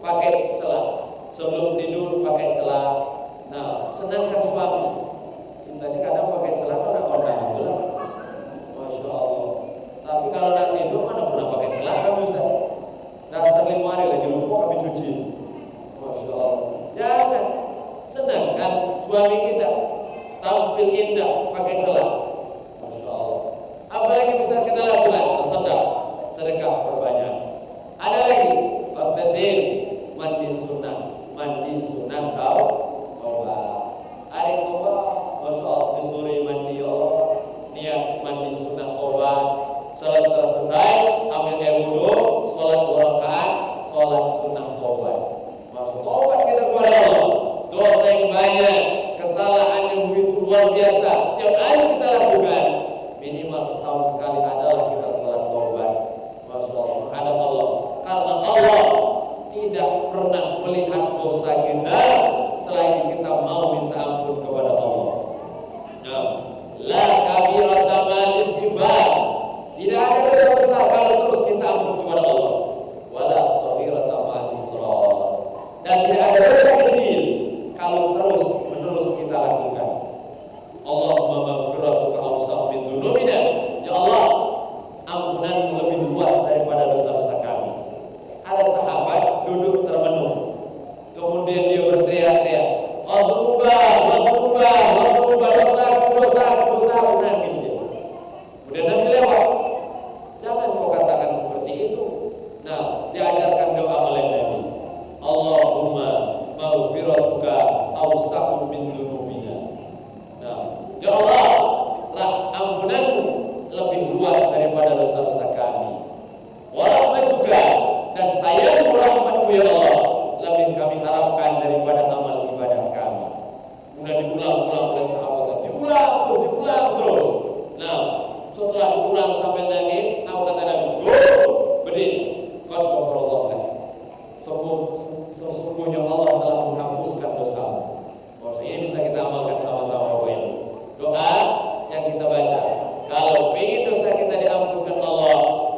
pakai celah sebelum tidur, pakai celah. Nah, senangkan suami. Tadi kadang pakai celah kan nggak juga. Masya Allah. Tapi kalau nak tidur mana pernah pakai celah kan bisa. Dasar 5 hari lagi lupa kami cuci. Masya Allah. Jangan. Senangkan suami kita tampil indah pakai celah. Masya Allah. Apalagi bisa kita lakukan? Sedekah perbanyak. Ada lagi bagtasil, mandi sunnah kau tobat. Hari tobat, Masya Allah, disuruh mandi ya Allah, niat mandi sunnah tobat. Salat selesai, ambil air wudu, sholat 2 rakaat, sholat sunnah tobat. Masuk tobat kita kepada Allah. Dosa yang banyak, kesalahan yang begitu luar biasa, tiap hari kita lakukan. Minimal setahun sekali adalah kita sholat tobat. Masya Allah, menghadap Allah. Karena Allah tidak pernah melihat dosa kita selagi kita mau minta ampun kepada Allah. Nah, la kabirata ma'al istighfar. Tidak ada dosa besar kalau terus minta ampun kepada Allah. Wala shaghirata ma'al israr. Dan tidak ada dosa kecil kalau terus menerus kita lakukan. Allahumma maghfiratuka awsa'u min dzunubina. Ya Allah, ampunanmu lebih luas daripada dosa-dosa kami. Ada sahabat duduk termenung, kemudian dia berteriak-teriak, dosa, nangis dia. Kemudian Nabi lewat. Jangan kau katakan seperti itu. Nah, diajarkan doa oleh Nabi. Allahumma maghfiratuka awsa'u min dzunubina. Nah, ya Allah, ampunanmu lebih luas daripada dosa-dosa kami. Warahmatuka, dan sayangmu rahmatmu ya Allah lebih kami harapkan daripada amal ibadah kami. Kemudian diulang-ulang oleh sahabat, diulang terus. Nah, setelah diulang sampai nangis, apa kata Nabi? Berdiri, qad ghafarallahu lak. Sesungguhnya Allah telah menghapuskan dosamu. Maksudnya ini bisa kita amalkan sama-sama Bapak Ibu. Doa yang kita baca. Kalau ingin dosa kita diampunkan Allah,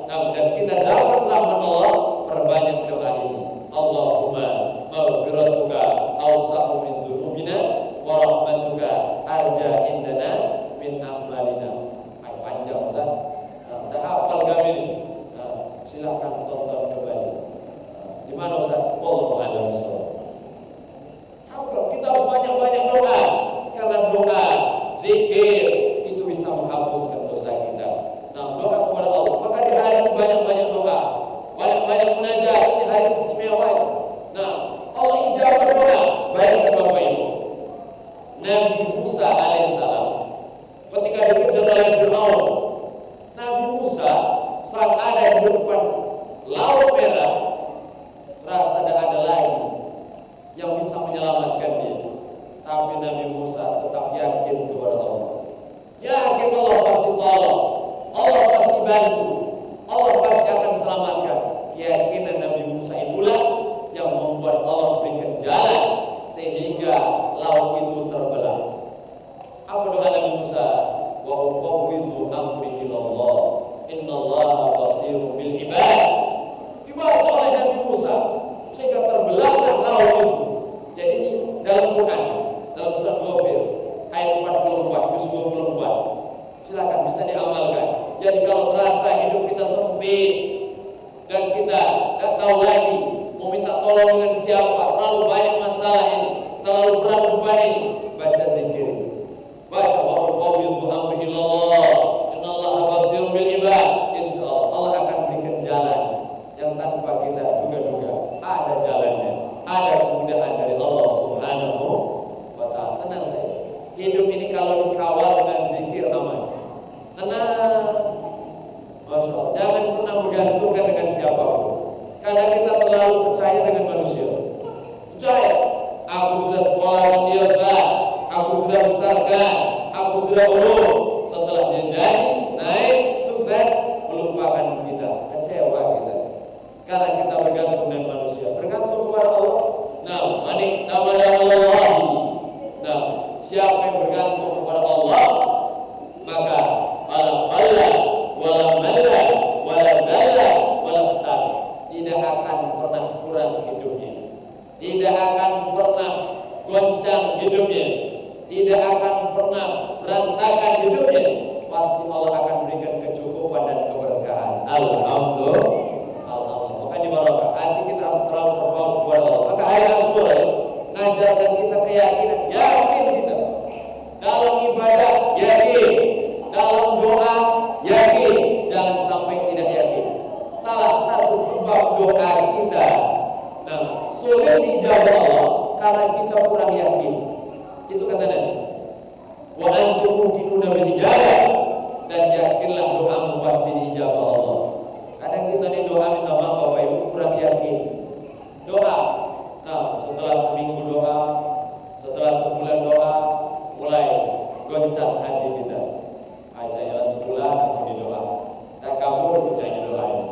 dan kita dapat rahmat Allah, perbanyak doa ini. Allahumma maghfiratuka awsa'u min dzunubina wa rahmatuka arja indana min amalina. Panjang Ustaz. Dah hafal kami ini. Silakan tonton kembali. Di mana Ustaz? Wallahu a'lam bishawab. Hafal, kita harus banyak-banyak doa. Karena doa, zikir itu bisa menghapuskan dosa kita. Nah, doa kepada Allah. Maka di hari ini banyak-banyak doa, banyak-banyak munajat. Ini hari istimewa. Nah, Allah ijabah doa. Baik Bapak Ibu, Nabi Musa alaihissalam ketika dikejar oleh Fir'aun, Nabi Musa saat ada di depan Laut Merah, rasa ada lagi sakit dan kita tidak tahu lagi mau minta tolong dengan siapa, terlalu banyak masalah ini, terlalu berat beban ini, baca zikir, baca wa'ufawwidhu amri ilallah, innallaha basirun bil ibad. Insyaallah Allah akan berikan jalan yang tanpa kita duga-duga. Ada jalannya, ada kemudahan dari Allah Subhanahu wa ta'ala. Tenang saja, hidup ini kalau dikawal dengan zikir aman. Tenang, Masya Allah. Jangan pernah bergantungkan dengan siapapun, karena kita terlalu percaya dengan manusia. Percaya, aku sudah sekolah dan dia Ustaz, aku sudah besarkan, aku sudah urus. Setelah dia jadi, naik, sukses, melupakan kita, kecewa kita. Karena kita bergantung dengan manusia, bergantung kepada Allah. Nah, manik tamada Allah. Nah, siapa yang bergantung kepada Allah, maka Allah wala malla wala dalla wala khatar, tidak akan pernah kurang hidupnya, tidak akan pernah goncang hidupnya, tidak akan pernah berantakan hidupnya. Pasti Allah akan berikan kecukupan dan keberkahan. Alhamdulillah. Makanya barokah hati kita harus terlalu terpaut kepada Allah. Maka ayat Asyura mengajarkan kita keyakinan, yakin kita dalam ibadah, yakin dalam doa, yakin, jangan sampai tidak yakin. Salah satu sebab doa kita sulit dijawab Allah karena kita kurang yakin. Itu kata Nabi, wa antum muqinuna bil ijabah, dan yakinlah doamu pasti dijawab Allah. Kadang kita nih doa minta maaf Bapak Ibu kurang yakin. Doa, setelah seminggu doa, setelah sebulan doa, mulai goncang hati kita. Ajalah sebulan aku di doa, tak kabur percaya doa ini.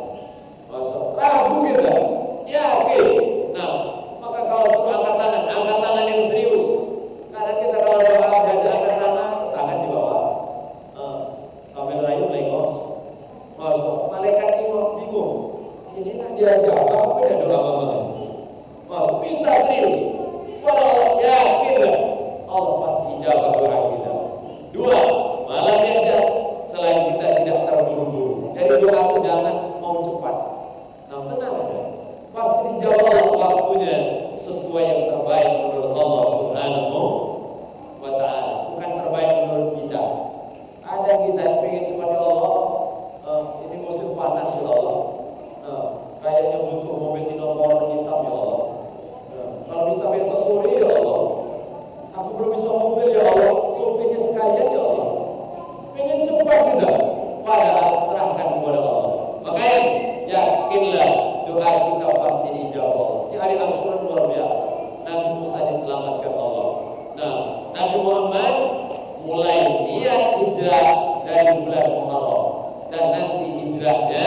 Masuk ragu kita, yakin. Maka kalau suka angkat tangan yang serius. Karena kita kalau doa diajak angkat tangan di bawah. Sambil rayu lengos. Masuk malaikat bingung. Ini dia jawab apa dia doa mama. Masuk minta serius. Kalau yakinlah Allah pasti jawab doa kita. Dua, malam yang selain kita tidak terburu-buru. Jadi doa itu jangan mau cepat. Tenang saja. Pasti dijawab waktunya sesuai yang terbaik menurut Allah Subhanahu wa ta'ala, bukan terbaik menurut kita. Ada kita yang pengen cepat ya Allah, ini musim panas ya Allah, kayaknya butuh mobil nomor hitam ya Allah, kalau bisa besok sore ya Allah, aku belum bisa mobil ya Allah, sopirnya sekalian ya Allah. Pengen cepat kita, padahal serahkan kepada Allah. Makanya yakinlah doa kita pasti dijawab. Di hari Asyura luar biasa, Nabi Musa diselamatkan Allah. Nabi Muhammad mulai niat hijrah dari bulan Muharram dan nanti hijrahnya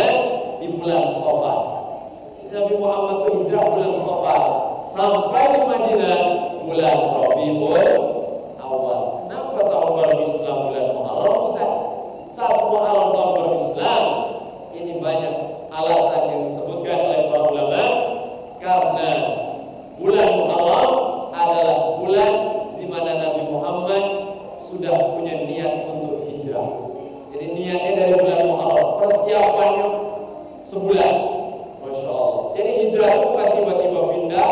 di bulan Safar. Nabi Muhammad itu hijrah bulan Safar sampai di Madinah bulan Rabiul Awal. Kenapa tahun baru Islam bulan Muharram? Satu Muharram tahun baru Islam. Ini banyak alasan yang disebutkan oleh para ulama, karena bulan Muharram adalah bulan di mana Nabi Muhammad sudah punya niat untuk hijrah. Jadi niatnya dari bulan Muharram, persiapannya sebulan. Masya Allah. Jadi hijrah itu bukan tiba-tiba pindah,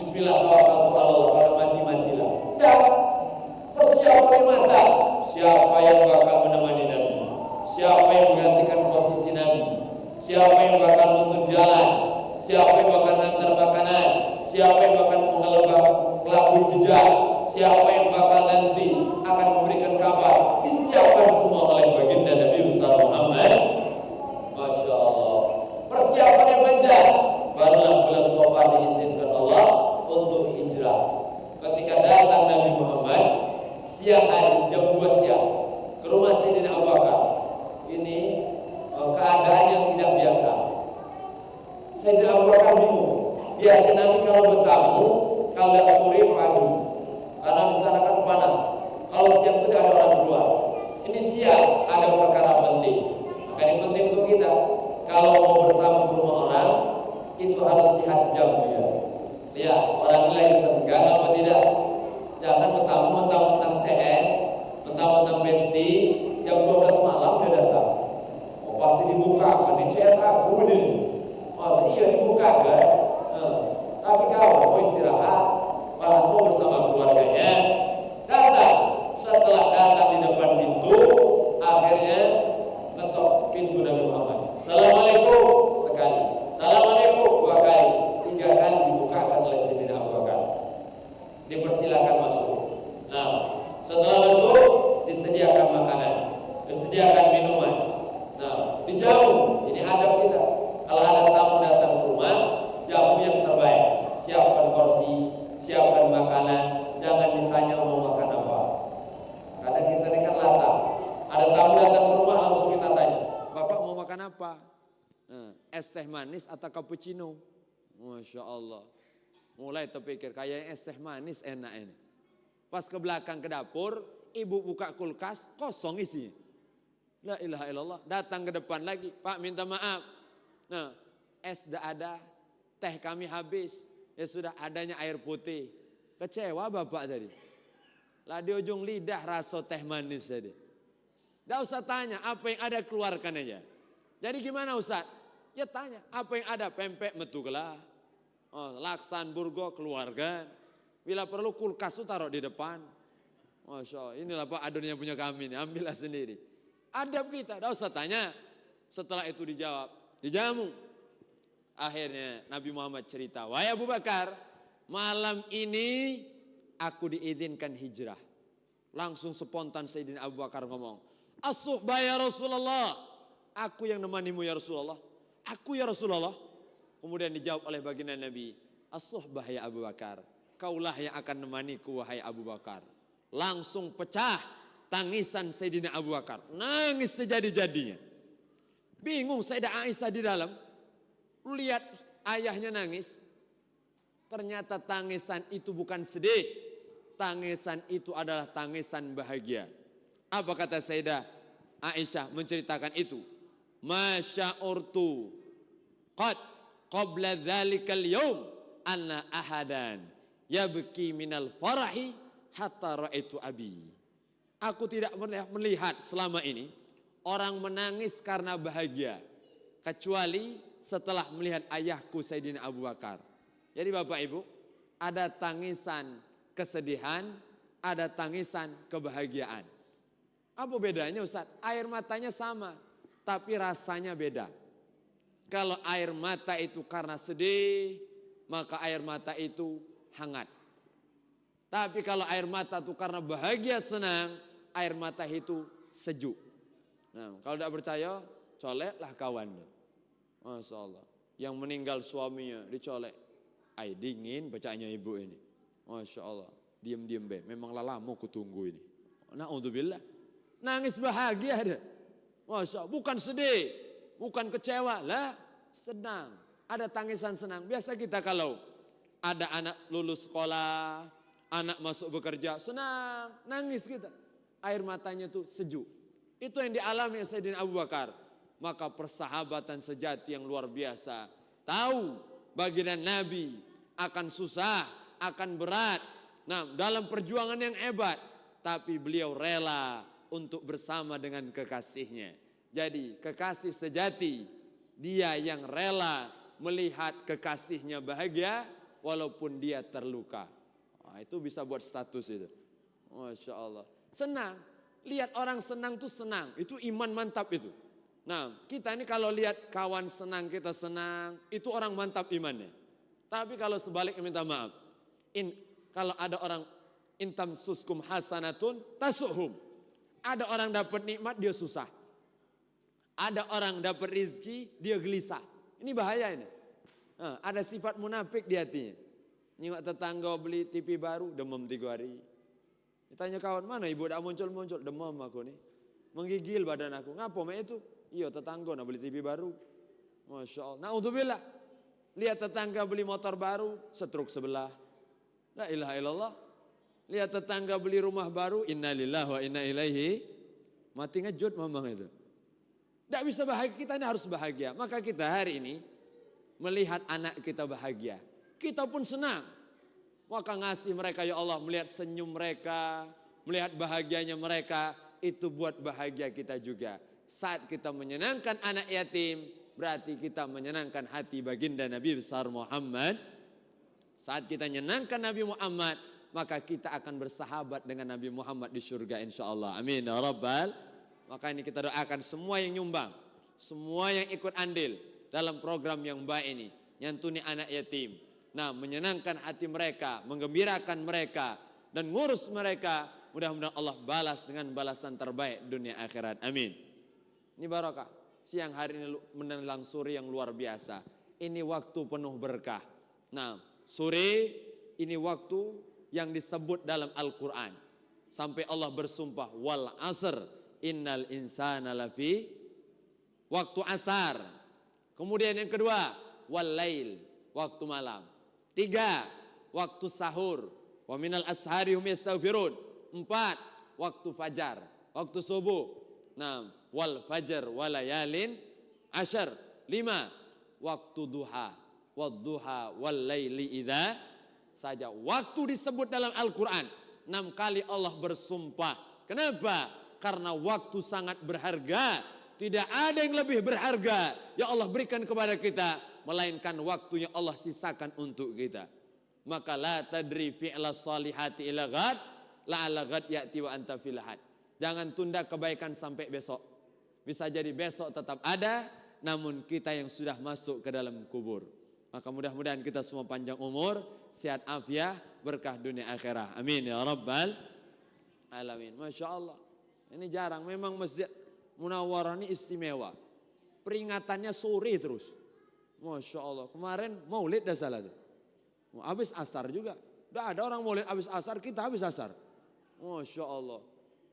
bismillah tawakkaltu ala Allah, kalau mati-matilah. Dan persiapannya matang. Siapa yang bakal menemani Nabi? Siapa yang menggantikan posisi Nabi? Siapa yang bakal nuntun jalan? Siapa yang bakal antar makanan? Siapa yang bakal melakui jejak? Siapa yang bakal nanti akan memberikan kabar? Disiapkan semua oleh baginda Nabi besar Muhammad. Masya Allah. Persiapan yang panjang. Barulah bulan Safar diizinkan Allah untuk hijrah. Ketika datang Nabi Muhammad siang hari jam 2 siang ke rumah Sayyidina Abu Bakar. Ini keadaan yang tidak biasa. Sayyidina Abu Bakar bingung. Biasa Nabi kalau bertamu, kalau lihat sore pagi, karena di sana kan panas. Kalau siang itu ada orang keluar. Ini siang ada perkara penting. Maka ini penting untuk kita. Kalau mau bertamu ke rumah orang, itu harus lihat jam dia. Lihat orang ini lagi senggang apa tidak. Jangan bertamu mentang-mentang CS, mentang-mentang Besti, jam 12 malam dia datang. Oh, pasti dibuka, kan di CS aku pun ini. Oh iya dibuka kan. Tapi kalau mau istirahat, malah mau bersama keluarganya, datang. Setelah datang di depan pintu, akhirnya ngetok pintu Nabi Muhammad. Assalamualaikum sekali, assalamualaikum 2 kali, 3 kali dibukakan oleh Sayyidina Abu Bakar. Dipersilakan masuk. Nah, setelah masuk disediakan makanan, disediakan minuman. Nah, dijamu. Ini adab kita. Kalau ada tamu datang ke rumah, jamu yang terbaik. Siapkan kursi, siapkan makanan. Jangan ditanya mau makan apa. Karena kita ini kan latah. Ada tamu datang ke rumah langsung kita tanya, Bapak mau makan apa? Es teh manis atau cappuccino? Masya Allah. Mulai terpikir kayaknya es teh manis enak ini. Pas ke belakang ke dapur, ibu buka kulkas, kosong isinya. La ilaha illallah. Datang ke depan lagi, Pak minta maaf. Nah, es dah ada, teh kami habis. Ya sudah, adanya air putih. Kecewa bapak tadi. Lah di ujung lidah rasa teh manis tadi. Tidak usah tanya, apa yang ada keluarkan aja. Jadi gimana Ustaz? Ya tanya, apa yang ada? Pempek metukelah. Oh, laksan burgo keluarkan. Bila perlu kulkas itu taruh di depan. Masya Allah, inilah Pak adon yang punya kami ini, ambillah sendiri. Adab kita, tidak usah tanya. Setelah itu dijawab, dijamu. Akhirnya Nabi Muhammad cerita, wahai Abu Bakar, malam ini aku diizinkan hijrah. Langsung spontan Sayyidina Abu Bakar ngomong, as-suhbah ya Rasulullah. Aku yang nemanimu ya Rasulullah. Aku ya Rasulullah. Kemudian dijawab oleh baginda Nabi, as-suhbah ya Abu Bakar. Kaulah yang akan nemaniku wahai Abu Bakar. Langsung pecah tangisan Sayyidina Abu Bakar. Nangis sejadi-jadinya. Bingung Sayyidah Aisyah di dalam. Lihat ayahnya nangis. Ternyata tangisan itu bukan sedih. Tangisan itu adalah tangisan bahagia. Apa kata Sayyidah Aisyah menceritakan itu? Masya'urtu qad qabla dhalikal yawm anna ahadan yabki minal farahi hatta ra'aitu abi. Aku tidak melihat selama ini orang menangis karena bahagia kecuali setelah melihat ayahku Sayyidina Abu Bakar. Jadi Bapak Ibu, ada tangisan kesedihan, ada tangisan kebahagiaan. Apa bedanya Ustaz? Air matanya sama, tapi rasanya beda. Kalau air mata itu karena sedih, maka air mata itu hangat. Tapi kalau air mata itu karena bahagia senang, air mata itu sejuk. Nah, kalau tidak percaya, coleklah kawan. Masya Allah. Yang meninggal suaminya dicolek. Air dingin bacaannya ibu ini. Masya Allah. Diam-diam be. Memang lama ku tunggu ini. Na'udzubillah. Nangis bahagia ada. Masya Allah. Bukan sedih. Bukan kecewa. Lah senang. Ada tangisan senang. Biasa kita kalau ada anak lulus sekolah, anak masuk bekerja, senang, nangis kita. Air matanya tuh sejuk. Itu yang dialami Sayyidina Abu Bakar. Maka persahabatan sejati yang luar biasa. Tahu baginda Nabi akan susah, akan berat. Nah, dalam perjuangan yang hebat. Tapi beliau rela untuk bersama dengan kekasihnya. Jadi kekasih sejati, dia yang rela melihat kekasihnya bahagia walaupun dia terluka. Nah, itu bisa buat status itu. Masya Allah. Senang. Lihat orang senang tuh senang. Itu iman mantap itu. Nah, kita ini kalau lihat kawan senang, kita senang. Itu orang mantap imannya. Tapi kalau sebaliknya minta maaf. Kalau ada orang intam suskum hasanatun tasuhum. Ada orang dapat nikmat, dia susah. Ada orang dapat rizki, dia gelisah. Ini bahaya ini. Nah, ada sifat munafik di hatinya. Nyengok tetangga beli TV baru, demam 3 hari. Ditanya kawan, mana ibu dah muncul-muncul, demam aku nih. Menggigil badan aku, ngapa mak itu? Iya tetangga nak beli TV baru. Masya Allah. Na'udzubillah. Lihat tetangga beli motor baru, setruk sebelah. La ilaha illallah. Lihat tetangga beli rumah baru, innalillahi wa inna ilaihi. Mati ngejut memang itu. Tidak bisa bahagia, kita ini harus bahagia. Maka kita hari ini melihat anak kita bahagia. Kita pun senang. Maka ngasih mereka ya Allah, melihat senyum mereka, melihat bahagianya mereka, itu buat bahagia kita juga. Saat kita menyenangkan anak yatim, berarti kita menyenangkan hati baginda Nabi besar Muhammad. Saat kita menyenangkan Nabi Muhammad, maka kita akan bersahabat dengan Nabi Muhammad di surga insyaallah. Amin ya rabbal. Maka ini kita doakan semua yang nyumbang, semua yang ikut andil dalam program yang baik ini, nyantuni anak yatim. Nah, menyenangkan hati mereka, menggembirakan mereka dan ngurus mereka. Mudah-mudahan Allah balas dengan balasan terbaik dunia akhirat. Amin. Ini barokah. Siang hari ini menjelang sore yang luar biasa. Ini waktu penuh berkah. Nah, sore ini waktu yang disebut dalam Al-Quran. Sampai Allah bersumpah, wal asr innal insana lafi, waktu asar. Kemudian yang kedua, wal lail, waktu malam. 3, waktu sahur. Wa minal ashari hum yastaghfirun. 4, waktu fajar, waktu subuh. 6, wal fajar walayalin ashar. 5, waktu duha. Wadduha wal laili idza saja. Waktu disebut dalam Al-Quran 6 kali Allah bersumpah. Kenapa? Karena waktu sangat berharga. Tidak ada yang lebih berharga yang Allah berikan kepada kita melainkan waktu yang Allah sisakan untuk kita. Maka la tadri fi'la salihati ila ghad la'alla ghad ya'ti wa anta fil had. Jangan tunda kebaikan sampai besok. Bisa jadi besok tetap ada, namun kita yang sudah masuk ke dalam kubur. Maka mudah-mudahan kita semua panjang umur, sehat afiah, berkah dunia akhirah. Amin ya rabbal alamin. Masya Allah. Ini jarang, memang Masjid Munawwarah ini istimewa. Peringatannya sore terus. Masya Allah. Kemarin maulid dah salah tuh. Habis asar juga. Dah ada orang maulid habis asar, kita habis asar. Masya Allah.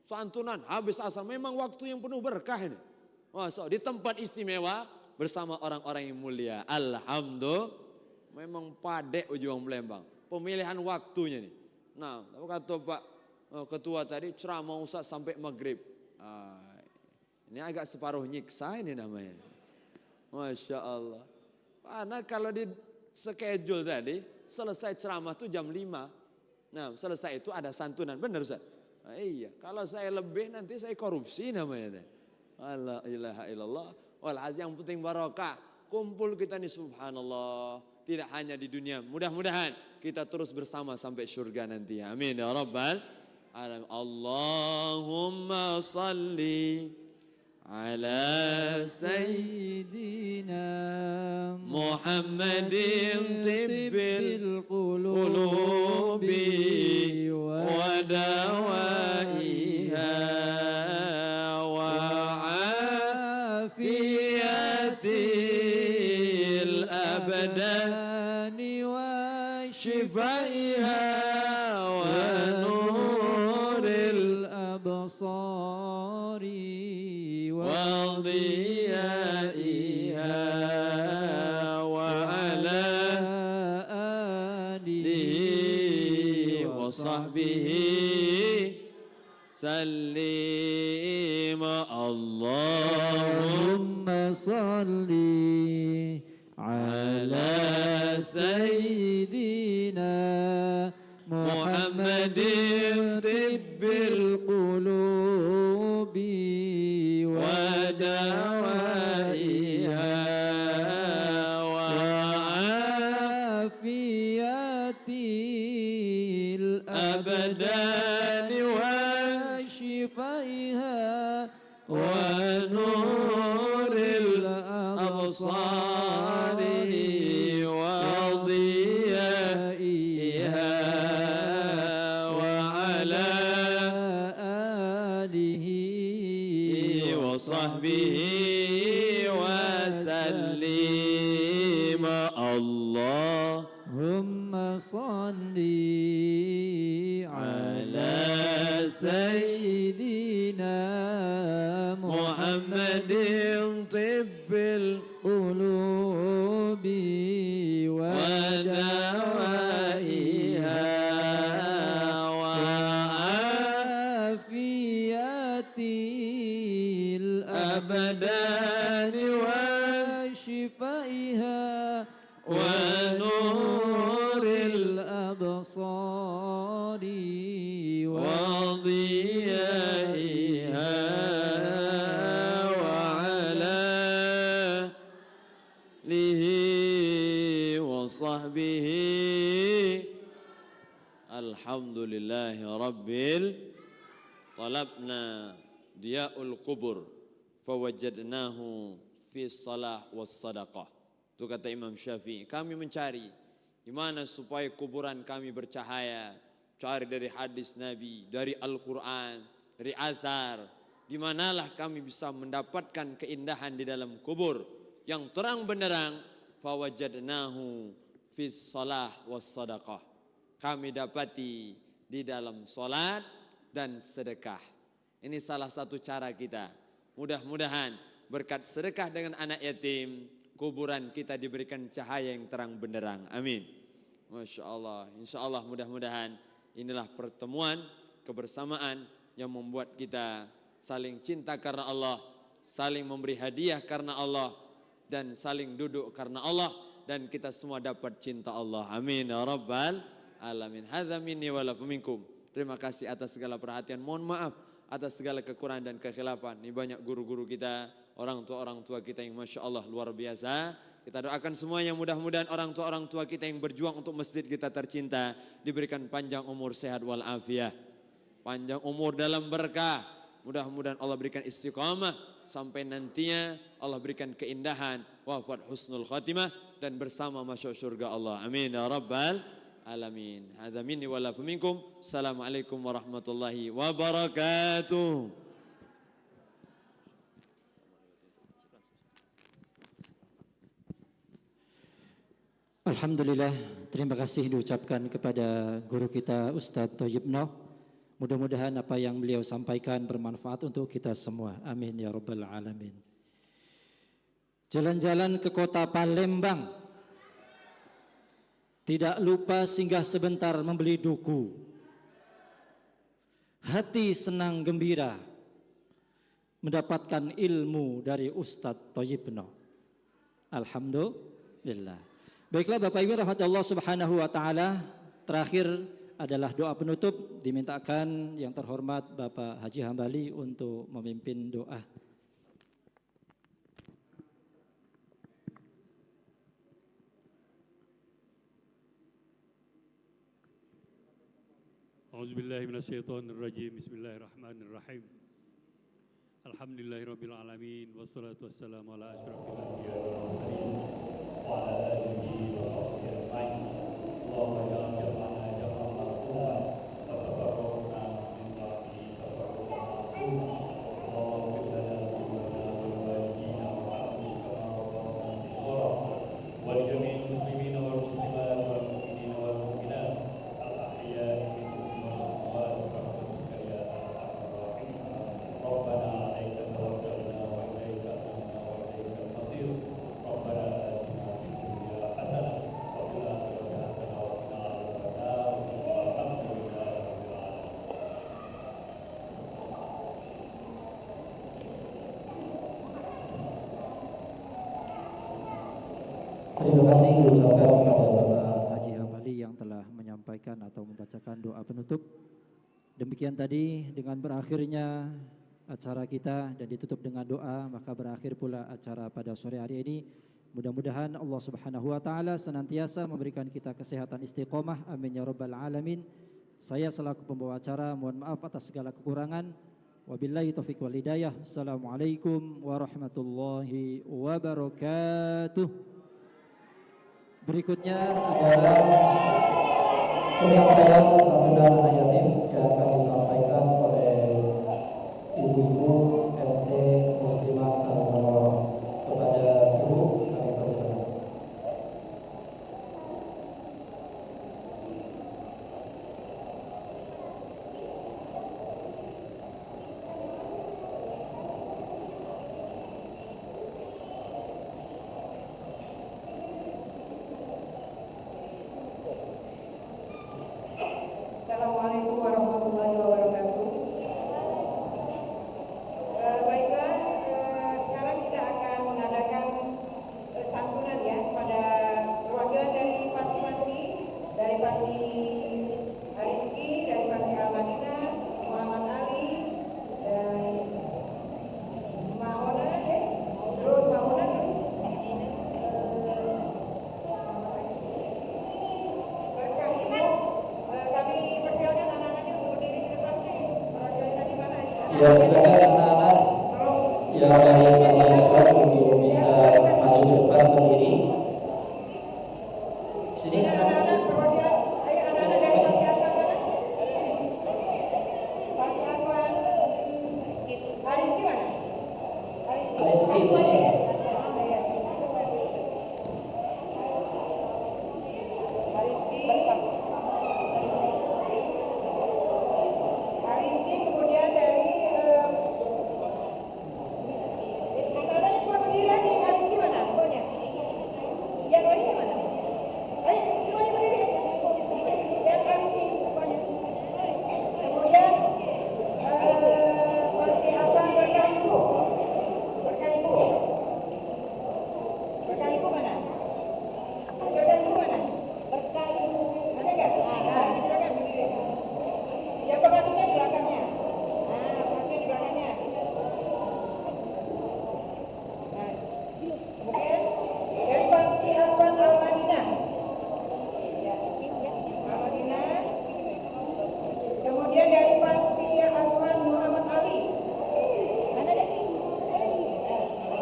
Santunan habis asar. Memang waktu yang penuh berkah ini. Masya Allah. Di tempat istimewa bersama orang-orang yang mulia. Alhamdulillah. Memang padek ujung Palembang. Pemilihan waktunya nih. Nah, kata Pak Ketua tadi ceramah Ustaz sampai maghrib. Ini agak separuh nyiksa ini namanya. Masya Allah. Karena kalau di schedule tadi selesai ceramah tuh jam 5. Nah, selesai itu ada santunan. Benar Ustaz? Nah, iya. Kalau saya lebih nanti saya korupsi namanya. La ilaha illallah. Walhasil yang penting barokah. Kumpul kita nih subhanallah. Tidak hanya di dunia. Mudah-mudahan kita terus bersama sampai surga nanti. Amin ya rabbal alamin. Allahumma salli ala sayyidina Muhammadin tibbil qulubi wa dawaiha wa afiyatil abdani wa shifaiha wa nuril absari وضيائها وعلى آله وصحبه سلم اللهم صل على سيدنا محمد طب القلوب ودوائها وعافية الأبدان وشفائها ونور الأبصار وضيائها وعلى آله وصحبه وسلم اللهم صل على سيدنا محمد طب القلوب ودوائها وعافية الأبدان وشفائها ونور الأبصار وضيائها وعلى وصحبه الحمدلله ربil talabna dia'ul qubur fawajadnahu fi salah was sadaqah. Itu kata Imam Syafi'i. Kami mencari gimana supaya kuburan kami bercahaya. Cari dari hadis Nabi, dari Al-Quran, dari Athar. Di manalah kami bisa mendapatkan keindahan di dalam kubur yang terang benderang. Fawajadnahu fis salah was sadaqah. Kami dapati di dalam salat dan sedekah. Ini salah satu cara kita. Mudah-mudahan berkat sedekah dengan anak yatim, kuburan kita diberikan cahaya yang terang benderang. Amin. Masya Allah. Insya Allah mudah-mudahan inilah pertemuan, kebersamaan yang membuat kita saling cinta karena Allah, saling memberi hadiah karena Allah, dan saling duduk karena Allah, dan kita semua dapat cinta Allah. Amin ya rabbal alamin. Hadza minni wa lakum minkum. Terima kasih atas segala perhatian. Mohon maaf atas segala kekurangan dan kekhilafan. Ini banyak guru-guru kita, orang tua kita yang Masya Allah luar biasa. Kita doakan semuanya mudah-mudahan orang tua kita yang berjuang untuk masjid kita tercinta diberikan panjang umur, sehat walafiat. Panjang umur dalam berkah. Mudah-mudahan Allah berikan istiqamah sampai nantinya Allah berikan keindahan, wafat husnul khatimah dan bersama masuk surga Allah. Amin ya rabbal alamin. Hadza minni wa lakum minkum. Assalamualaikum warahmatullahi wabarakatuh. Alhamdulillah, terima kasih diucapkan kepada guru kita Ustadz Thayyib Noh. Mudah-mudahan apa yang beliau sampaikan bermanfaat untuk kita semua. Amin ya rabbal alamin. Jalan-jalan ke kota Palembang, tidak lupa singgah sebentar membeli duku. Hati senang gembira mendapatkan ilmu dari Ustadz Thayyib Noh. Alhamdulillah. Baiklah Bapak Ibu rahmat Allah subhanahu wa ta'ala. Terakhir adalah doa penutup. Dimintakan yang terhormat Bapak Haji Hambali untuk memimpin doa. A'udzubillahi minasyaitonirrajim. Bismillahirrahmanirrahim. Alhamdulillahirabbil alamin wassalatu wassalamu ala asyrofil anbiya'i wal mursalin wa ala alihi wa sahbihi ajma'in. Allahumma ja'al jam'ana jam'an marfu'a wa tafarraqna min ba'di tafarruqan ma'suma. Allahumma ighfir lana dhunubana wa li walidina warhamhum kama rabbawna shighara wa li jami'il muslimina wal muslimat wal mu'minina wal mu'minat al ahya'i minhum wal amwat bi rahmatika ya arhamar rahimin. Rabbana Terima kasih diucapkan kepada Bapak Haji Hambali yang telah menyampaikan atau membacakan doa penutup. Demikian tadi dengan berakhirnya acara kita dan ditutup dengan doa, maka berakhir pula acara pada sore hari ini. Mudah-mudahan Allah Subhanahu wa taala senantiasa memberikan kita kesehatan istiqomah. Amin ya rabbal alamin. Saya selaku pembawa acara mohon maaf atas segala kekurangan. Wabillahi taufiq wal hidayah. Assalamualaikum warahmatullahi wabarakatuh. Berikutnya adalah penyampaian sambutan yatim yang akan disampaikan oleh Ibu-ibu RT Muslimah Al-Munawwarah. Kepada Ibu kami persilakan. Assalamualaikum warahmatullahi wabarakatuh. Ya silakan anak-anak yang dari panti asuhan untuk bisa maju ke depan berdiri. Sini anak-anak sini. Rizky sini. Kemudian dari semua berdiri nih, Rizky mana? Yang lain mana? Ayo, semuanya berdiri. Yang Rizky, pokoknya. Kemudian Panti Asuhan Berkah Ibu. Berkah Ibu. Berkah Ibu mana? Berkah Ibu mana? Berkah Ibu. Ada nggak? Nah, silakan berdiri. Yang pengasuhnya di belakangnya. Nah, pengasuhnya di belakangnya. Nah, kemudian dari Panti Asuhan Al-Madinah. Al-Madinah. Kemudian dari Panti Asuhan Muhammad Ali. Mana deh?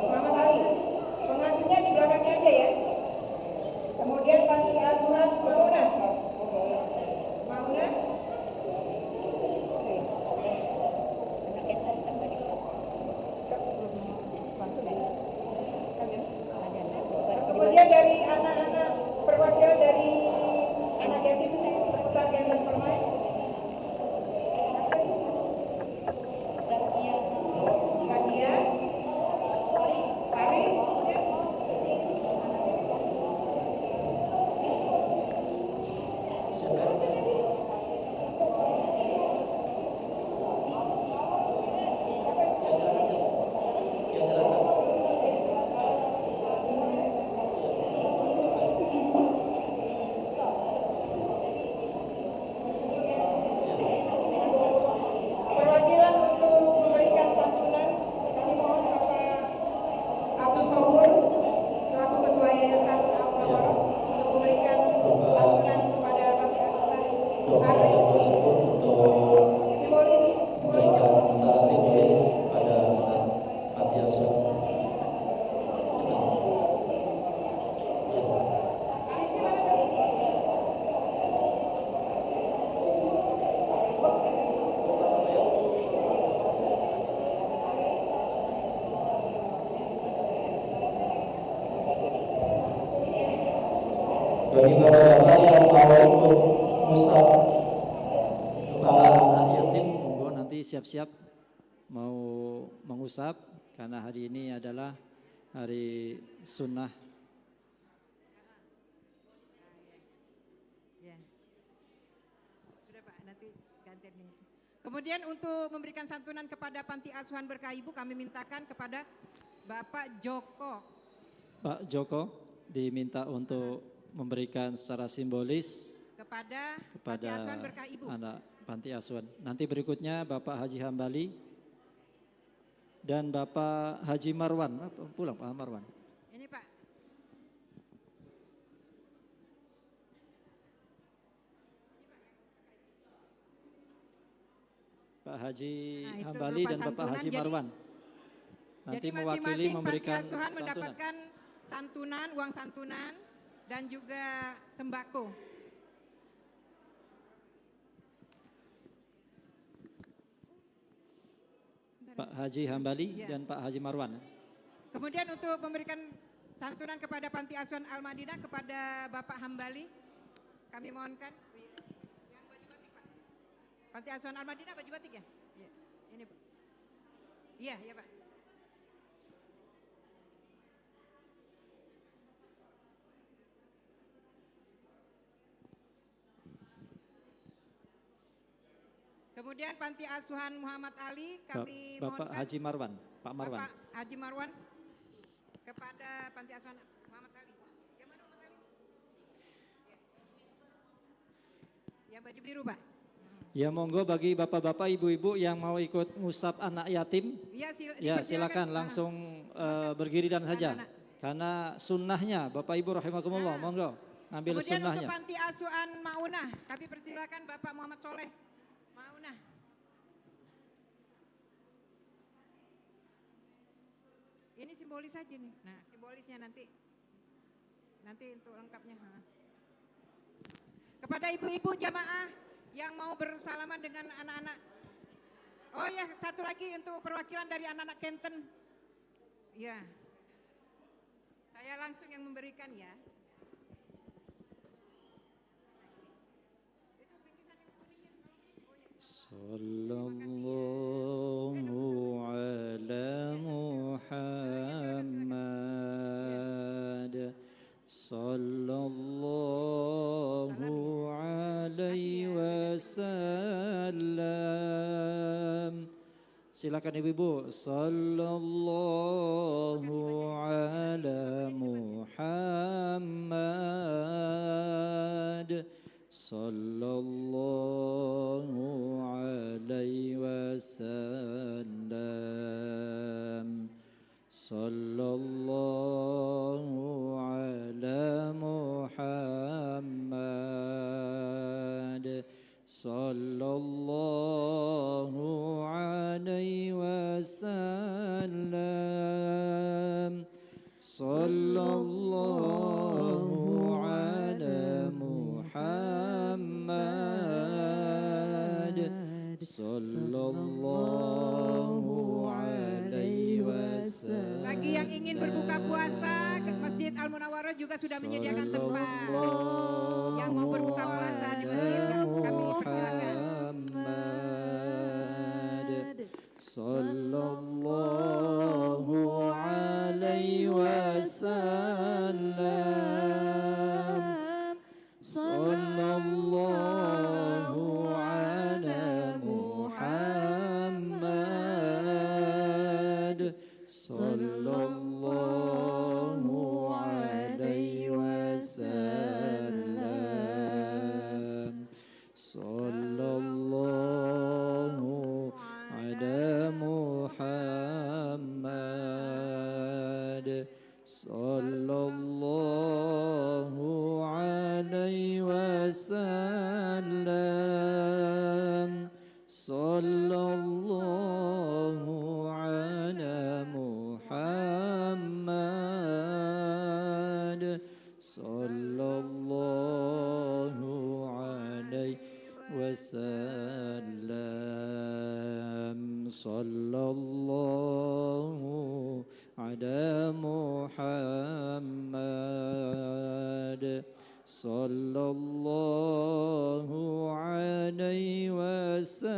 Muhammad Ali. Pengasuhnya di belakangnya aja ya. Kemudian Panti Asuhan Mauna. Mauna. Kemudian dari anak-anak perwakilan dari anak yatim seputar Gendang Permai. Sadia, Arif, perwakilan untuk memberikan santunan kami mohon Bapak Abdul Sobur selaku Ketua Yayasan Al-Mawaroh untuk memberikan santunan kepada Panti Asuhan Dr. Sobur untuk memberikan secara simbolis pada panti asuhan. Bagi bapak-bapak yang mau untuk musab kepala anak yatim, monggo nanti siap-siap mau mengusap karena hari ini adalah hari sunnah. Ya. Sudah Pak, nanti gantian nih. Kemudian untuk memberikan santunan kepada Panti Asuhan Berkah Ibu kami mintakan kepada Bapak Joko. Pak Joko diminta untuk memberikan secara simbolis Kepada Panti Asuhan Berkah Ibu. Anak panti asuhan. Nanti berikutnya Bapak Haji Hambali dan Bapak Haji Marwan. Pulang Pak Marwan. Ini Pak. Pak Haji Nah, Hambali dan Bapak Haji Marwan. Nanti mewakili memberikan Panti Asuhan santunan. mendapatkan santunan, uang santunan dan juga sembako. Pak Haji Hambali Ya. dan Pak Haji Marwan. Kemudian untuk memberikan santunan kepada Panti Asuhan Al-Madinah kepada Bapak Hambali, kami mohonkan. Yang baju batik Pak. Panti Asuhan Al-Madinah baju batik ya? Iya. Ini Pak. Iya, iya Pak. Kemudian Panti Asuhan Muhammad Ali kami Bapak mohonkan Haji Marwan, Pak Marwan. Bapak Haji Marwan kepada Panti Asuhan Muhammad Ali. Yang mana Muhammad Ali? Ya. Yang baju biru Pak. Ya monggo bagi bapak-bapak, ibu-ibu yang mau ikut ngusap anak yatim, Ya, silakan langsung berdiri dan saja. Karena sunnahnya, Bapak Ibu rahimakumullah, monggo ambil Kemudian sunnahnya. untuk Panti Asuhan Maunah, kami persilakan Bapak Muhammad Soleh. Maunah. simbolis aja nih. Nah, simbolisnya nanti untuk lengkapnya. Kepada ibu-ibu jamaah yang mau bersalaman dengan anak-anak. Oh ya, satu lagi untuk perwakilan dari anak-anak Kenten. Ya, saya langsung yang memberikan ya. Sallallahu ala Muhammad. Sallallahu alaihi wasallam. Silakan ibu-ibu. Sallallahu ala Muhammad. Sallallahu alaihi wasallam. Sallallahu ala Muhammad. Sallallahu alaihi wasallam. Sallallahu ala Muhammad. Sallallahu alaihi wasallam. Bagi yang ingin berbuka puasa, ke Masjid Al Munawwarah juga sudah menyediakan tempat. Yang mau berbuka puasa di masjid kami silakan. Sallallahu alaihi wasallam. Sallallahu ala Muhammad. Sallallahu alaihi wasallam. Sallallahu ala Muhammad. Sallallahu alaihi wasallam. Sallallahu ala Muhammad. Sallallahu alaihi wasallam. Sallallahu ala Muhammad. Sallallahu alaihi wasallam.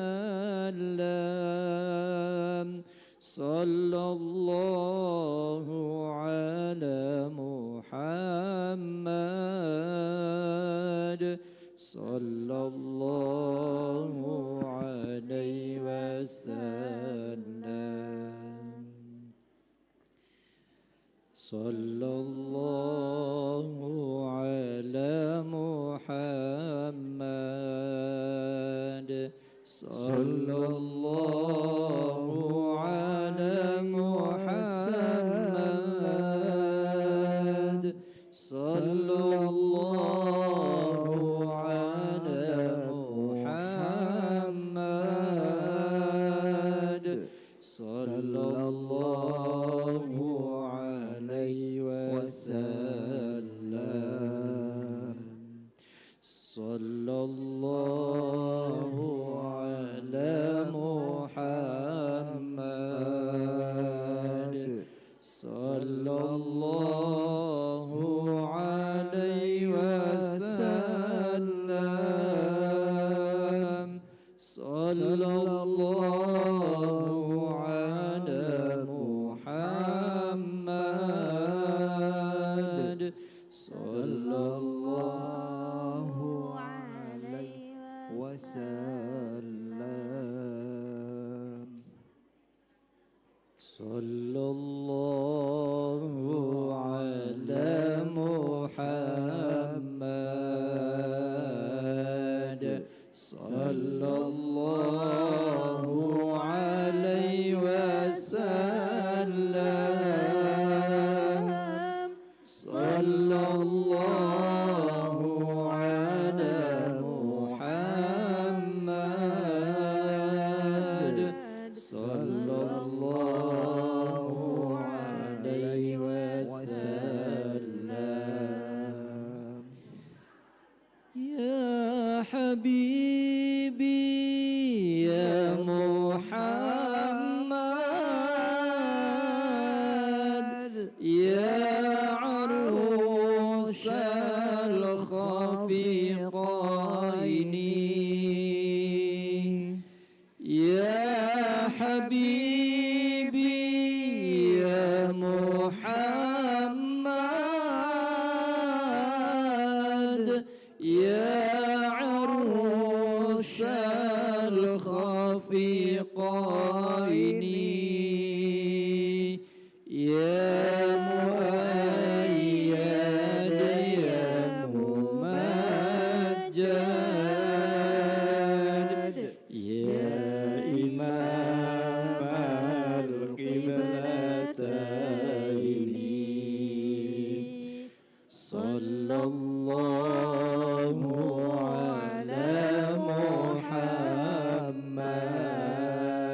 Sallallahu ala Muhammad. Sallallahu alaihi wasallam. Sallallahu ala Muhammad. Sallallahu ala Muhammad. Sallallahu ala Muhammad. Sallallahu alaihi wasallam. Sallallahu ala Muhammad. Sallallahu alaihi wasallam. Sallallahu ala Muhammad. Sallallahu alaihi wasallam. Sallallahu ala Muhammad. Sallallahu alaihi wasallam. Sallallahu ala Muhammad. Sallallahu alaihi حبيبي يا محمد يا عروس الخفيقين يا حبيبي يا محمد يا عروس الخفيقين يا مؤيد يا ممجد يا إمام القبلتين صلى الله على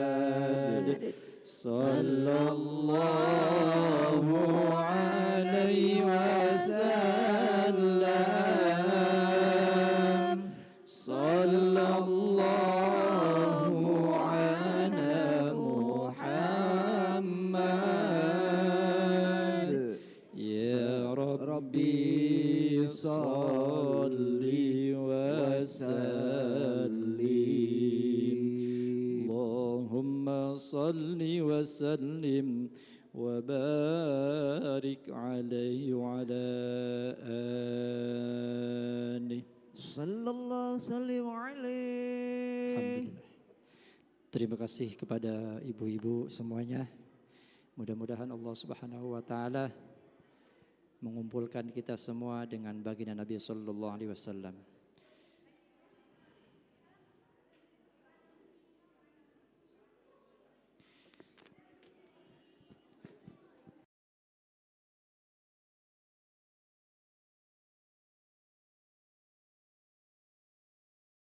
محمد صلى الله عليه وسلم صلى الله على محمد يا ربي صل وسلم اللهم صل وسلم وبارك عليه وعلى آله Sallallahu alaihi Alhamdulillah. Terima kasih kepada ibu-ibu semuanya. Mudah-mudahan Allah Subhanahu wa taala mengumpulkan kita semua dengan baginda Nabi sallallahu alaihi wasallam.